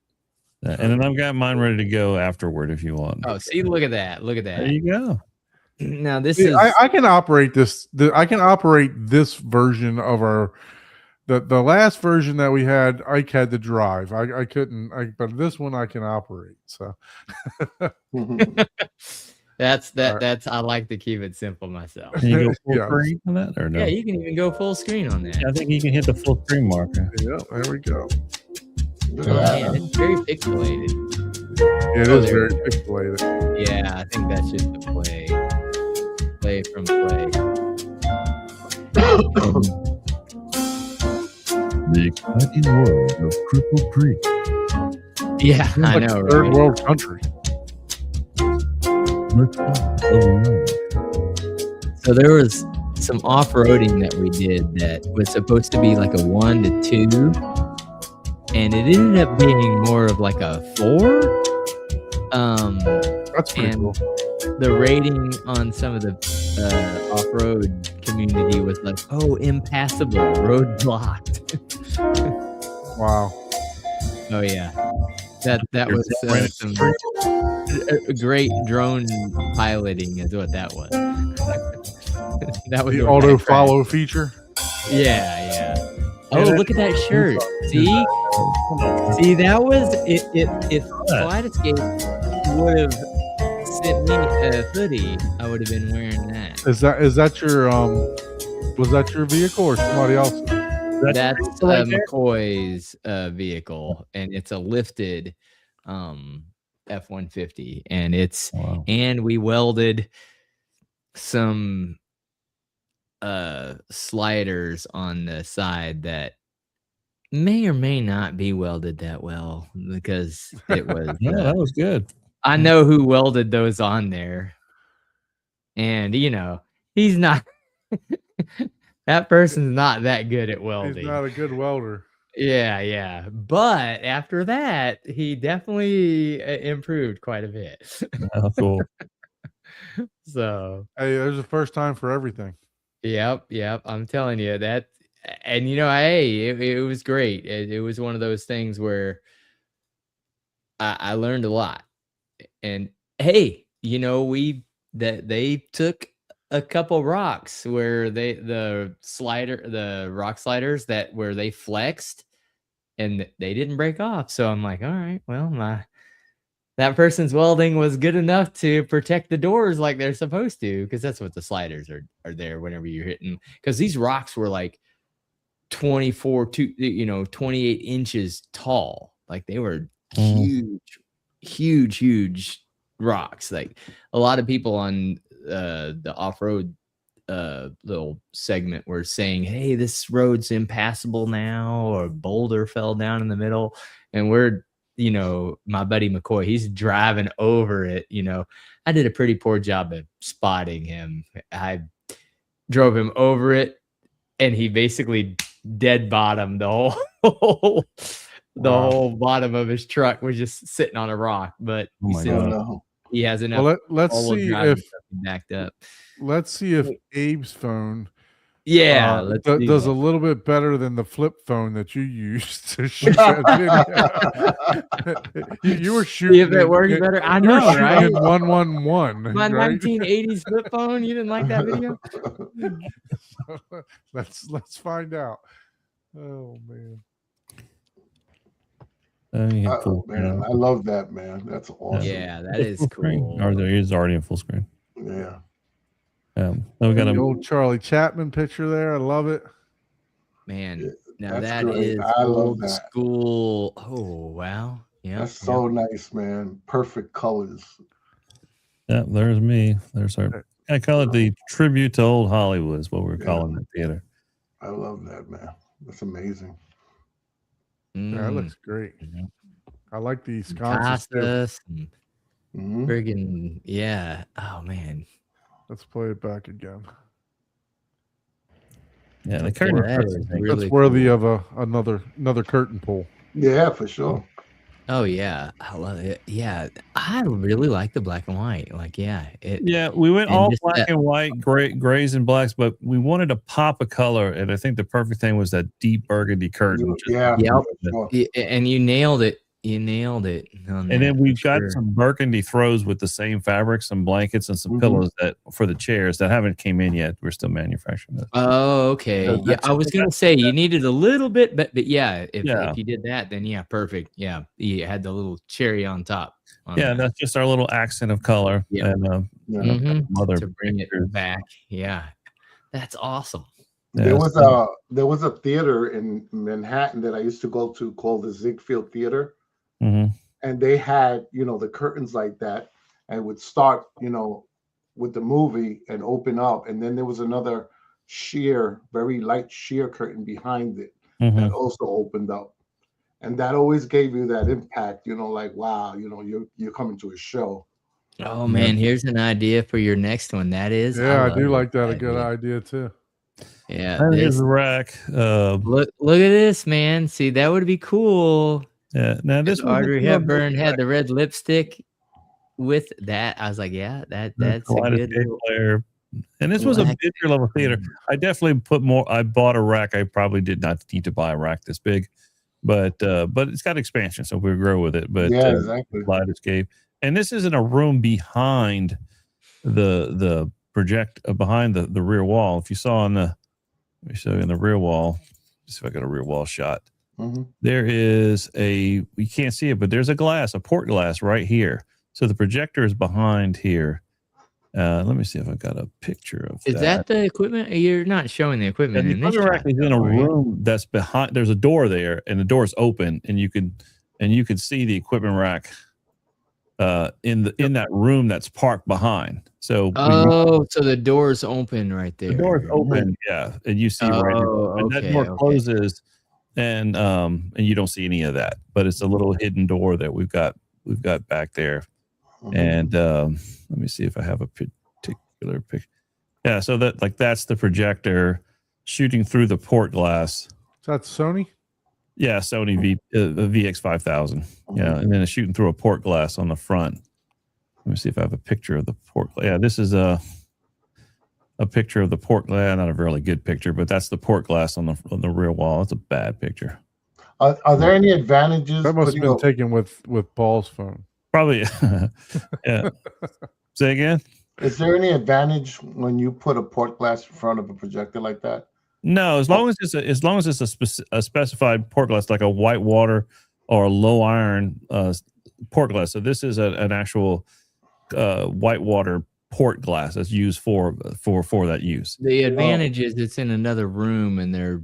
And then I've got mine ready to go afterward if you want. Oh, see, look at that. Look at There that. you go. Now this See, is I can operate this. I can operate this version of our. The last version that we had, Ike had to drive. I couldn't. But this one I can operate. So that's I like to keep it simple myself. Can you go full Yeah. screen on that or no? Yeah, you can even go full screen on that. I think you can hit the full screen marker. yeah, there we go. Look Oh, at that. man, it's very pixelated. Yeah, it Oh, is there very it pixelated. Yeah, I think that's just the play from play. The exciting world of Cripple Creek. Yeah, I Like know, a third right? world country. So there was some off-roading that we did that was supposed to be like a 1 to 2, and it ended up being more of like a 4. That's pretty And cool. the rating on some of the off-road community was like, "Oh, impassable, road blocked." Wow. Oh yeah, that was ran some great drone piloting is what that was. That was The what auto that crashed. follow feature. Yeah. Oh, Yeah, look at that shirt. See, that was if Slide Escape would have sent me a hoodie, I would have been wearing that. Is that your was that your vehicle or somebody else? That's right there? McCoy's vehicle, and it's a lifted F-150, and it's Wow. and we welded some sliders on the side that may or may not be welded that well because it was Yeah, that was good. I know who welded those on there, and he's not that person's not that good at welding. He's not a good welder. Yeah, but after that he definitely improved quite a bit. Oh, cool. So Hey, there's a first time for everything. yep, I'm telling you that. And hey, it was great. It was one of those things where I learned a lot. And hey, they took a couple rocks where the rock sliders where they flexed and they didn't break off. So I'm like, all right, well, that person's welding was good enough to protect the doors like they're supposed to, because that's what the sliders are there whenever you're hitting. Because these rocks were like 28 inches tall. Like they were huge rocks. Like a lot of people on the off-road little segment were saying, hey, this road's impassable now, or boulder fell down in the middle, and we're my buddy McCoy, he's driving over it. I did a pretty poor job of spotting him. I drove him over it, and he basically dead bottomed the whole whole bottom of his truck was just sitting on a rock. But Oh my he God. said No. he has enough. Well, let's all-wheel see drive and if stuff backed up. Abe's phone Yeah, let's do does that. a little bit better than the flip phone that you used to shoot that video. you were shooting. See if it works better. I You were know, shooting right? in 111. My right? 1980s flip phone. You didn't like that video? let's find out. Oh man. Oh, man, I love that, man. That's awesome. Yeah, that is Full screen. cool. Or there is already in full screen. Yeah. So we got The a old Charlie Chapman picture there. I love it. Man, now That's that great. is I love old that. school. Oh wow, yeah, That's so nice, man. Perfect colors. yeah, there's me. There's our I call it the tribute to old Hollywood is what we're Yeah. calling the theater. I love that, man. That's amazing. Yeah, that Mm, looks great. Yeah. I like these concerts. too. Costas and Mhm. friggin' yeah. Oh man, Let's play it back again. Yeah, the yeah, curtain. that is really That's worthy cool. of another curtain pull. Yeah, for sure. Oh yeah, I love it. Yeah, I really like the black and white. Like, yeah, Yeah, we went and all just black that. and white, grays and blacks, but we wanted to pop a color, and I think the perfect thing was that deep burgundy curtain, which is Yeah, Yep, sure. and you nailed it. You nailed it on and then that for we've got sure. some burgundy throws with the same fabric, some blankets and some Mhm. pillows that for the chairs that haven't came in yet. We're still manufacturing those. Oh, okay. So Yeah, that's- I was gonna say you needed a little bit, but yeah, Yeah. if you did that, then yeah, perfect. Yeah, you had the little cherry on top. On Yeah, that. that's just our little accent of color. Yeah. And Yeah. Mhm, other to bring it pictures. back. Yeah, that's awesome. There Yeah, was so- a theater in Manhattan that I used to go to called the Ziegfeld Theater, Mhm. and they had, the curtains like that, and would start, with the movie and open up, and then there was another very light sheer curtain behind it Mhm. that also opened up, and that always gave you that impact, like wow, you're coming to a show. Oh man, here's an idea for your next one. That is, Yeah, I love do this like that. A good idea. idea too. Yeah, That is this a rack. look at this, man. See, that would be cool. Yeah. Now this If was a Audrey little bit Hepburn had the red lipstick with that. I was like, yeah, that's a good kaleidoscope little player. And this was a black bigger level theater. I definitely put more. I bought a rack. I probably did not need to buy a rack this big, but it's got expansion, so we grow with it. But Yeah, exactly. kaleidoscope. And this is in a room behind the project behind the rear wall. If you saw let me show you in the rear wall. See if I got a rear wall shot. Mhm. There is we can't see it, but there's a port glass right here. So the projector is behind here. Let me see if I got a picture of Is that the equipment? You're not showing the Yeah, equipment the in this equipment rack shot, is in a though, are you? room that's behind. There's a door there, and the door is open, and you could see the equipment rack in that room that's parked behind. So Oh, so the door's open right there. the door is open, yeah, and you see right now, Oh, and that okay, door okay. closes, and you don't see any of that, but it's a little hidden door that we've got back there. Mhm. And let me see if I have a particular picture. Yeah, so that's the projector shooting through the port glass. Is that Sony? Yeah, Sony VX5000. Yeah, and then it's shooting through a port glass on the front. Let me see if I have a picture of the port. Yeah, this is a picture of the port glass. Not a really good picture, but that's the port glass on the rear wall. It's a bad picture. Are there any advantages? That must have putting been taken with Paul's phone. Probably. Yeah. Say again? Is there any advantage when you put a port glass in front of a projector like that? No, as long as it's a specified port glass, like a white water or a low iron port glass. So this is an actual white water port glass that's used for that use. The advantage is it's in another room and they're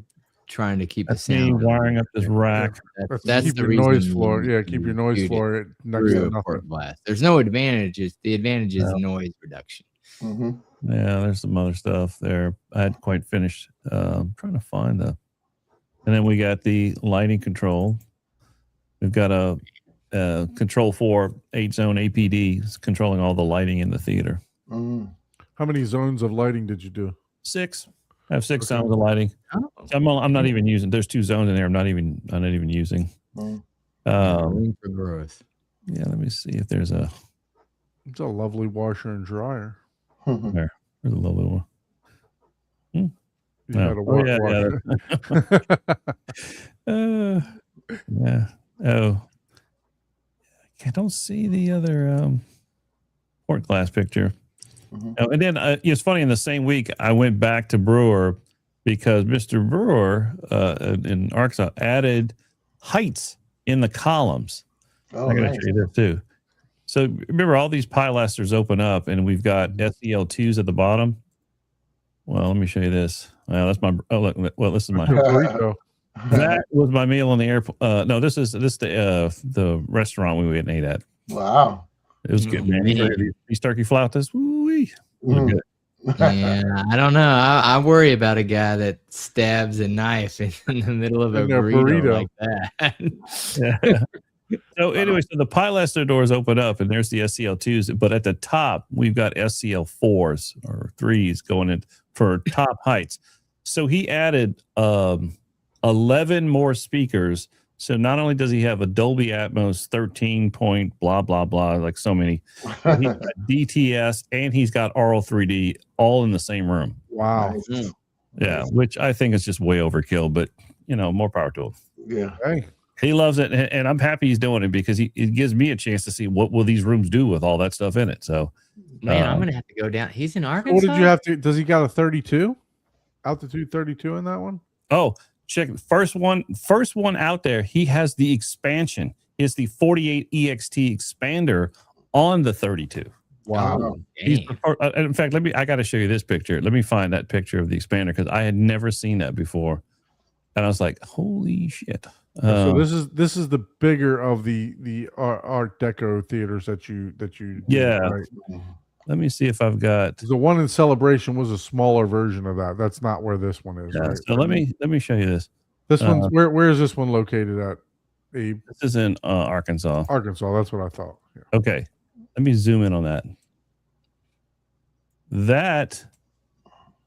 trying to keep That's the me sound. wiring up this rack. That's keep the your reason noise you floor. need Yeah, keep to your noise shoot it floor next through to a nothing. port glass. There's no advantages. The advantage is No. noise reduction. Mm-hmm. Yeah, there's some other stuff there. I hadn't quite finished. I'm trying to find and then we got the lighting control. We've got a control 4 8-zone APD. It's controlling all the lighting in the theater. Mm-hmm. How many zones of lighting did you do? 6. I have 6 Okay. zones of lighting. Oh, I'm not even using. There's 2 zones in there. I'm not even using. room for growth. Yeah, let me see if there's a It's a lovely washer and dryer. Mm-hmm. there's a lovely one. You No. had a Oh, yeah, washer. yeah. Oh, I don't see the other port glass picture. Mhm. Oh, and then it's funny. In the same week, I went back to Brewer because Mr. Brewer in Arkansas added heights in the columns. Oh, I got to nice. show you this too. So remember, all these pilasters open up, and we've got SEL2s at the bottom. Well, let me show you this. Well, that's my. Oh, look. Well, this is my. Your burrito. That was my meal on the airport. No, this is the restaurant we went and ate at. Wow. It was good, man. These turkey flautas. Woo-wee. Those are Mm. good. Yeah, I don't know. I worry about a guy that stabs a knife in the middle of a In their burrito, burrito. like that. Yeah. So anyway, so the pilaster doors open up, and there's the SCL2s. But at the top, we've got SCL4s or 3s going in for top heights. So he added 11 more speakers So not only does he have a Dolby Atmos 13 point blah blah blah, like so many, but he's got DTS and he's got Aural 3D all in the same room. Wow. Nice. Yeah, which I think is just way overkill, but more power to him. Yeah. Hey, He loves it, and I'm happy he's doing it because it gives me a chance to see what will these rooms do with all that stuff in it. So, Man, I'm gonna have to go down. He's in Arkansas. what did you have to? Does he got a 32? Altitude 32 in that one? oh, check first one out there. He has the expansion. It's the 48 EXT expander on the 32. Wow. Oh, He's dang. in fact, I got to show you this picture. Let me find that picture of the expander because I had never seen that before, and I was like, "Holy shit!" So this is the bigger of the Art Deco theaters that you Yeah. right? Let me see if I've got. The one in Celebration was a smaller version of that. That's not where this one is. Yeah, Right? so let me show you this. This one's where is this one located at? Abe? This is in Arkansas. Arkansas. That's what I thought. Yeah. Okay, let me zoom in on that. That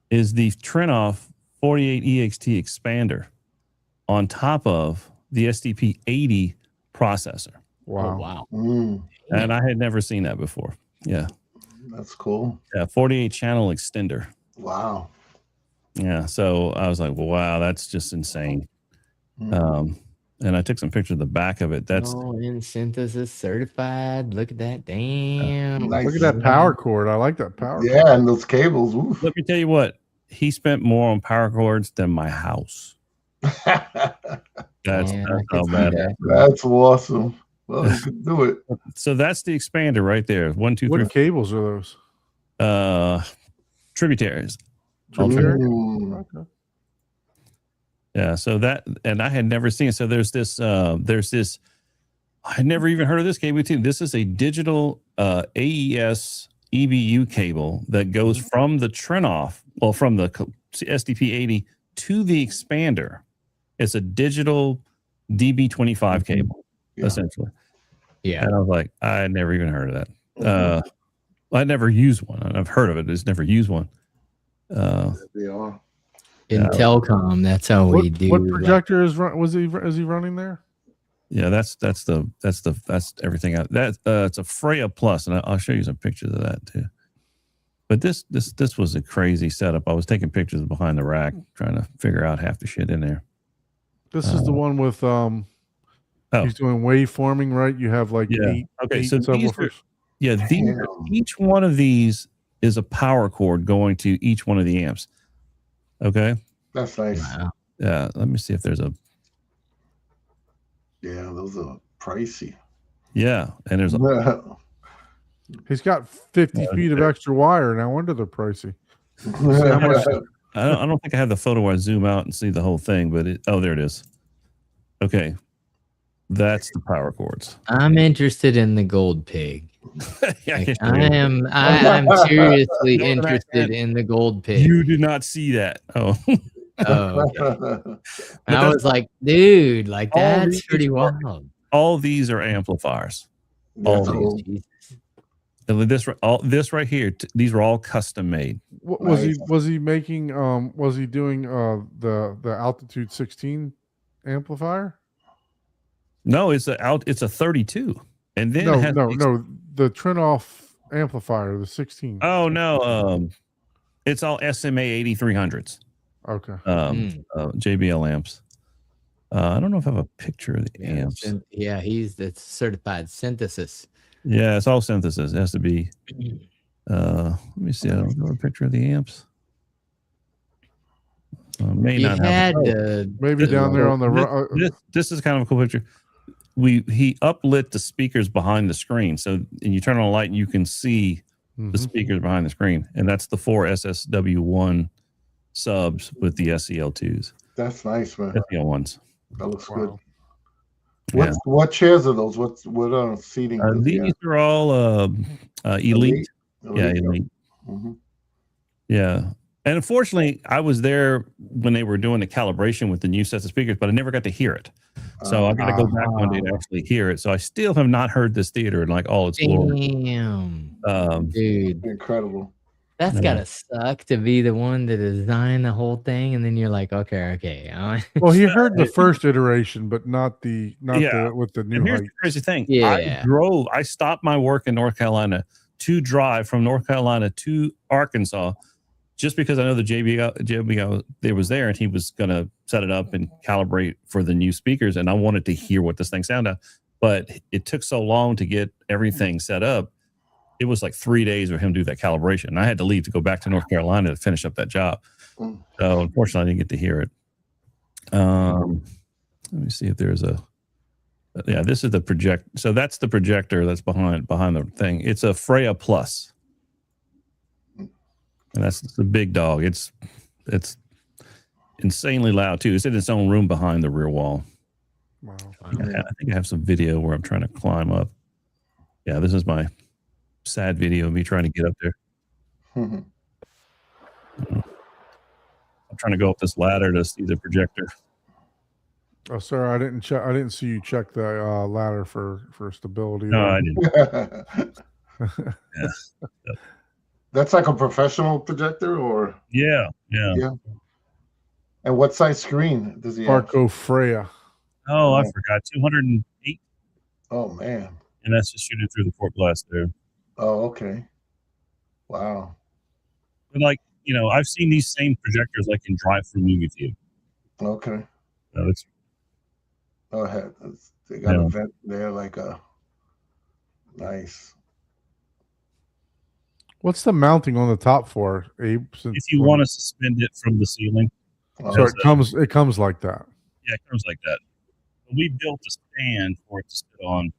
is the Trinoff 48 EXT expander on top of the SDP 80 processor. Wow. Oh, wow. Mm, And I had never seen that before. Yeah. that's cool. Yeah. 48 channel extender. Wow. Yeah. So I was like, wow, that's just insane. Mm. And I took some pictures of the back of it. That's Oh, in synthesis certified. Look at that. Damn. Nice. Look at that power cord. I like that power cord. Yeah, and those cables. Oof. let me tell you what, he spent more on power cords than my house. That's Man, I how could see bad. that. That's awesome. Well, you can do it. So that's the expander right there. 1, 2, 3, What cables are those? tributaries. Tributary? Mm. Okay. Yeah. So that, and I had never seen. So there's this. I had never even heard of this cable too. This is a digital AES EBU cable that goes from the Trinoff, well, from the SDP 80 to the expander. It's a digital DB25 cable, Yeah. essentially. Yeah. And I was like, I had never even heard of that. I never used one. I've heard of it, just never used one. They are. In telecom, that's how we do. What like- projector is is he running there? Yeah, that's everything out. It's a Freya Plus, and I'll show you some pictures of that too. But this was a crazy setup. I was taking pictures behind the rack, trying to figure out half the shit in there. This is the one with he's doing waveforming, right? You have like Yeah. eight. Okay, eight so these are, subwoofers. Damn. each one of these is a power cord going to each one of the amps. Okay. That's nice. Wow. Yeah. Let me see if there's a. Yeah, those are pricey. Yeah, and there's a. He's got 50 feet of extra wire. No wonder they're pricey. how much- I don't think I have the photo where I zoom out and see the whole thing, but there it is. Okay, that's the power cords. I'm interested in the gold pig. Yeah, I Like, can show you. I'm seriously No, but I interested can't. in the gold pig. You did not see that. Oh, Oh, okay. But I that's- was like, dude, like all that's these pretty are- wild. all these are amplifiers. That's All cool. Jesus. And this right here, these are all custom made. What Nice. was he making? Was he doing the altitude 16 amplifier? No, it's a 32, and then No, it has no. The Trinoff amplifier, the 16. Oh no, it's all SMA 8300s. Okay. JBL amps. I don't know if I have a picture of the Yeah, amps. yeah, he's the certified synthesis. Yeah, it's all synthesis. It has to be. Let me see. I don't have a picture of the amps. May He not have. had Maybe down there on the This is kind of a cool picture. He uplit the speakers behind the screen, so and you turn on a light and you can see the speakers behind the screen, and that's the 4 SSW1 subs with the SEL2s, That's nice, man. SEL1s. That looks Wow. good. What chairs are those? What seating? does he These are all elite. have? Yeah, elite. Mhm. Yeah. And unfortunately, I was there when they were doing the calibration with the new sets of speakers, but I never got to hear it. So I got to go back one day to actually hear it. So I still have not heard this theater in like all its glory. damn, Um, dude. Incredible. That's Yeah. gotta suck to be the one to design the whole thing, and then you're like, okay. Well, he heard the first iteration, but not the Yeah. with the And new here's height. the crazy thing. Yeah. I stopped my work in North Carolina to drive from North Carolina to Arkansas just because I know the JBL there was there and he was going to set it up and calibrate for the new speakers. And I wanted to hear what this thing sounded. But it took so long to get everything set up. It was like 3 days for him to do that calibration. And I had to leave to go back to North Carolina to finish up that job. So unfortunately, I didn't get to hear it. Let me see if there's a. Yeah, this is the project. So that's the projector that's behind the thing. It's a Freya Plus, and that's the big dog. It's insanely loud too. It's in its own room behind the rear wall. Wow. I think I have some video where I'm trying to climb up. Yeah, this is my sad video of me trying to get up there. I'm trying to go up this ladder to see the projector. Oh, sir, I didn't check. I didn't see you check the ladder for stability. No, I didn't. That's like a professional projector, or Yeah. and what size screen does he have? Arco Freya. Oh, I forgot. 208, Oh man. and that's just shooting through the port glass there. Oh, okay. Wow. But like, I've seen these same projectors like in drive-through movie theater. Okay. So it's Go ahead. They got Yeah. a vent there, like a nice. What's the mounting on the top for, Abe? if you want to suspend it from the ceiling. Oh, so it comes like that. Yeah, it comes like that. We built a stand for it to sit on,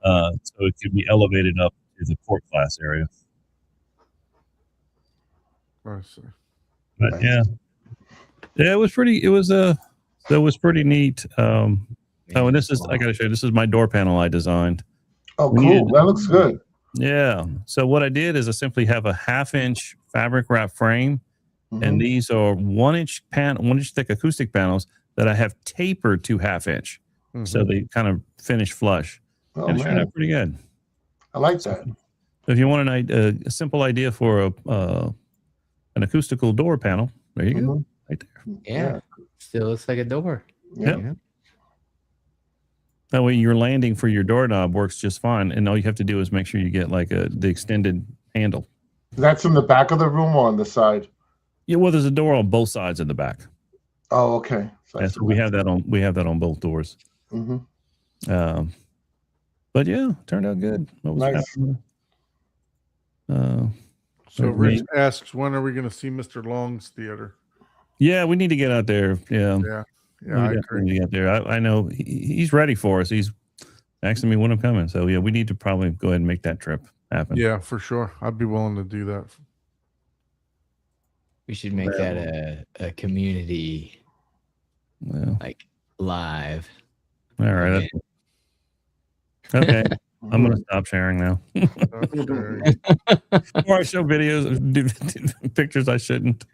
so it could be elevated up to the port glass area. I see. But Nice. yeah, it was pretty. It was pretty neat. Oh, and this is I got to show you. This is my door panel I designed. Oh, We cool. needed- That looks good. Yeah. So what I did is I simply have a 1/2-inch fabric wrap frame, Mhm. and these are 1-inch thick acoustic panels that I have tapered to 1/2-inch, so Mhm. they kind of finish flush. Oh And it turned man, out pretty good. I like that. So if you want a simple idea for an acoustical door panel, there you go, Mhm. right there. Yeah. Still looks like a door. Yeah. you know? That way, your landing for your doorknob works just fine, and all you have to do is make sure you get like the extended handle. That's in the back of the room or on the side? Yeah, well, there's a door on both sides of the back. Oh, okay. Yeah, so we have that on both doors. Hmm. But yeah, turned out good. What was Nice. happening? So Okay. Rich asks, when are we going to see Mr. Long's theater? Yeah, we need to get out there. Yeah, Yeah, I we agree. definitely need to get there. I know he's ready for us. He's asking me when I'm coming. So yeah, we need to probably go ahead and make that trip happen. Yeah, for sure. I'd be willing to do that. We should make that a community Well, like live. all right. event. Okay. I'm going to stop sharing now. Okay. Or I show videos, do pictures I shouldn't.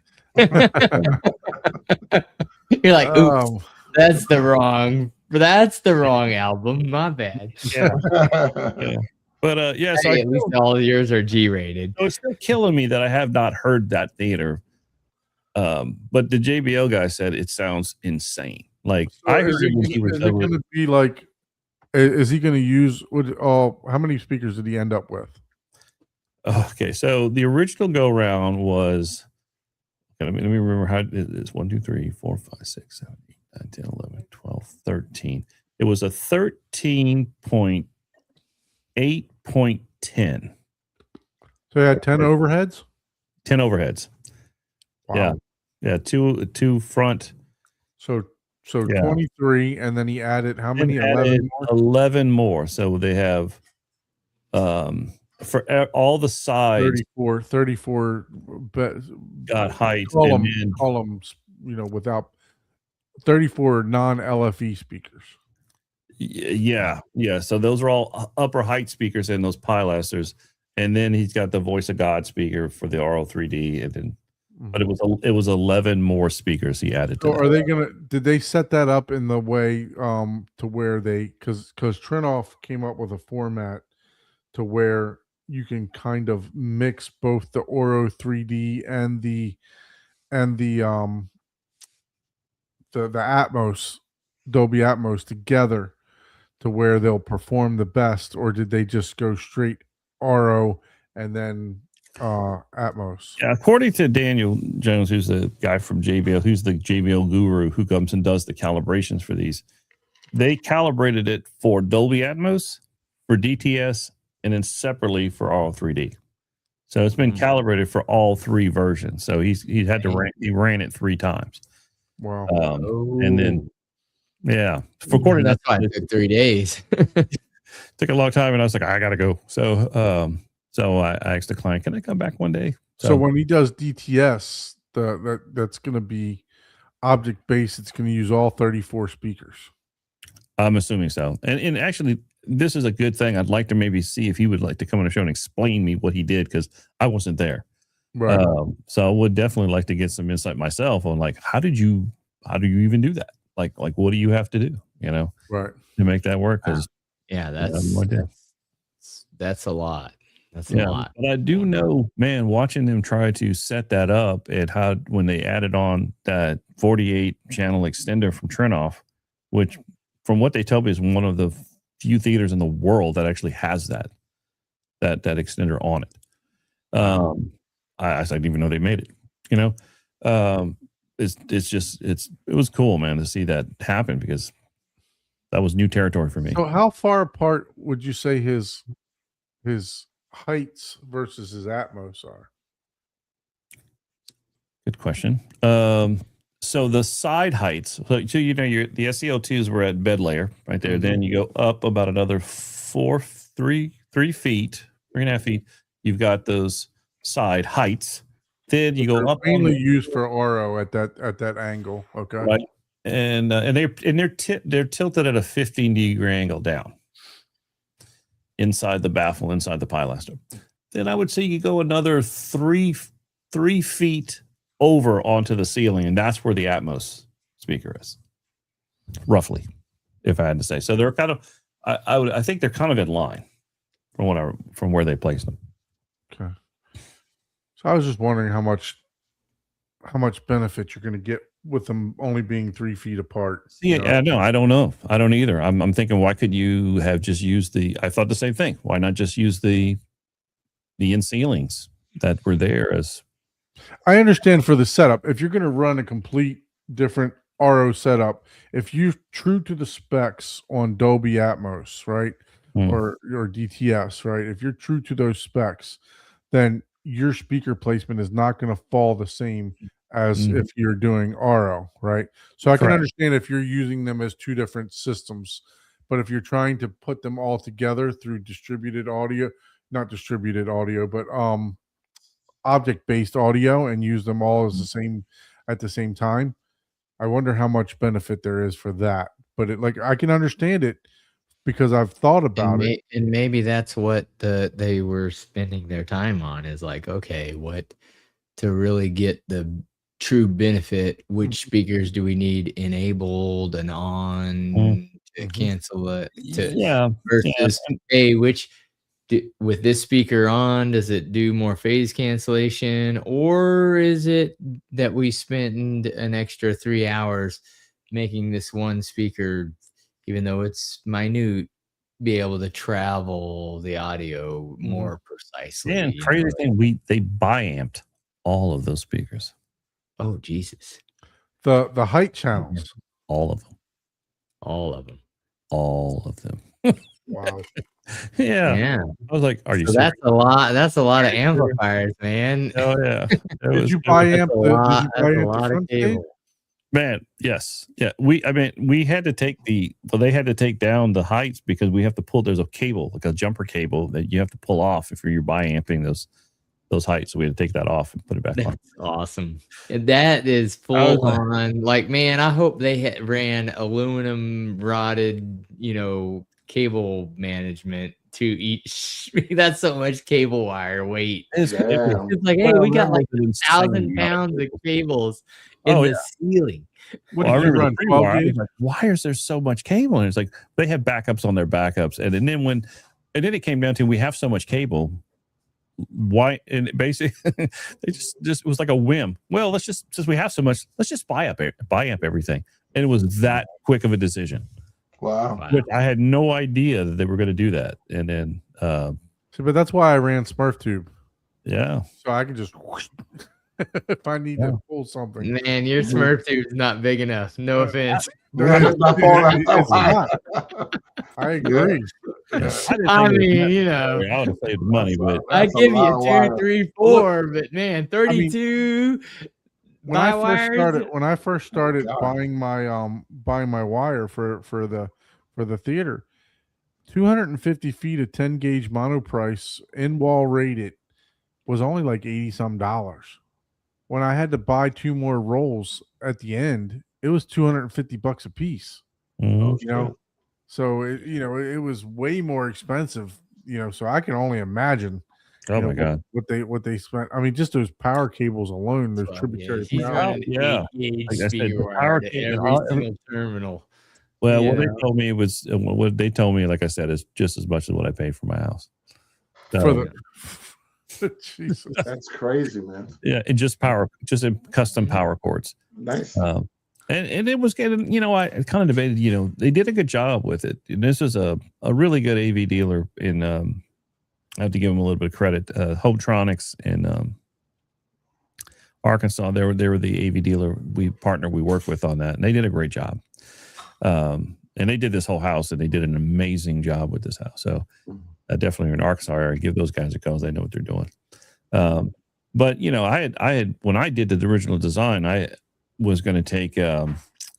You're like, oops, Um, that's the wrong album. My bad. Yeah. But yeah, so Hey, at least all of yours are G-rated. so it's still killing me that I have not heard that theater. But the JBL guy said it sounds insane. Like so I heard it when he was is it going to be like? Is he going to use? How many speakers did he end up with? Okay, so the original go round was. Okay, let me remember how it is. 1, 2, 3, 4, 5, 6, 7, 8, 9, 10, 11, 12, 13. It was a 13.8.10. So he had 10 overheads. 10 overheads. Wow. Yeah, two front. So Yeah. 23, and then he added how many? and 11 added more. 11 more. So they have for all the sides 34 got height and column, then columns, without 34 non-LFE speakers. yeah. So those are all upper height speakers and those pilasters. And then he's got the Voice of God speaker for the RO3D, and then but it was 11 more speakers he added to So that. are they did they set that up in the way to where because Trinoff came up with a format to where you can kind of mix both the Oro 3D and the Atmos, Dolby Atmos together to where they'll perform the best, or did they just go straight Oro and then Atmos? Yeah, according to Daniel Jones, who's the guy from JBL, who's the JBL guru who comes and does the calibrations for these, they calibrated it for Dolby Atmos, for DTS, and then separately for Oro 3D. So it's been calibrated for all three versions. So he had to he ran it 3 times. Wow. And then yeah, for according to that's why it took 3 days. took a long time, and I was like, I gotta go. So so I asked the client, can I come back one day? So when he does DTS, that's going to be object based. It's going to use all 34 speakers. I'm assuming so. And actually, this is a good thing. I'd like to maybe see if he would like to come on the show and explain me what he did, because I wasn't there. Right. So I would definitely like to get some insight myself on, like, how do you even do that? Like what do you have to do, Right. to make that work? Because Yeah, I have no idea. that's a lot. That's a lot. But I do know, man, watching them try to set that up, and how when they added on that 48 channel extender from Trinoff, which from what they tell me is one of the few theaters in the world that actually has that extender on it. I didn't even know they made it. It was cool, man, to see that happen, because that was new territory for me. So how far apart would you say his heights versus his Atmos are? Good question. So the side heights, so the SEL2s were at bed layer right there. Then you go up about another 3 feet, 3.5 feet. You've got those side heights. Then you go up. Mainly used for Oro at that angle. Okay. Right. And they're tilted at a 15-degree angle down inside the baffle, inside the pilaster. Then I would say you go another 3 feet over onto the ceiling, and that's where the Atmos speaker is, roughly, if I had to say. So they're kind of, I think they're kind of in line from where they placed them. Okay. So I was just wondering how much benefit you're going to get with them only being 3 feet apart. Yeah, no, I don't know. I don't either. I'm thinking, why could you have just used I thought the same thing. Why not just use the in ceilings that were there as? I understand for the setup. If you're going to run a complete different RO setup, if you're true to the specs on Dolby Atmos, right, or DTS, right, if you're true to those specs, then your speaker placement is not going to fall the same as if you're doing RO, right? So I can understand if you're using them as 2 different systems, but if you're trying to put them all together through not distributed audio, but object-based audio, and use them all as at the same time, I wonder how much benefit there is for that. But I can understand it, because I've thought about it. And maybe that's what they were spending their time on, is like, okay, what to really get the true benefit, which speakers do we need enabled and on to cancel it versus hey, which with this speaker on, does it do more phase cancellation, or is it that we spend an extra 3 hours making this one speaker, even though it's minute, be able to travel the audio more precisely? Yeah, and crazy thing, they bi-amped all of those speakers. Oh, Jesus. The height channels. All of them. All of them. All of them. Wow. Yeah. I was like, are you serious? That's a lot. That's a lot of amplifiers, man. Oh, yeah. Did you buy amp? That's a lot of cable. Man, yes. Yeah. We had to they had to take down the heights, because we have to pull, there's a cable, like a jumper cable, that you have to pull off if you're bi-amping those heights. So we had to take that off and put it back on. That's awesome. And that is full on. Like, man, I hope they ran aluminum rotted, cable management to each. That's so much cable wire weight. It's like, hey, we got like 1,000 pounds of cables in the ceiling. What did you run? 12 gauge? Like, why is there so much cable? And it's like they have backups on their backups, and then it came down to, we have so much cable. why? And basically, they just it was like a whim. Well, let's just, since we have so much, let's just buy up everything. And it was that quick of a decision. Wow. Wow. But I had no idea that they were going to do that. And then, See, but that's why I ran SmurfTube, yeah, so I can just if I need to pull something. Man, your Smurf tube is not big enough. No offense. Yeah, it's not falling out. It's not. I agree. I mean, you know, I would have saved money, but I That's a give lot you of 2, wire. 3, 4, but man, 32 When I by first started God. buying my wire for the theater, 250 feet of 10 gauge monoprice in wall rated was only like $80 some. When I had to buy 2 more rolls at the end, it was $250 a piece. mhm. You know, so it was way more expensive. So I can only imagine. Oh you know, my God. what they spent. I mean, just those power cables alone, those Well, tributary he's power. running Yeah. 8 Like I gauge said, the speed wire power to cable- every single terminal. Well, what Yeah. they told me was what they told me, like I said, is just as much as what I paid for my house. For the Jesus. That's crazy, man. Yeah, and just in custom power cords. Nice. And it was getting, I kind of debated, they did a good job with it. And this is a really good AV dealer in, I have to give them a little bit of credit. Hometronics in Arkansas, they were the AV dealer we worked with on that, and they did a great job. And they did this whole house, and they did an amazing job with this house. So definitely in Arkansas area, give those guys a call. They know what they're doing. But I had when I did the original design, I was going to take,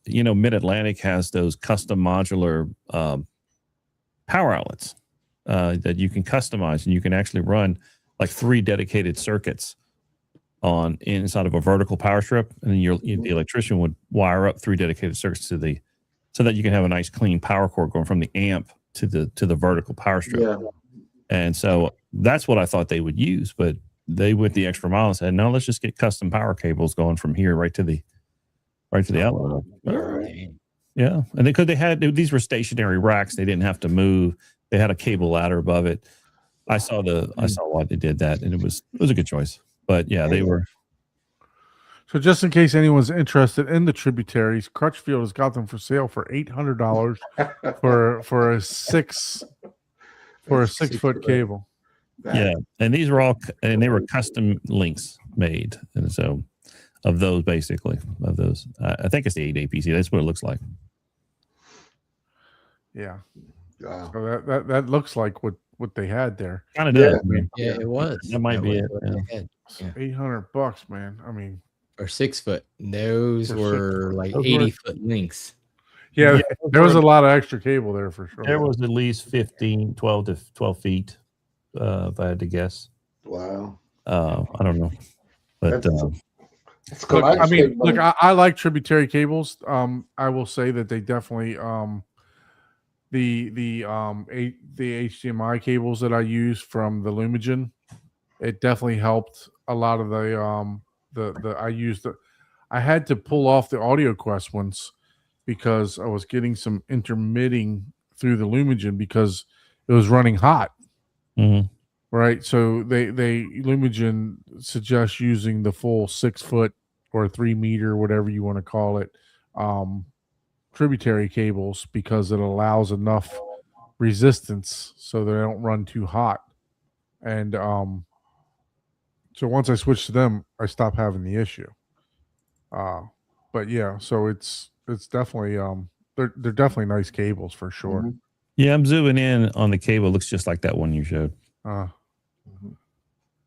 Mid-Atlantic has those custom modular power outlets that you can customize, and you can actually run like 3 dedicated circuits on inside of a vertical power strip, and then the electrician would wire up 3 dedicated circuits so that you can have a nice clean power cord going from the amp to the vertical power strip. Yeah. And so that's what I thought they would use, but they went the extra mile and said, no, let's just get custom power cables going from here right to the outlet. All right. Yeah. And these were stationary racks. They didn't have to move. They had a cable ladder above it. I saw why they did that, and it was a good choice. But yeah, they were. So just in case anyone's interested in the tributaries, Crutchfield has got them for sale for $800 for a 6 foot cable. Yeah, and these were they were custom links made, and so of those, I think it's the 8 APC. That's what it looks like. Yeah. Wow. So that looks like what they had there. Kind of Yeah. does. Man. Yeah, it was. That might be was it, what yeah. they had. Yeah. $800, man. I mean, Or 6 foot. Those For were like those 80 were- foot links. yeah, there was a lot of extra cable there for sure. There was at least 12 to 12 feet, if I had to guess. Wow. I don't know, but It's cool. Look, I mean, look, I like tributary cables. I will say that they definitely the HDMI cables that I use from the Lumigen, it definitely helped a lot of I had to pull off the AudioQuest ones because I was getting some intermitting through the Lumigen because it was running hot. mhm. Right. So they Lumigen suggests using the full 6 foot or 3 meter, whatever you want to call it, tributary cables because it allows enough resistance so they don't run too hot. And so once I switched to them, I stopped having the issue. But yeah, so it's definitely they're definitely nice cables for sure. Mhm. Yeah, I'm zooming in on the cable. It looks just like that one you showed.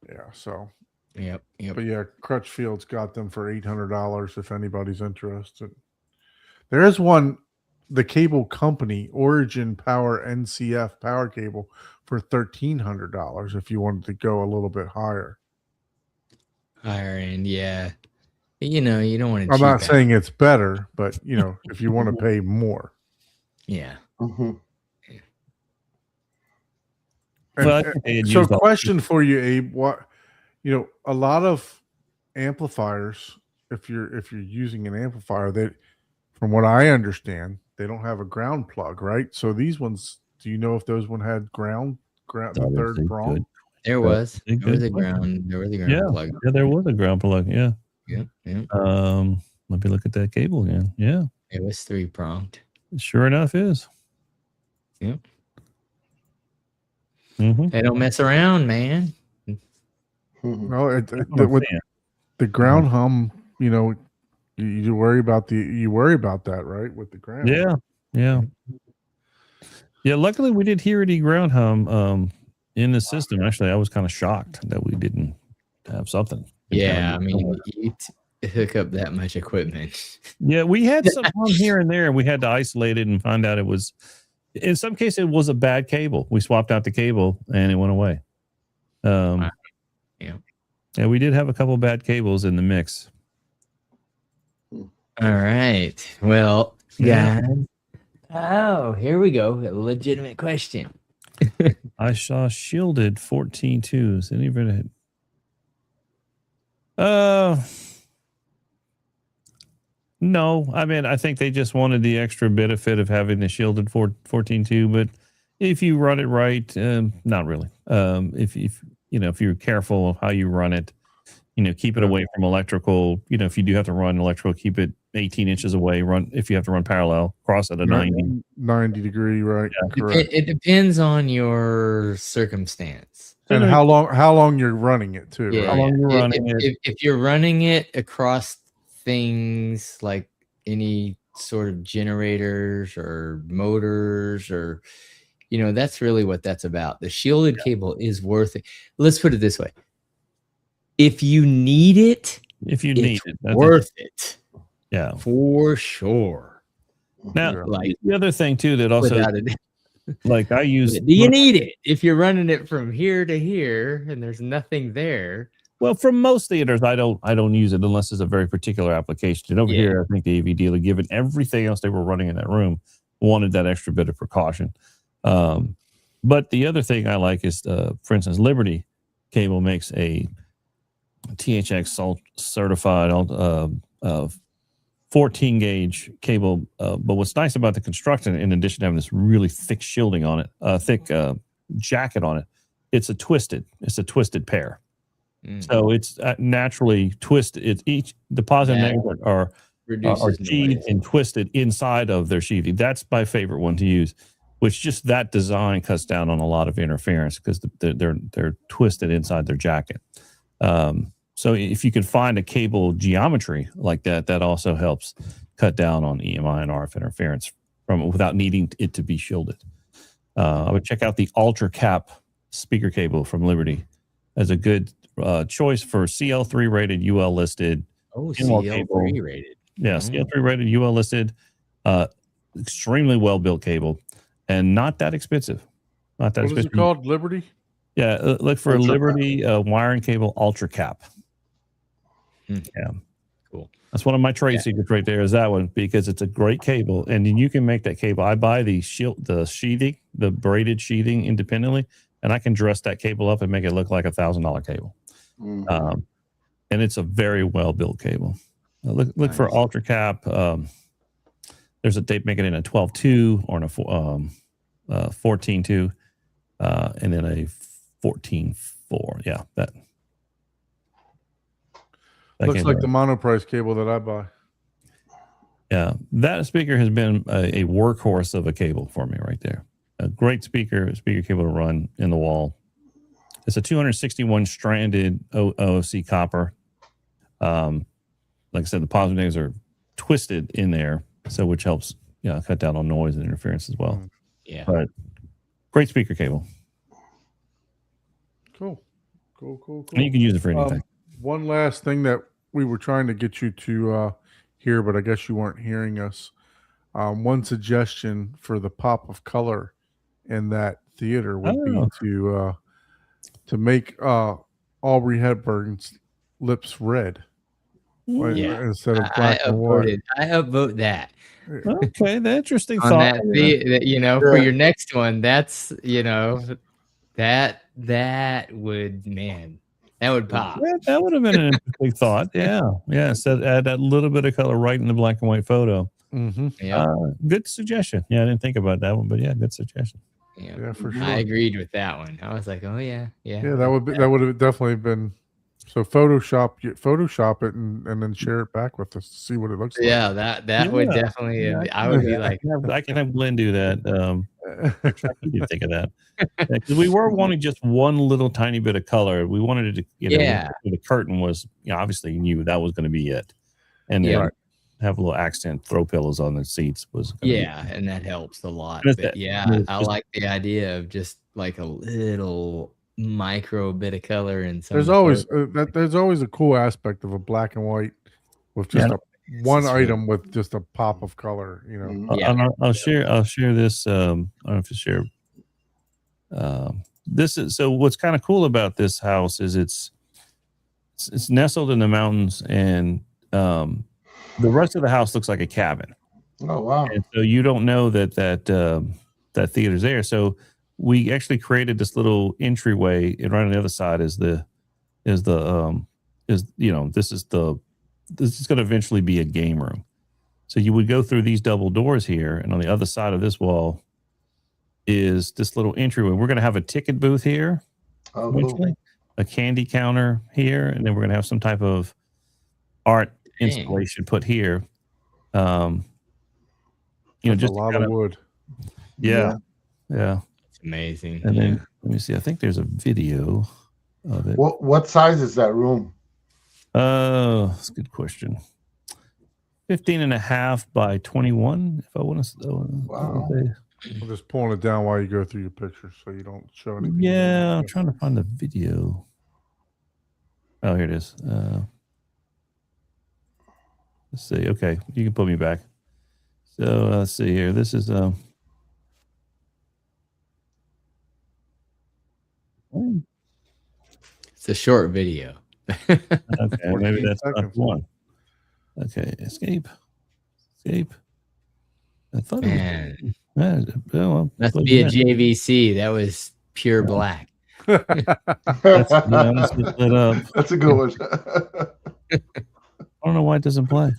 Yeah, so Yep. but yeah, Crutchfield's got them for $800 if anybody's interested. There is one, the cable company, Origin Power NCF power cable for $1,300 if you wanted to go a little bit higher. Higher end, yeah. You don't want to. I'm not saying it's better, but if you want to pay more. Yeah. Mhm. And- Well, I think they had so used all- question for you, Abe, a lot of amplifiers, if you're using an amplifier, that from what I understand, they don't have a ground plug, right? So these ones, do you know if those one had ground Oh, the third they prong? could. There was. a There was good a question. ground. There was a ground Yeah, plug. yeah, there was a ground plug. Yeah. Yeah, yeah. Let me look at that cable again. Yeah, It was 3-pronged. sure enough is. Yep. Mm-hmm. They don't mess around, man. Mhm. No, That's what I'm with saying. the ground hum, you worry about that, right? With the ground. Yeah, yeah, yeah. Luckily, we did hear any ground hum in the system. Actually, I was kind of shocked that we didn't have something. Yeah, I mean, you hook up that much equipment. Yeah, we had some hum here and there, and we had to isolate it and find out it was. In some cases, it was a bad cable. We swapped out the cable, and it went away. Yeah. Yeah, we did have a couple bad cables in the mix. All right. Well, Yeah. guys. Oh, here we go. A legitimate question. I saw shielded 14.2s. Anybody? No. I mean, I think they just wanted the extra benefit of having the shielded 14.2. But if you run it right, not really. If you're careful of how you run it, keep it away from electrical. If you do have to run electrical, keep it 18 inches away. Run if you have to run parallel, cross at a 90. 90-degree, right? Yeah. Correct. It depends on your circumstance. And how long you're running it too? Yeah. How long you're running it. If you're running it across things like any sort of generators or motors or that's really what that's about. The shielded cable is worth it. Let's put it this way. If you need it, If you need it's it, that's worth it. Yeah. For sure. Now, Yeah. Like the other thing too that also, without it. like I use. Do you need it? If you're running it from here to here and there's nothing there. Well, from most theaters, I don't use it unless it's a very particular application. And over Yeah. here, I think the AV dealer, given everything else they were running in that room, wanted that extra bit of precaution. But the other thing I like is, for instance, Liberty Cable makes a THX certified 14 gauge cable. But what's nice about the construction, in addition to having this really thick shielding on it, thick jacket on it, it's a twisted pair. So it's naturally twisted. It's the positive and negative are Reduces sheathed noise. and twisted inside of their sheathing. That's my favorite one to use. Which just that design cuts down on a lot of interference because they're twisted inside their jacket. So if you can find a cable geometry like that, that also helps cut down on EMI and RF interference without needing it to be shielded. I would check out the Ultra Cap speaker cable from Liberty as a good choice for CL3 rated, UL listed. Oh, Inwall cable. CL3 rated. Yeah, CL3 rated, UL listed. Extremely well built cable. And not that expensive. Not that What is expensive. it called? Liberty? Yeah, look for Ultra Liberty wiring cable Ultra Cap. Yeah, Cool. that's one of my trade secrets right there. Is that one because it's a great cable, and then you can make that cable. I buy the sheathing, the braided sheathing independently, and I can dress that cable up and make it look like $1,000 cable. Mhm. And it's a very well built cable. Look for Nice. Ultra Cap. There's they make it in a 12.2 or in a 14.2, and then a 14.4. Yeah, that Looks came like out. the monoprice cable that I buy. Yeah, that speaker has been a workhorse of a cable for me right there. A great speaker cable to run in the wall. It's a 261 stranded OFC copper. Like I said, the positive negatives are twisted in there, so which helps cut down on noise and interference as well. Yeah. But great speaker cable. Cool. And you can use it for anything. One last thing that we were trying to get you to hear, but I guess you weren't hearing us. One suggestion for the pop of color in that theater would be to make Aubrey Hepburn's lips red Yeah. instead of I black and white. upvote that. Okay, the interesting On thought. that, for your next one, that's that would pop. Yeah, that would have been an interesting thought. Yeah. So add that little bit of color right in the black and white photo. Mm-hmm. Yeah. Good suggestion. Yeah, I didn't think about that one, but yeah, good suggestion. Yeah. Yeah, for Mhm. sure. I agreed with that one. I was like, oh yeah. Yeah, that would have definitely been. So Photoshop it and then share it back with us to see what it looks like. Yeah, that would Yeah. definitely. Yeah, I would be like, I can have Glenn do that. You didn't think of that. Because we were wanting just one little tiny bit of color. We wanted it to, Yeah. the curtain was, obviously you knew that was going to be it. And then Yeah. have a little accent throw pillows on the seats was gonna be yeah, and that helps a lot. That's But it. yeah, It's I just- like the idea of just like a little micro bit of color in some. There's always there's always a cool aspect of a black and white with just one It's really- item with just a pop of color. You know, Mhm. Yeah. I'll share this. I don't know if to share. This is so. What's kind of cool about this house is it's nestled in the mountains, and the rest of the house looks like a cabin. Oh wow. And so you don't know that theater's there. So we actually created this little entryway, and right on the other side is this is going to eventually be a game room. So you would go through these double doors here, and on the other side of this wall is this little entryway. We're going to have a ticket booth here, Oh, cool. eventually, a candy counter here, and then we're going to have some type of art Dang. installation put here. That's Just a lot kinda- of wood. yeah. It's amazing. And yeah. then let me see. I think there's a video of it. What size is that room? That's a good question. 15.5 by 21. If I want to. Wow. I'm just pulling it down while you go through your pictures so you don't show anything. Yeah, I'm trying to find the video. Oh, here it is. Let's see. Okay, you can put me back. So let's see here. This is It's a short video. okay. Maybe 14 that's not seconds. the one. Okay, escape. I thought Man, it was. Well, must plug be it a in. JVC. That was pure black. Let's get that up. That's a good one. I don't know why it doesn't play.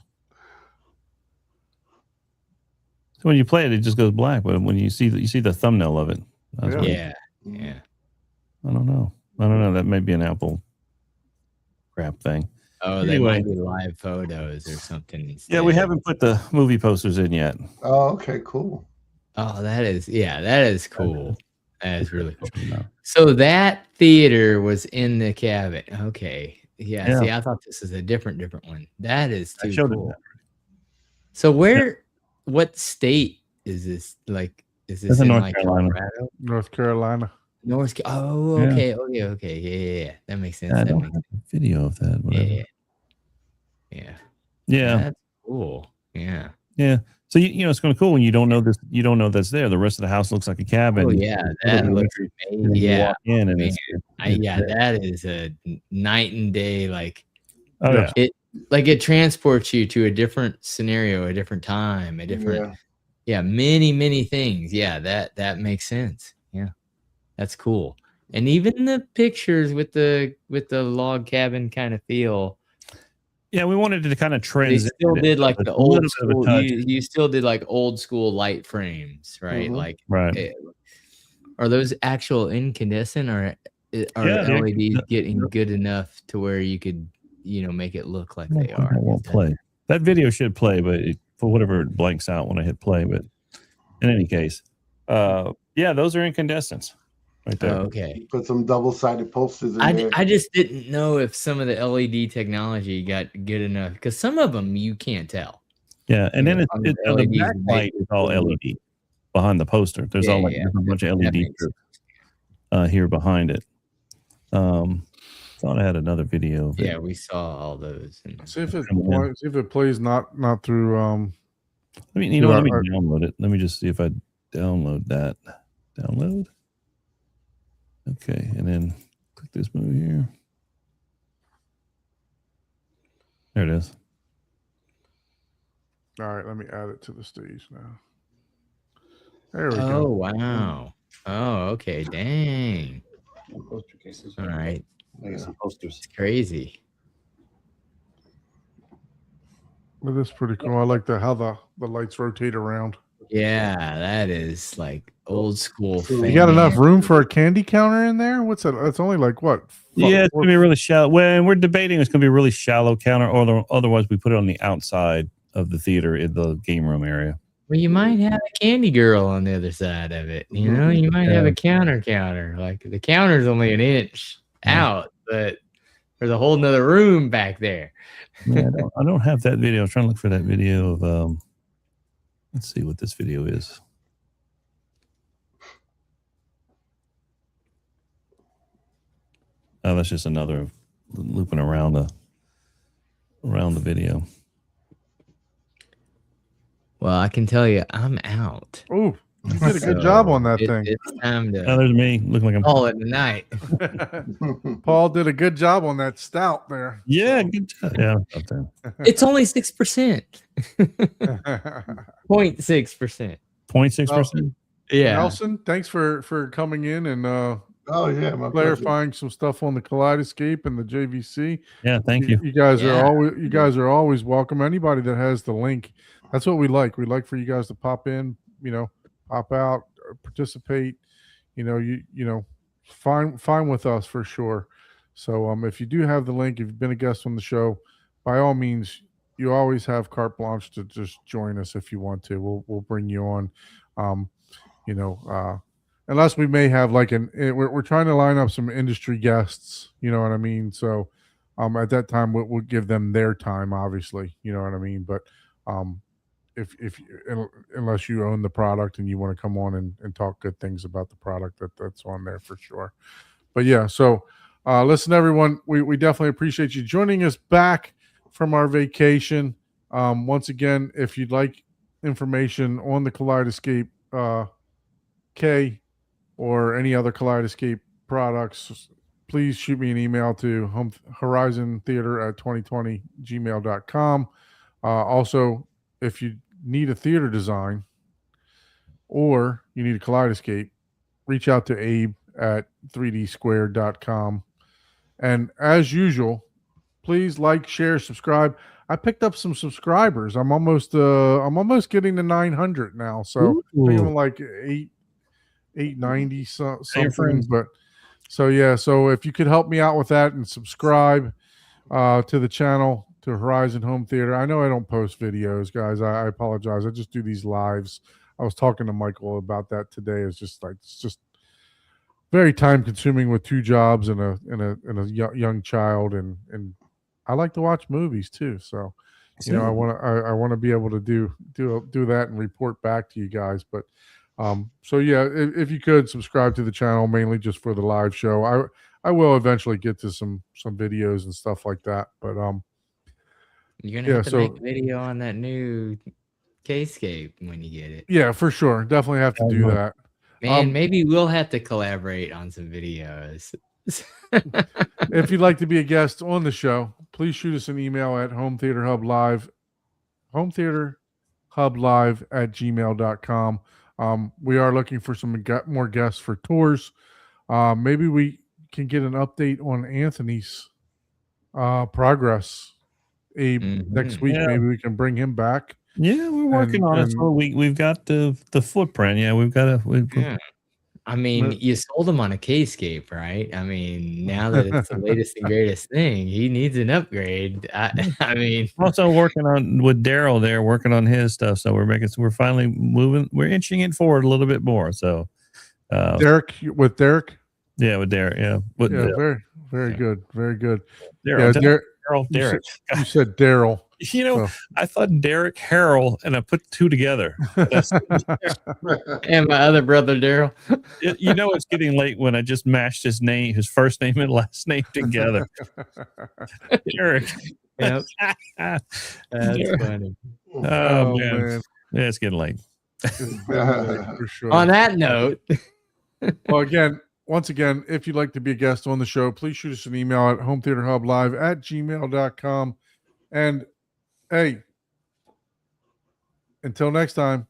So when you play it, it just goes black. But when you see the thumbnail of it, that's what- Yeah, yeah. I don't know. That may be an Apple crap thing. Oh, they Anyway. might be live photos or something. Yeah, we instead. haven't put the movie posters in yet. Oh, okay, cool. Oh, that is cool. That is really cool. No. So that theater was in the cabin. Okay. Yeah. Yeah. See, I thought this is a different one. That is I too showed it. cool. So what state is this? Like, is this It's in in North like Carolina. Colorado? North Carolina. Oh, Yeah. okay. Yeah. That makes sense. I That don't makes have a video of that. Whatever. Yeah. Yeah. That's cool. Yeah. Yeah. So it's kind of cool when you don't know this. You don't know that's there. The rest of the house looks like a cabin. Oh yeah, that looks And amazing. then you Yeah. walk in and Man, it's that is a night and day. Like oh yeah. it transports you to a different scenario, a different time, a different many things. Yeah, that makes sense. Yeah, that's cool. And even the pictures with the log cabin kind of feel. Yeah, we wanted to kind of They transition. still it did like with the a little old bit of a school. touch. You still did like old school light frames, right? Mhm. Like, Right. are those actual incandescent or are Yeah, they're LEDs incandescent. getting good enough to where you could, make it look like they That are? won't play. That video should play, but for whatever it blanks out when I hit play. But in any case, those are incandescents right there. Oh, okay. Put some double-sided posters in there. I just didn't know if some of the LED technology got good enough because some of them you can't tell. Yeah, and then Yeah, it's on the the LEDs, backlight is all LED behind the poster. There's Yeah, all yeah. there's a bunch of That LED makes strips here behind it. Thought I had another video of it. Yeah, we saw all those. And See if it Come on. see if it plays not through I mean, Yeah, let me I- download it. Let me just see if I download that. Download. Okay, and then click this move here. There it is. all right, let me add it to the stage now. There we oh go. wow. Oh, okay. Dang. Poster cases. All right. I got some posters. It's crazy. But that's pretty cool. I like how the lights rotate around. Yeah, that is like old school. So- You got enough fan. room for a candy counter in there? What's that? It's only like what? Yeah, it's gonna be really shallow. When we're debating, it's gonna be a really shallow counter, or otherwise we put it on the outside of the theater in the game room area. Well, you might have a candy girl on the other side of it. You know, you might have Yeah. a counter. Like the counter's only an inch out, but there's a whole nother room back there. Yeah, I don't have that video. I was trying to look for that video of. Let's see what this video is. Oh, that's just another looping around the video. Well, I can tell you, I'm out. Oh, you did a good job on that thing. It's time Oh, to there's me looking like I'm. call it a night. Paul did a good job on that stout there. Yeah, good job. Yeah, up there. It's only 6%. 0.6%. 0.6%. Yeah. Nelson, thanks for coming in and Oh yeah, my pleasure. clarifying some stuff on the Kaleidoscape and the JVC. Yeah, thank you. You guys Yeah. are always welcome. Anybody that has the link, that's what we like. We like for you guys to pop in, pop out, participate. Fine with us for sure. So if you do have the link, if you've been a guest on the show, by all means, you always have carte blanche to just join us if you want to. We'll bring you on. Unless we may have we're trying to line up some industry guests, you know what I mean? So at that time we'll give them their time, obviously, you know what I mean? But unless you own the product and you want to come on and talk good things about the product, that's on there for sure. But yeah, so listen, everyone, we definitely appreciate you joining us back from our vacation. Once again, if you'd like information on the Kaleidoscape K or any other Kaleidoscape products, please shoot me an email to horizontheater@2020gmail.com. Also, if you need a theater design or you need a Kaleidoscape, reach out to Abe at 3dsquared.com. And as usual, please like, share, subscribe. I picked up some subscribers. I'm almost getting to 900 now. So I think I'm like 890 something. friends. But so yeah, so if you could help me out with that and subscribe to the channel, to Horizon Home Theater. I know I don't post videos, guys. I apologize. I just do these lives. I was talking to Michael about that today. It's just very time consuming with 2 jobs and a young child, and I like to watch movies too. So I want to be able to do that and report back to you guys. But so yeah, if you could subscribe to the channel, mainly just for the live show. I will eventually get to some videos and stuff like that. But You're gonna have to make a video on that new K-scape when you get it. yeah, for sure, definitely have to do that. Man, maybe we'll have to collaborate on some videos. If you'd like to be a guest on the show, please shoot us an email at hometheaterhublive@gmail.com. We are looking for some more guests for tours. Maybe we can get an update on Anthony's progress. Abe, next week, Yeah. maybe we can bring him back. Yeah, we're working on it. So we've got the footprint. Yeah, we've got Yeah. I mean, you sold him on a K-scape, right? I mean, now that it's the latest and greatest thing, he needs an upgrade. I mean, I'm also working on with Daryl there, working on his stuff. So we're finally moving. We're inching it forward a little bit more. So Derek, with Derek. Yeah, with Derek. Yeah, Very, very good. Very good. Daryl. Yeah, Derek. You said Daryl. You know, I thought Derek Harrell, and I put 2 together. And my other brother, Daryl. You know, it's getting late when I just mashed his first name and last name together. Derek. Yep. That's funny. Oh, man. Yeah, it's getting late. For sure. On that note, well, once again, if you'd like to be a guest on the show, please shoot us an email at hometheaterhublive@gmail.com. And hey, until next time,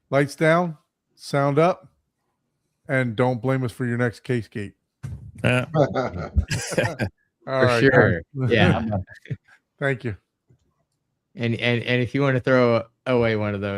lights down, sound up, and don't blame us for your next K-scape. All for right, sure. guys. Yeah. Thank you. And if you want to throw away one of those,